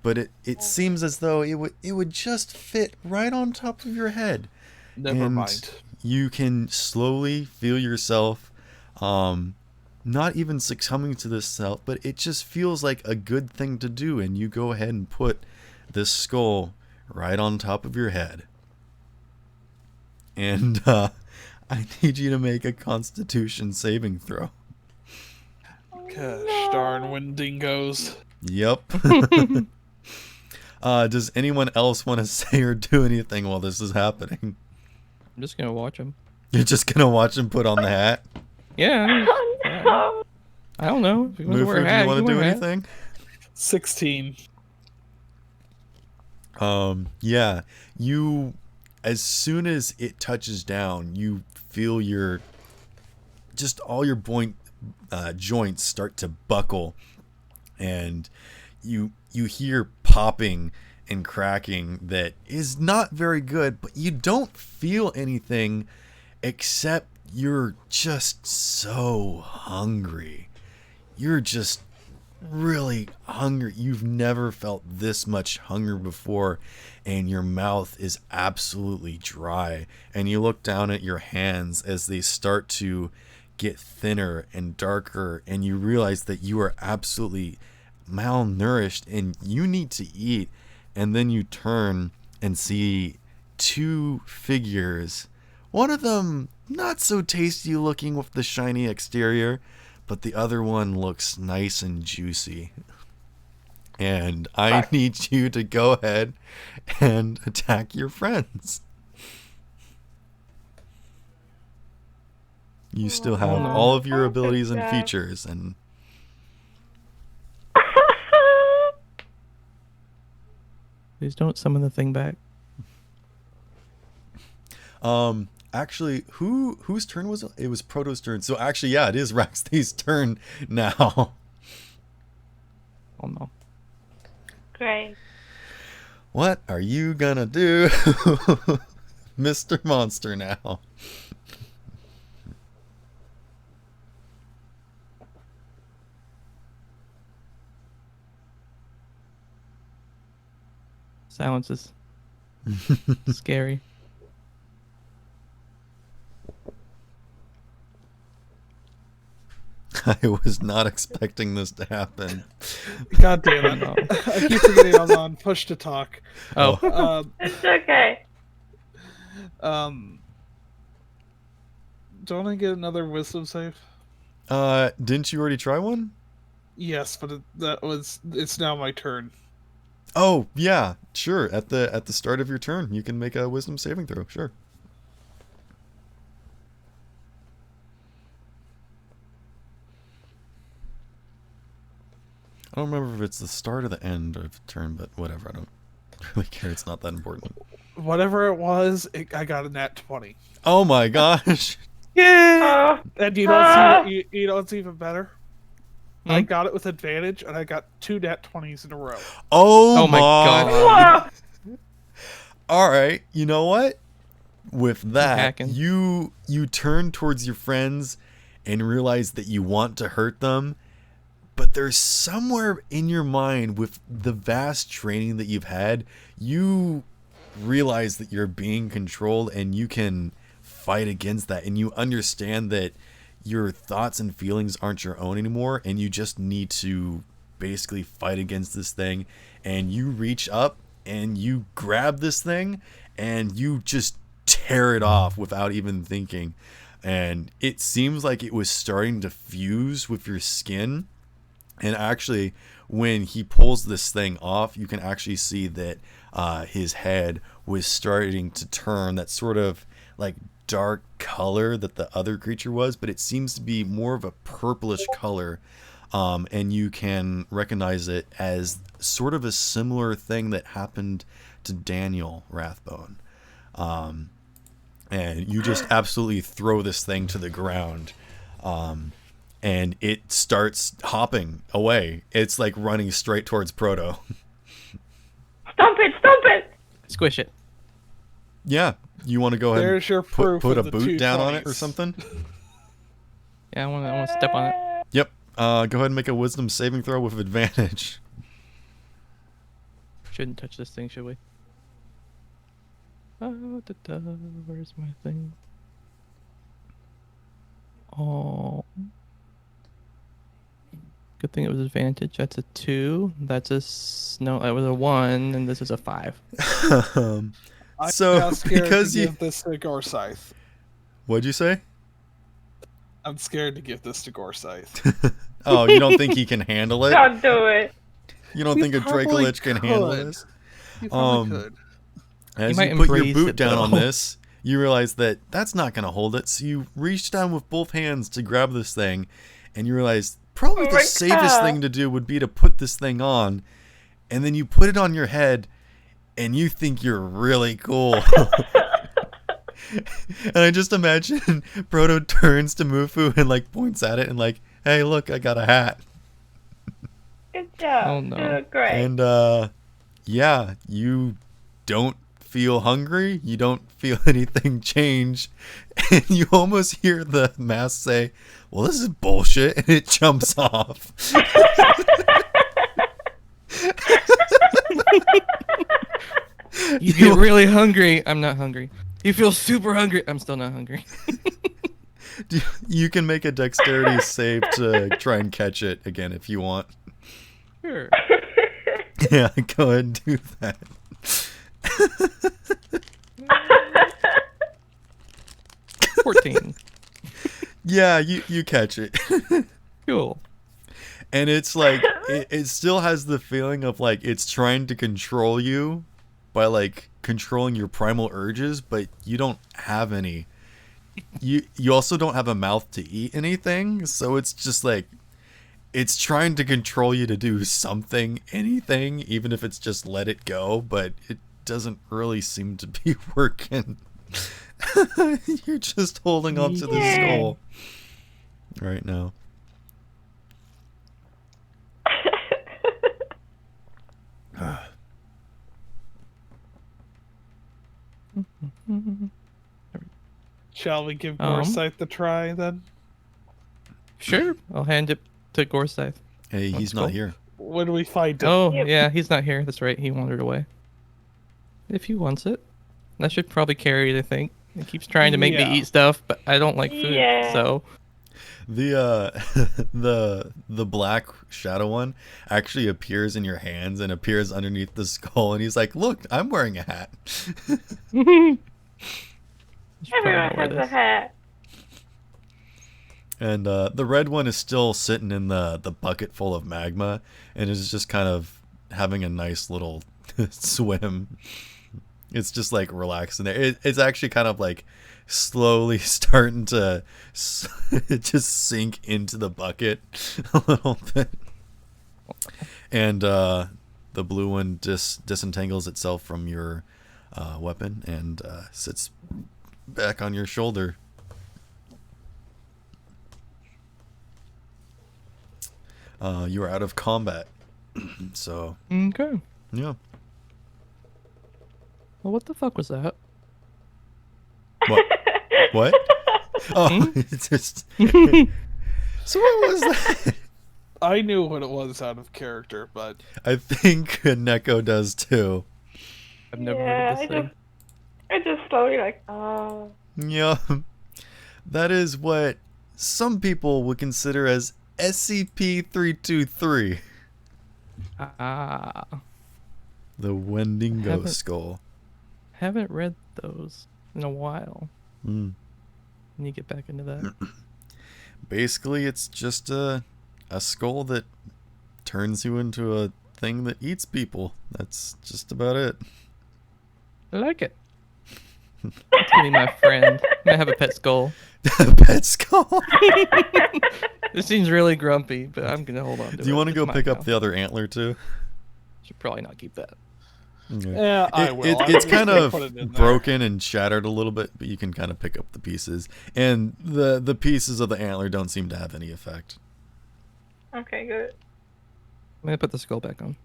But it seems as though it would just fit right on top of your head. Never And mind. You can slowly feel yourself, not even succumbing to this self, but it just feels like a good thing to do, and you go ahead and put this skull right on top of your head. And I need you to make a Constitution saving throw. Gosh darn Windingos. Yep. Does anyone else want to say or do anything while this is happening? I'm just gonna watch him. You're just gonna watch him put on the hat? Yeah. Oh no! I don't know. If he wants to wear Moofer, a do hat, you want he to can do wear a hat. anything? 16. Yeah, you, as soon as it touches down, you feel all your joints start to buckle, and you hear popping and cracking that is not very good, but you don't feel anything except you're just so hungry. You're just really hungry. You've never felt this much hunger before, and your mouth is absolutely dry. And you look down at your hands as they start to get thinner and darker, and you realize that you are absolutely malnourished and you need to eat. And then you turn and see two figures. One of them not so tasty looking with the shiny exterior, but the other one looks nice and juicy. And I need you to go ahead and attack your friends. You still have all of your abilities and features, and Please don't summon the thing back. actually, whose turn was it? It was Proto's turn. So actually, yeah, it is Raxthay's turn now. Oh no. Great. What are you gonna do, Mr. Monster now? Silence is scary. I was not expecting this to happen. God damn it. I keep forgetting I was on push to talk. Oh. It's okay. Don't I get another wisdom save? Didn't you already try one? Yes, but it's now my turn. Oh, yeah, sure. At the start of your turn, you can make a wisdom saving throw, sure. I don't remember if it's the start or the end of the turn, but whatever, I don't really care, it's not that important. Whatever it was, I got a nat 20. Oh my gosh! Yeah! And you don't see you know what's even better? I Hmm? got it with advantage, and I got 2 nat 20s in a row. Oh my my God. Alright, you know what? With that, hacking. you turn towards your friends and realize that you want to hurt them, but there's somewhere in your mind, with the vast training that you've had, you realize that you're being controlled and you can fight against that, and you understand that your thoughts and feelings aren't your own anymore, and you just need to basically fight against this thing. And you reach up and you grab this thing and you just tear it off without even thinking, and it seems like it was starting to fuse with your skin. And actually, when he pulls this thing off, you can actually see that his head was starting to turn that sort of like dark color that the other creature was, but it seems to be more of a purplish color, and you can recognize it as sort of a similar thing that happened to Daniel Rathbone. And you just absolutely throw this thing to the ground, and it starts hopping away. It's like running straight towards Proto. Stomp it! Stomp it! Squish it. Yeah, you want to go ahead There's your and proof put a of the boot down on it or 220s. something? Yeah, I want to step on it. Yep. Go ahead and make a wisdom saving throw with advantage. Shouldn't touch this thing, should we? Where's my thing? Oh. Good thing it was advantage. That's a 2. That's a no. That was a 1, and this is a 5. I'm So, now scared because to you- give this to Gorsythe. What'd you say? I'm scared to give this to Gorsythe. Oh, you don't think he can handle it? Don't do it. You don't He think a probably Dracolich can handle could. this? You probably Um, could. As might you put your embrace boot it, down on though. this, you realize that that's not going to hold it. So you reach down with both hands to grab this thing, and you realize probably Oh the my safest God. thing to do would be to put this thing on, and then you put it on your head, and you think you're really cool. And I just imagine Proto turns to Mufu and like points at it and like, hey, look, I got a hat. Good job. Oh, no. You're great. And yeah, you don't feel hungry. You don't feel anything change. And you almost hear the mask say, well, this is bullshit. And it jumps off. You get really hungry. I'm not hungry. You feel super hungry. I'm still not hungry. You can make a dexterity save to try and catch it again if you want. Sure. Yeah, go ahead and do that. 14. Yeah, you catch it. Cool. And it's like, it still has the feeling of like it's trying to control you by like controlling your primal urges, but you don't have any. You also don't have a mouth to eat anything, so it's just like it's trying to control you to do something, anything, even if it's just let it go, but it doesn't really seem to be working. You're just holding on to the skull right now. Shall we give Gorsythe the try then? Sure. I'll hand it to Gorsythe. Hey, he's Let's not go. here. When do we find him? Oh, Yep. yeah, he's not here. That's right. He wandered away. If he wants it. That should probably carry it, I think. He keeps trying to make Yeah. me eat stuff, but I don't like food, Yeah. so... The the black shadow one actually appears in your hands and appears underneath the skull, and he's like, "Look, I'm wearing a hat." I should probably Everyone not wear has a this. hat. And the red one is still sitting in the bucket full of magma, and is just kind of having a nice little swim. It's just like relaxing there. It's actually kind of like slowly starting to just sink into the bucket a little bit. And the blue one disentangles itself from your weapon and sits back on your shoulder. You are out of combat. So, Okay. yeah. Well, what the fuck was that? What? What? Oh, it's just. So what was that? I knew what it was out of character, but I think Neko does too. I've never Yeah, heard of this thing. I just slowly like, oh. Yeah. That is what some people would consider as SCP-323. Ah. The Wendigo Haven't- skull. Haven't read those in a while. Mm. When you get back into that. Basically, it's just a skull that turns you into a thing that eats people. That's just about it. I like it. It's gonna be my friend. I'm gonna have a pet skull. Pet skull. This seems really grumpy, but I'm gonna hold on to it. Do you want to It's go mine pick now. up the other antler too? Should probably not keep that. Okay. yeah, I will. I'm It's just kind gonna of put it in there. broken and shattered a little bit, but you can kind of pick up the pieces. And the pieces of the antler don't seem to have any effect. Okay, good. I'm gonna put the skull back on.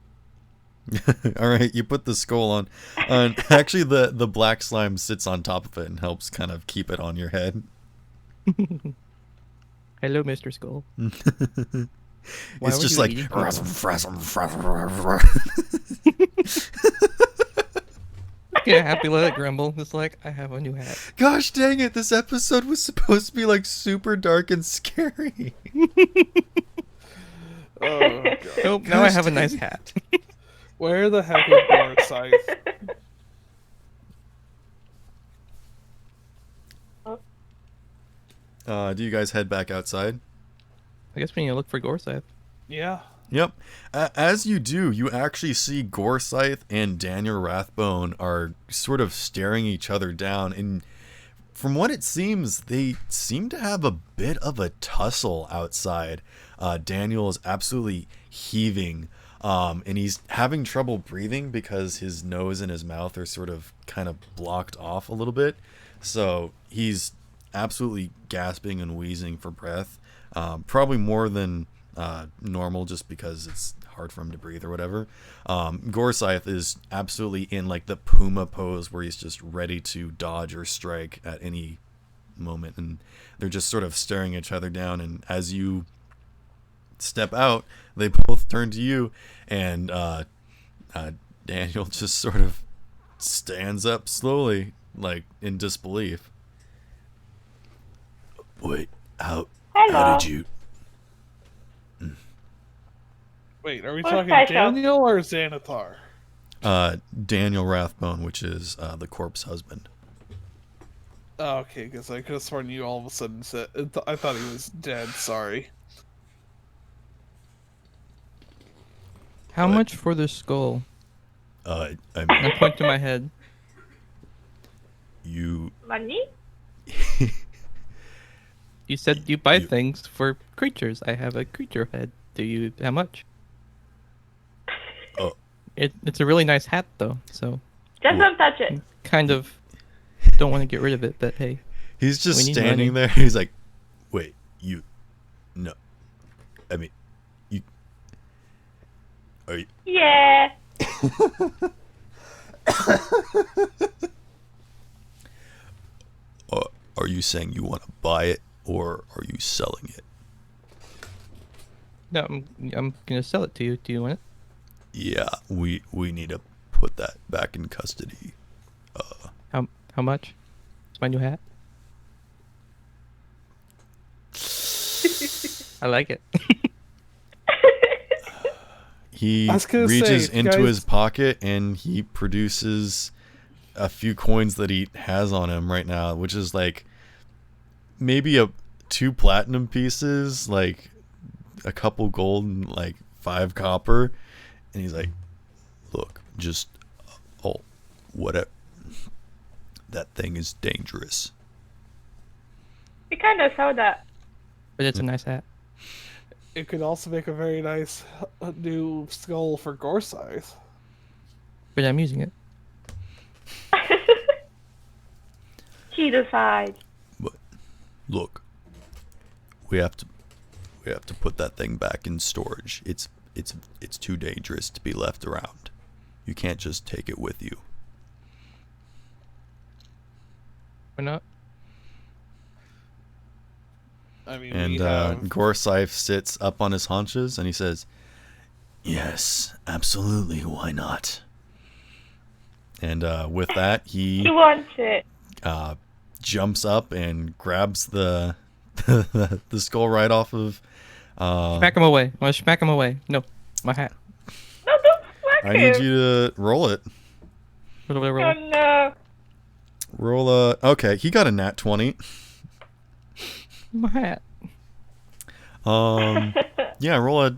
All right, you put the skull on. Actually, the black slime sits on top of it and helps kind of keep it on your head. Hello, Mr. Skull. Why It's were just you like. eating people? Yeah, happy let it grumble. It's like, I have a new hat. Gosh dang it! This episode was supposed to be like super dark and scary. Oh, God. Nope, now I Gosh have a dang nice it. hat. Where the heck is Gorsythe? Do you guys head back outside? I guess we need to look for Gorsythe. Yeah. Yep. As you do, you actually see Gorsythe and Daniel Rathbone are sort of staring each other down, and from what it seems, they seem to have a bit of a tussle outside. Daniel is absolutely heaving, and he's having trouble breathing because his nose and his mouth are sort of kind of blocked off a little bit. So he's absolutely gasping and wheezing for breath, probably more than normal just because it's hard for him to breathe or whatever. Gorsythe is absolutely in like the puma pose where he's just ready to dodge or strike at any moment, and they're just sort of staring each other down. And as you step out, they both turn to you, and Daniel just sort of stands up slowly, like in disbelief. Wait, how Hello. did you? Wait, are we Who's talking special? Daniel or Xanathar? Daniel Rathbone, which is the corpse husband. Oh, okay, because I could have sworn you all of a sudden said... I thought he was dead, sorry. How What? much for the skull? I I mean, point to my head. you. Money? You said you buy You- things for creatures. I have a creature head. Do you? How much? Oh, It's a really nice hat though, so Just don't touch it. kind of don't want to get rid of it. But hey, he's just We need standing money. there. He's like, "Wait, you? No, I mean, you. Are you? Yeah. Are you saying you want to buy it, or are you selling it?" no, I'm gonna sell it to you. Do you want it? Yeah, we need to put that back in custody. How much? It's my new hat. I like it. He I was gonna reaches say, into guys- his pocket and he produces a few coins that he has on him right now, which is like maybe 2 platinum pieces, like a couple gold, and like 5 copper. And he's like, "Look, just whatever. That thing is dangerous." We kind of saw that. But it's a nice hat. It could also make a very nice new skull for Gorsythe. But I'm using it. He decides. But look, we have to put that thing back in storage. It's too dangerous to be left around. You can't just take it with you. Why not? I mean, And we have... Gorsythe sits up on his haunches and he says, "Yes, absolutely, why not?" And with that, he He wants it. jumps up and grabs the the skull right off of. Smack him away. I want to smack him away. No, my hat. No, don't smack I need him. you to roll it. What do I Oh roll? no. Roll a. Okay, he got a nat 20. My hat. Yeah, roll a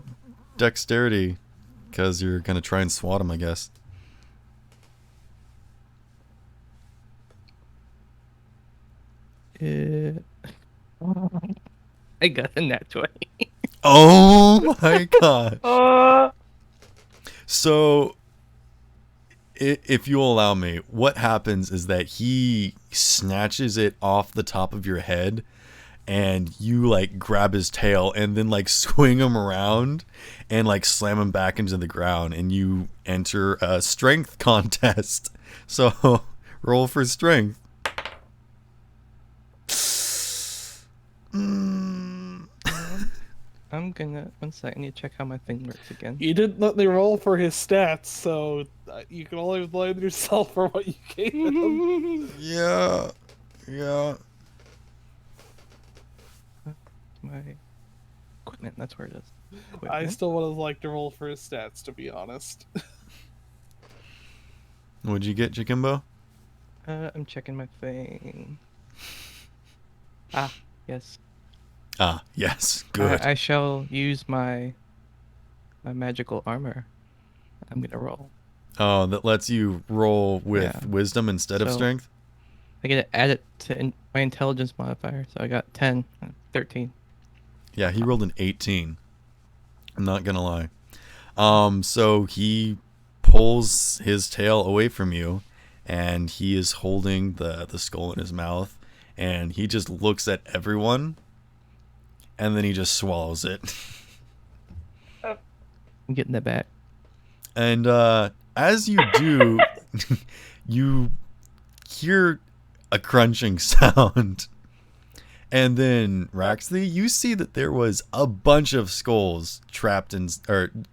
dexterity because you're gonna try and swat him, I guess. I got a nat 20. Oh my god! Oh. So, if you'll allow me, what happens is that he snatches it off the top of your head, and you like grab his tail and then like swing him around and like slam him back into the ground, and you enter a strength contest. So, roll for strength. I'm gonna. One sec. I need to check how my thing works again. You didn't let me roll for his stats, so you can only blame yourself for what you gave him. Yeah. My equipment. That's where it is. I Equipment. still would have liked to roll for his stats, to be honest. What'd you get, Jikimbo? I'm checking my thing. Ah, yes. Ah, yes. Good. I shall use my magical armor. I'm gonna roll. Oh, that lets you roll with Yeah. wisdom instead of So- strength? I get to add it to my intelligence modifier, so I got 10, 13. Yeah, he rolled an 18. I'm not gonna lie. So he pulls his tail away from you, and he is holding the skull in his mouth, and he just looks at everyone, and then he just swallows it. I'm getting that back. And as you do, you hear a crunching sound. And then, Raxley, you see that there was a bunch of souls trapped inside of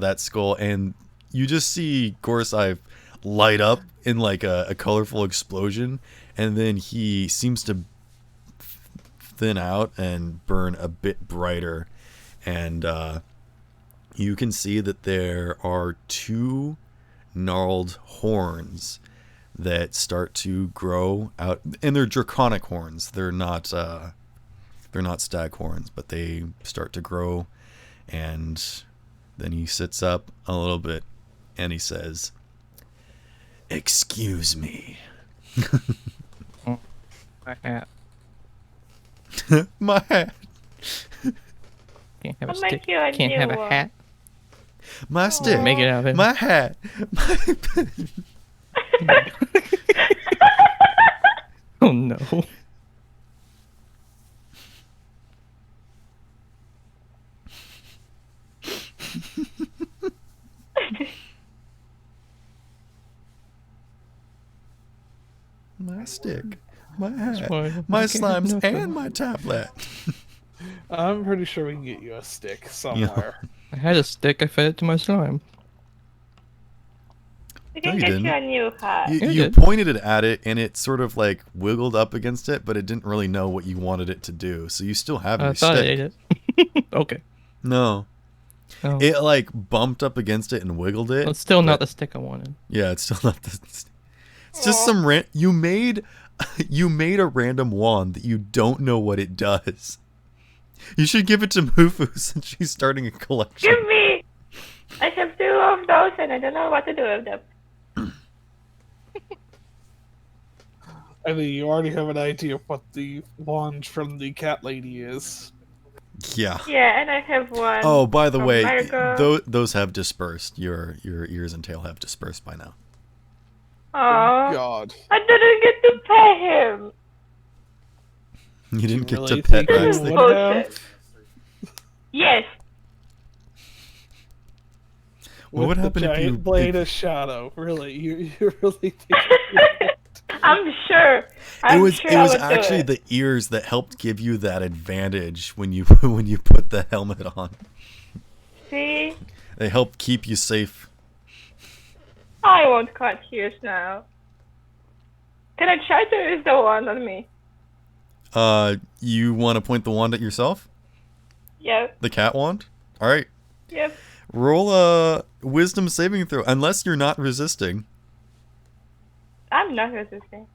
that skull, and you just see Gorsive light up in like a colorful explosion, and then he seems to thin out and burn a bit brighter, and you can see that there are 2 gnarled horns that start to grow out, and they're draconic horns. They're not stag horns, but they start to grow. And then he sits up a little bit and he says, "Excuse me." My hat. My hat. Can't have a I'll stick. make you a Can't new have a one. hat. My stick. Make it out of it. My hat. My Oh no. My stick. My hat. Fine. My Okay, slimes no problem. and my tablet. I'm pretty sure we can get you a stick somewhere. I had a stick. I fed it to my slime. We No, can you get didn't. you a new hat. You, You you did. pointed it at it, and it sort of like wiggled up against it, but it didn't really know what you wanted it to do. So you still have I your thought I stick. ate it. Okay. No, Oh. it like bumped up against it and wiggled it. Well, it's still not but- the stick I wanted. Yeah, it's still not the. It's just some you made a random wand that you don't know what it does. You should give it to Mufu since she's starting a collection. Give me! I have 2 of those and I don't know what to do with them. I mean, you already have an idea of what the wand from the cat lady is. Yeah. Yeah, and I have one. Oh, by the from way, Margot. those have dispersed. Your ears and tail have dispersed by now. Aw, God. I didn't get to pay him. You didn't get really to pet think you Raxley. would Bullshit. have? Yes. What would With the happen if giant you blade of shadow? Really, you really think? I'm sure. I'm it was sure it was I would do actually it. the ears that helped give you that advantage when you put the helmet on. See? They help keep you safe. I won't cut ears now. Can I try to use the one on me? You want to point the wand at yourself? Yep. The cat wand? All right. Yep. Roll a wisdom saving throw, unless you're not resisting. I'm not resisting.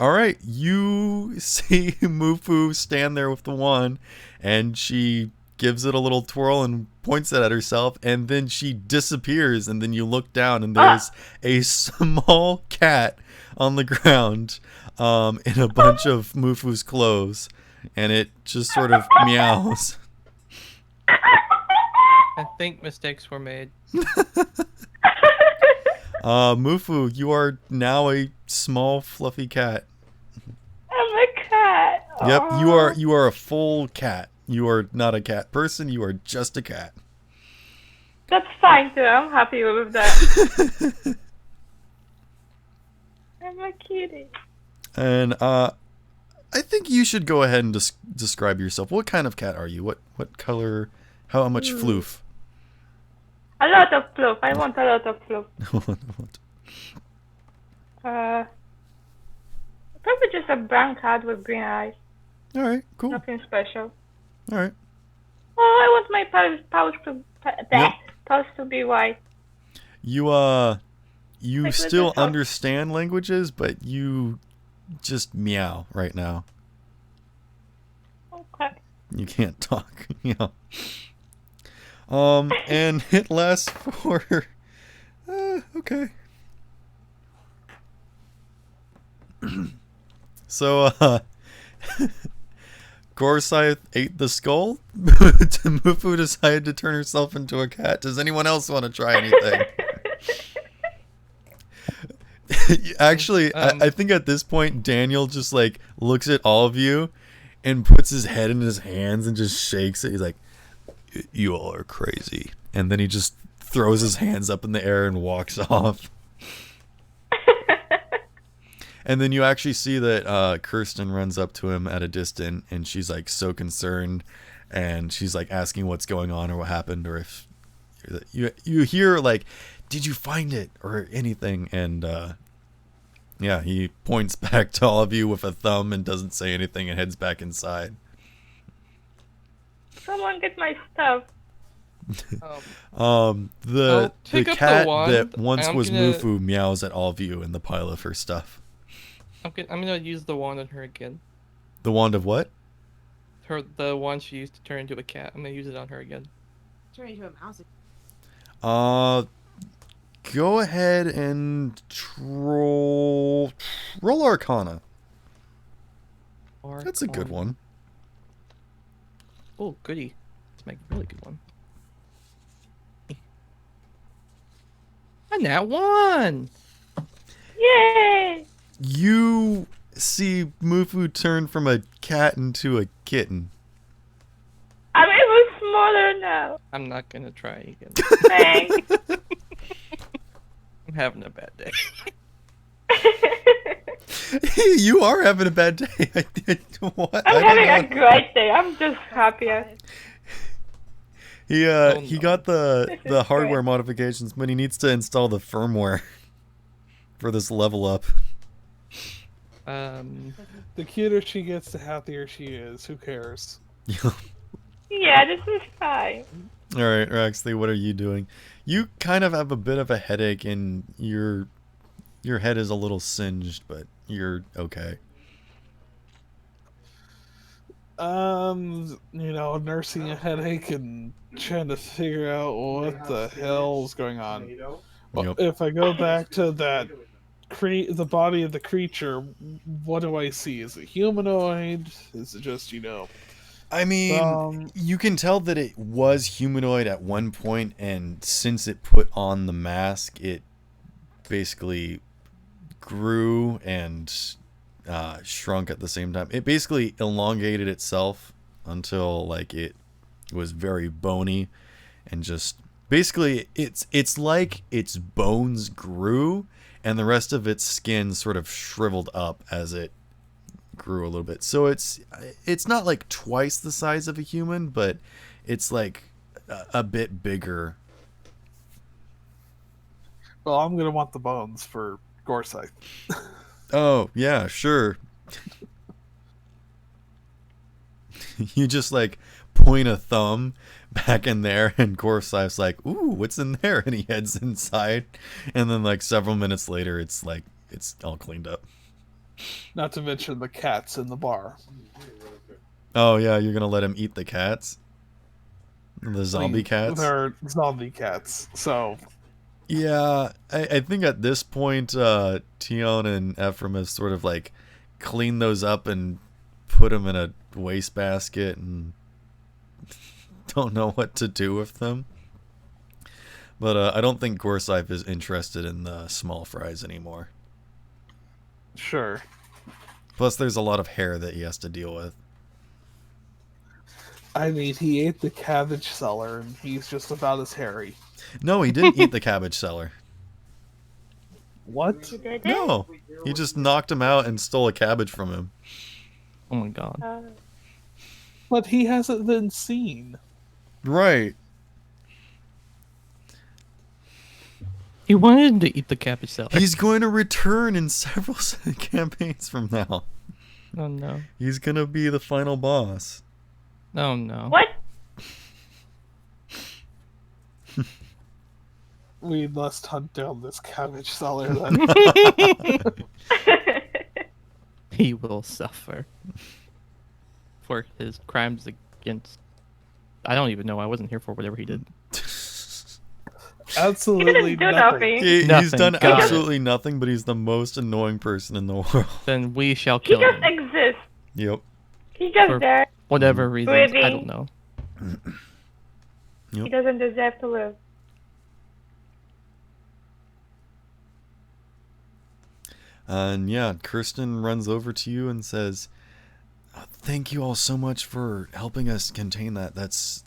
All right, you see Mufu stand there with the wand, and she gives it a little twirl and points it at herself, and then she disappears, and then you look down, and there's a small cat on the ground in a bunch of Mufu's clothes, and it just sort of meows. I think mistakes were made. Mufu, you are now a small, fluffy cat. I'm a cat. Yep, Aw. you are a full cat. You are not a cat person, you are just a cat. That's fine too. I'm happy with that. I'm a kitty. And I think you should go ahead and describe yourself. What kind of cat are you? What color? How much floof? A lot of fluff. I want a lot of fluff. Probably just a brown cat with green eyes. All right, cool. Nothing special. All right. Oh, I want my Yep. paws to be white. You Like still with the dog. understand languages, but you just meow right now. Okay. You can't talk. Yeah. And it lasts for. Okay. So, Gorsyth ate the skull. Mufu decided to turn herself into a cat. Does anyone else want to try anything? Actually, I think at this point, Daniel just like looks at all of you and puts his head in his hands and just shakes it. He's like, You all are crazy. And then he just throws his hands up in the air and walks off. And then you actually see that Kirsten runs up to him at a distance, and she's like so concerned, and she's like asking what's going on or what happened, or if you hear like, did you find it or anything? And yeah, he points back to all of you with a thumb and doesn't say anything and heads back inside. Someone get my stuff. The pick up the cat wand, that once and I'm was gonna- Mufu meows at all of you in the pile of her stuff. I'm gonna use the wand on her again. The wand of what? The wand she used to turn into a cat. I'm gonna use it on her again. Turn into a mouse. Go ahead and roll Arcana. That's a good one. Oh, goody. Let's make a really good one. And that one! Yay! You see Mufu turn from a cat into a kitten. I'm even smaller now. I'm not gonna try again. Thanks. I'm having a bad day. You are having a bad day. What? I'm I don't having know. a great day. I'm just happier. He Oh, he no. got the This is hardware modifications, but he needs to install the firmware for this level up. The cuter she gets, the happier she is. Who cares? Yeah, this is fine. All right, Roxley, what are you doing? You kind of have a bit of a headache, and your head is a little singed, but you're okay. Nursing a headache and trying to figure out what the hell's going on. Well, Yep. if I go back to that the body of the creature, what do I see? Is it humanoid? Is it just, I mean, Um, you can tell that it was humanoid at one point, and since it put on the mask, it basically grew and shrunk at the same time. It basically elongated itself until like it was very bony, and just basically it's like its bones grew and the rest of its skin sort of shriveled up as it grew a little bit. So it's not like twice the size of a human, but it's like a bit bigger. well, I'm gonna want the bones for Gorsythe. Oh, yeah, sure. You just like point a thumb back in there, and Gorsythe's like, ooh, what's in there? And he heads inside, and then like several minutes later it's like it's all cleaned up. Not to mention the cats in the bar. Oh yeah, you're gonna let him eat the cats? The zombie cats? They're zombie cats, so Yeah, I think at this point, Tion and Ephraim have sort of like cleaned those up and put them in a wastebasket and don't know what to do with them. But I don't think Gorsythe is interested in the small fries anymore. sure. Plus, there's a lot of hair that he has to deal with. I mean, he ate the cabbage seller, and he's just about as hairy. No, he didn't eat the cabbage seller. What? You did it? No, he just knocked him out and stole a cabbage from him. Oh my god. But he hasn't been seen. Right. He wanted him to eat the cabbage salad. He's going to return in several campaigns from now. Oh no. He's going to be the final boss. Oh no. What? We must hunt down this cabbage seller then. He will suffer for his crimes against. I don't even know. I wasn't here for whatever he did. Absolutely He didn't do nothing. nothing. He's Nothing. done Got it. absolutely nothing, but he's the most annoying person in the world. Then we shall He kill just him. exists. Yep. He's just For- there. Whatever reasons, I Breathing. don't know. He doesn't deserve to live. And yeah, Kirsten runs over to you and says, "Thank you all so much for helping us contain that. That's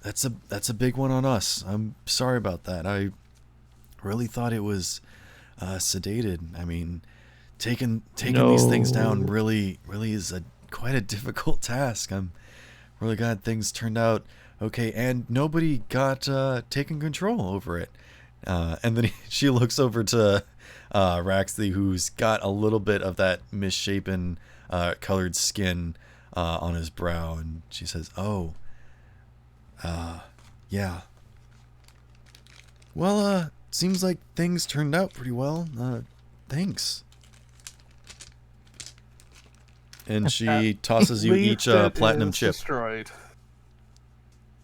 that's a big one on us. I'm sorry about that. I really thought it was sedated. I mean, taking these things down No. really is quite a difficult task. I'm really glad things turned out okay, and nobody got taken control over it. And then she looks over to Raxley, who's got a little bit of that misshapen colored skin on his brow, and she says, "Oh, yeah. Well, seems like things turned out pretty well. Thanks." And she tosses you each a platinum chip. Destroyed.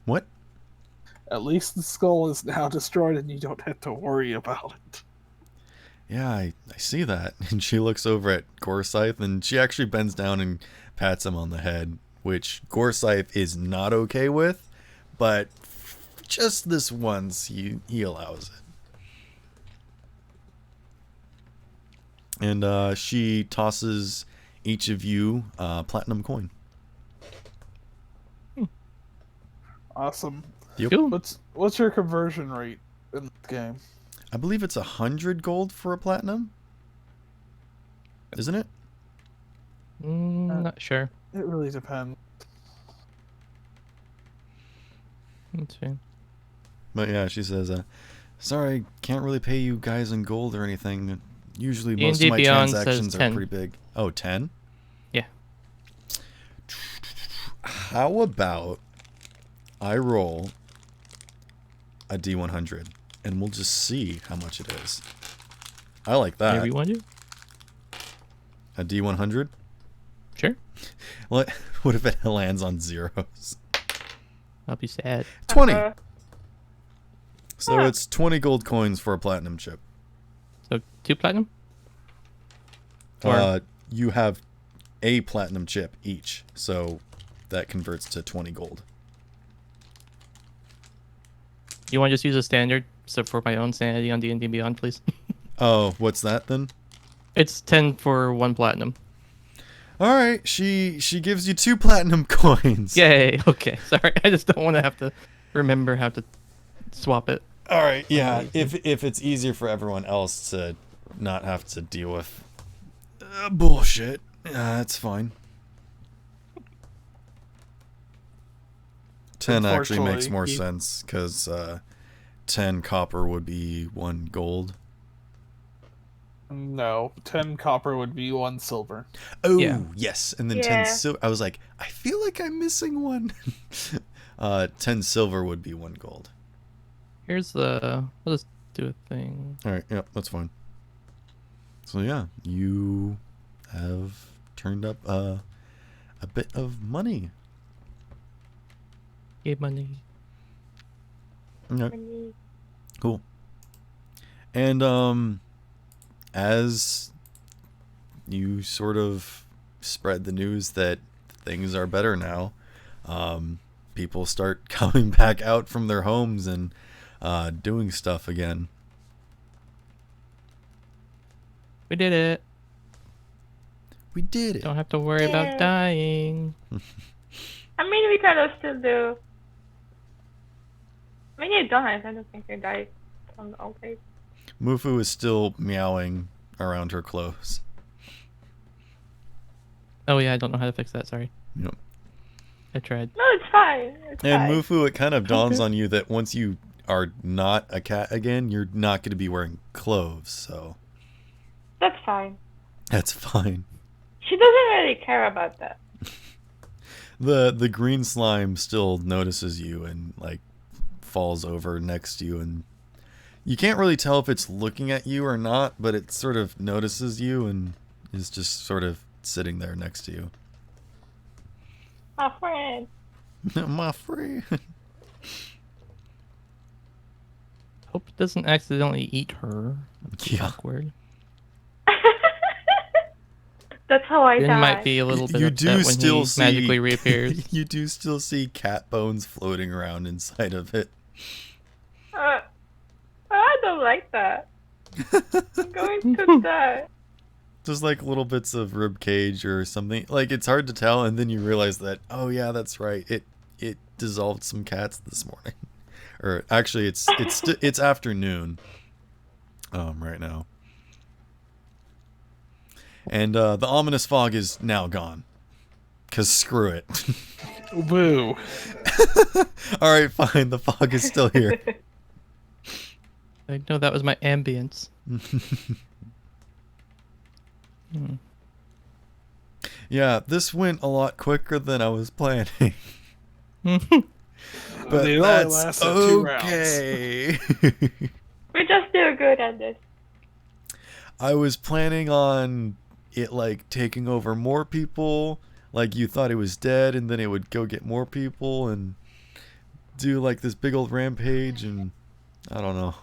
What? At least the skull is now destroyed, and you don't have to worry about it. Yeah, I see that. And she looks over at Gorsythe, and she actually bends down and pats him on the head, which Gorsythe is not okay with, but just this once, he allows it. And she tosses each of you a platinum coin. Awesome. Yep. Cool. What's your conversion rate in this game? I believe it's 100 gold for a platinum. Isn't it? Not sure. It really depends. Let's see. But yeah, she says, sorry, can't really pay you guys in gold or anything. Usually most of D&D my Beyond transactions says are 10. pretty big. Oh, 10? Yeah. How about I roll a D100 and we'll just see how much it is. I like that. Maybe you want to? A D100? Sure. What if it lands on zeros? I'll be sad. 20. Uh, So it's 20 gold coins for a platinum chip. So 2 platinum? Or- You have a platinum chip each, so that converts to 20 gold. You want to just use a standard? So for my own sanity on D&D Beyond, please. Oh, what's that then? It's 10 for 1 platinum. All right, she gives you 2 platinum coins. Yay. Okay. Sorry. I just don't want to have to remember how to swap it. All right, yeah. If it's easier for everyone else to not have to deal with bullshit, that's fine. 10 actually makes Unfortunately, more sense because 10 copper would be 1 gold. No, 10 copper would be 1 silver. Oh, Yeah. yes. And then Yeah. 10 silver. I was like, I feel like I'm missing one. 10 silver would be 1 gold. Here's the... I'll just do a thing. All right, yep, that's fine. So yeah, you have turned up a bit of money. Give money. Okay, cool. And as you sort of spread the news that things are better now, people start coming back out from their homes and doing stuff again. We did it. We did it. Don't have to worry Yeah. about dying. I mean, we kind of still do. I mean, you don't. I don't think you died from the old days. Mufu is still meowing around her clothes. Oh yeah, I don't know how to fix that. Sorry. Yep. I tried. No, it's fine. It's And fine. Mufu, it kind of dawns Okay. on you that once you are not a cat again, you're not going to be wearing clothes, so That's fine. that's fine. She doesn't really care about that. The green slime still notices you and like falls over next to you, and you can't really tell if it's looking at you or not, but it sort of notices you and is just sort of sitting there next to you. My friend. My friend. Hope it doesn't accidentally eat her. That's Yeah. awkward. That's how I Ben die. might be a little bit You upset do when still he see magically reappears. You do still see cat bones floating around inside of it. I don't like that. I'm going to die. Just like little bits of rib cage or something. Like it's hard to tell, and then you realize that, oh yeah, that's right. it dissolved some cats this morning. Or actually, it's afternoon right now. And the ominous fog is now gone. 'Cause screw it. Woo. Alright, fine. The fog is still here. I know that was my ambience. Yeah, this went a lot quicker than I was planning. But It only that's lasted 2 rounds. okay. We're just still good at this. I was planning on it like taking over more people, like you thought it was dead, and then it would go get more people and do like this big old rampage, and I don't know.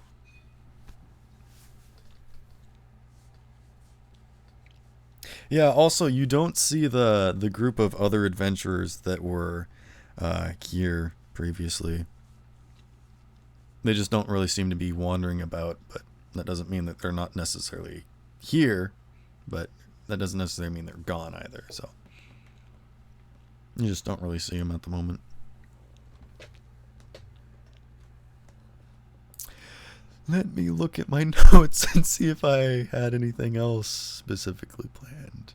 Yeah, also you don't see the group of other adventurers that were here previously. They just don't really seem to be wandering about, but that doesn't mean that they're not necessarily here, but that doesn't necessarily mean they're gone either, so you just don't really see them at the moment. Let me look at my notes and see if I had anything else specifically planned.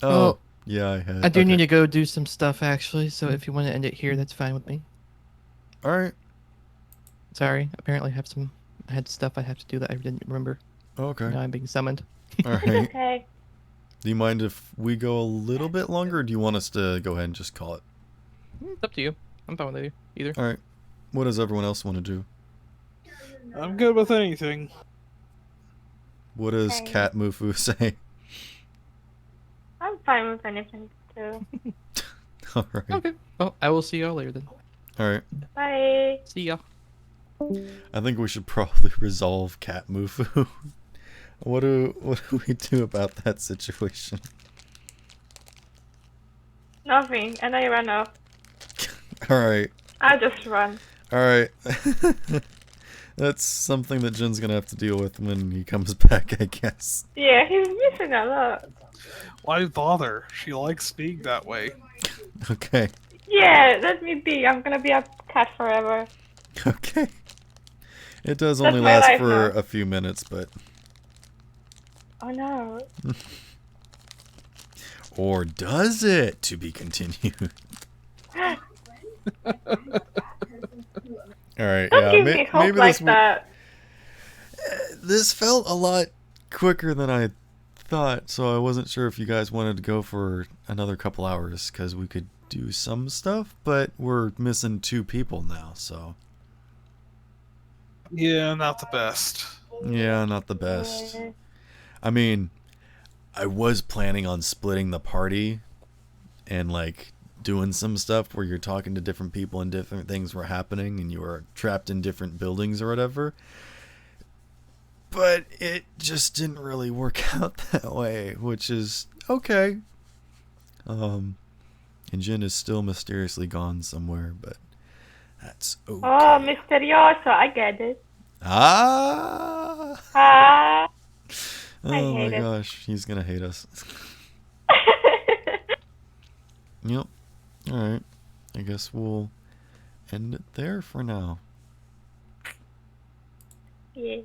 Oh, yeah, I had. I do okay. need to go do some stuff actually, so if you want to end it here, that's fine with me. Alright. Sorry, apparently I had stuff I have to do that I didn't remember. Okay. Now I'm being summoned. Alright. Okay. Do you mind if we go a little bit longer, or do you want us to go ahead and just call it? It's up to you. I'm fine with it either. Alright. What does everyone else want to do? I'm good with anything. What does Okay. Cat Mufu say? I'm fine with anything too. Alright. Okay. Well, I will see y'all later then. Alright. Bye. See ya. I think we should probably resolve Cat Mufu. What do we do about that situation? Nothing. And I run off. Alright. I just run. Alright. That's something that Jin's gonna have to deal with when he comes back, I guess. Yeah, he's missing a lot. Why bother? She likes being that way. Okay. Yeah, let me be. I'm gonna be a cat forever. Okay. It does That's only my last life for now. a few minutes, but... Oh no. Or does it? To be continued. Alright, Don't yeah, give me hope maybe like that. This felt a lot quicker than I thought, so I wasn't sure if you guys wanted to go for another couple hours, because we could do some stuff, but we're missing 2 people now, so... Yeah, not the best. Yeah, not the best. I mean, I was planning on splitting the party and, like, doing some stuff where you're talking to different people and different things were happening and you were trapped in different buildings or whatever. But it just didn't really work out that way, which is okay. And Jin is still mysteriously gone somewhere, but that's okay. Oh, Misterioso. I get it. Ah! Ah. Oh my hate it. gosh, he's gonna hate us. Yep. Alright. I guess we'll end it there for now. Yeah.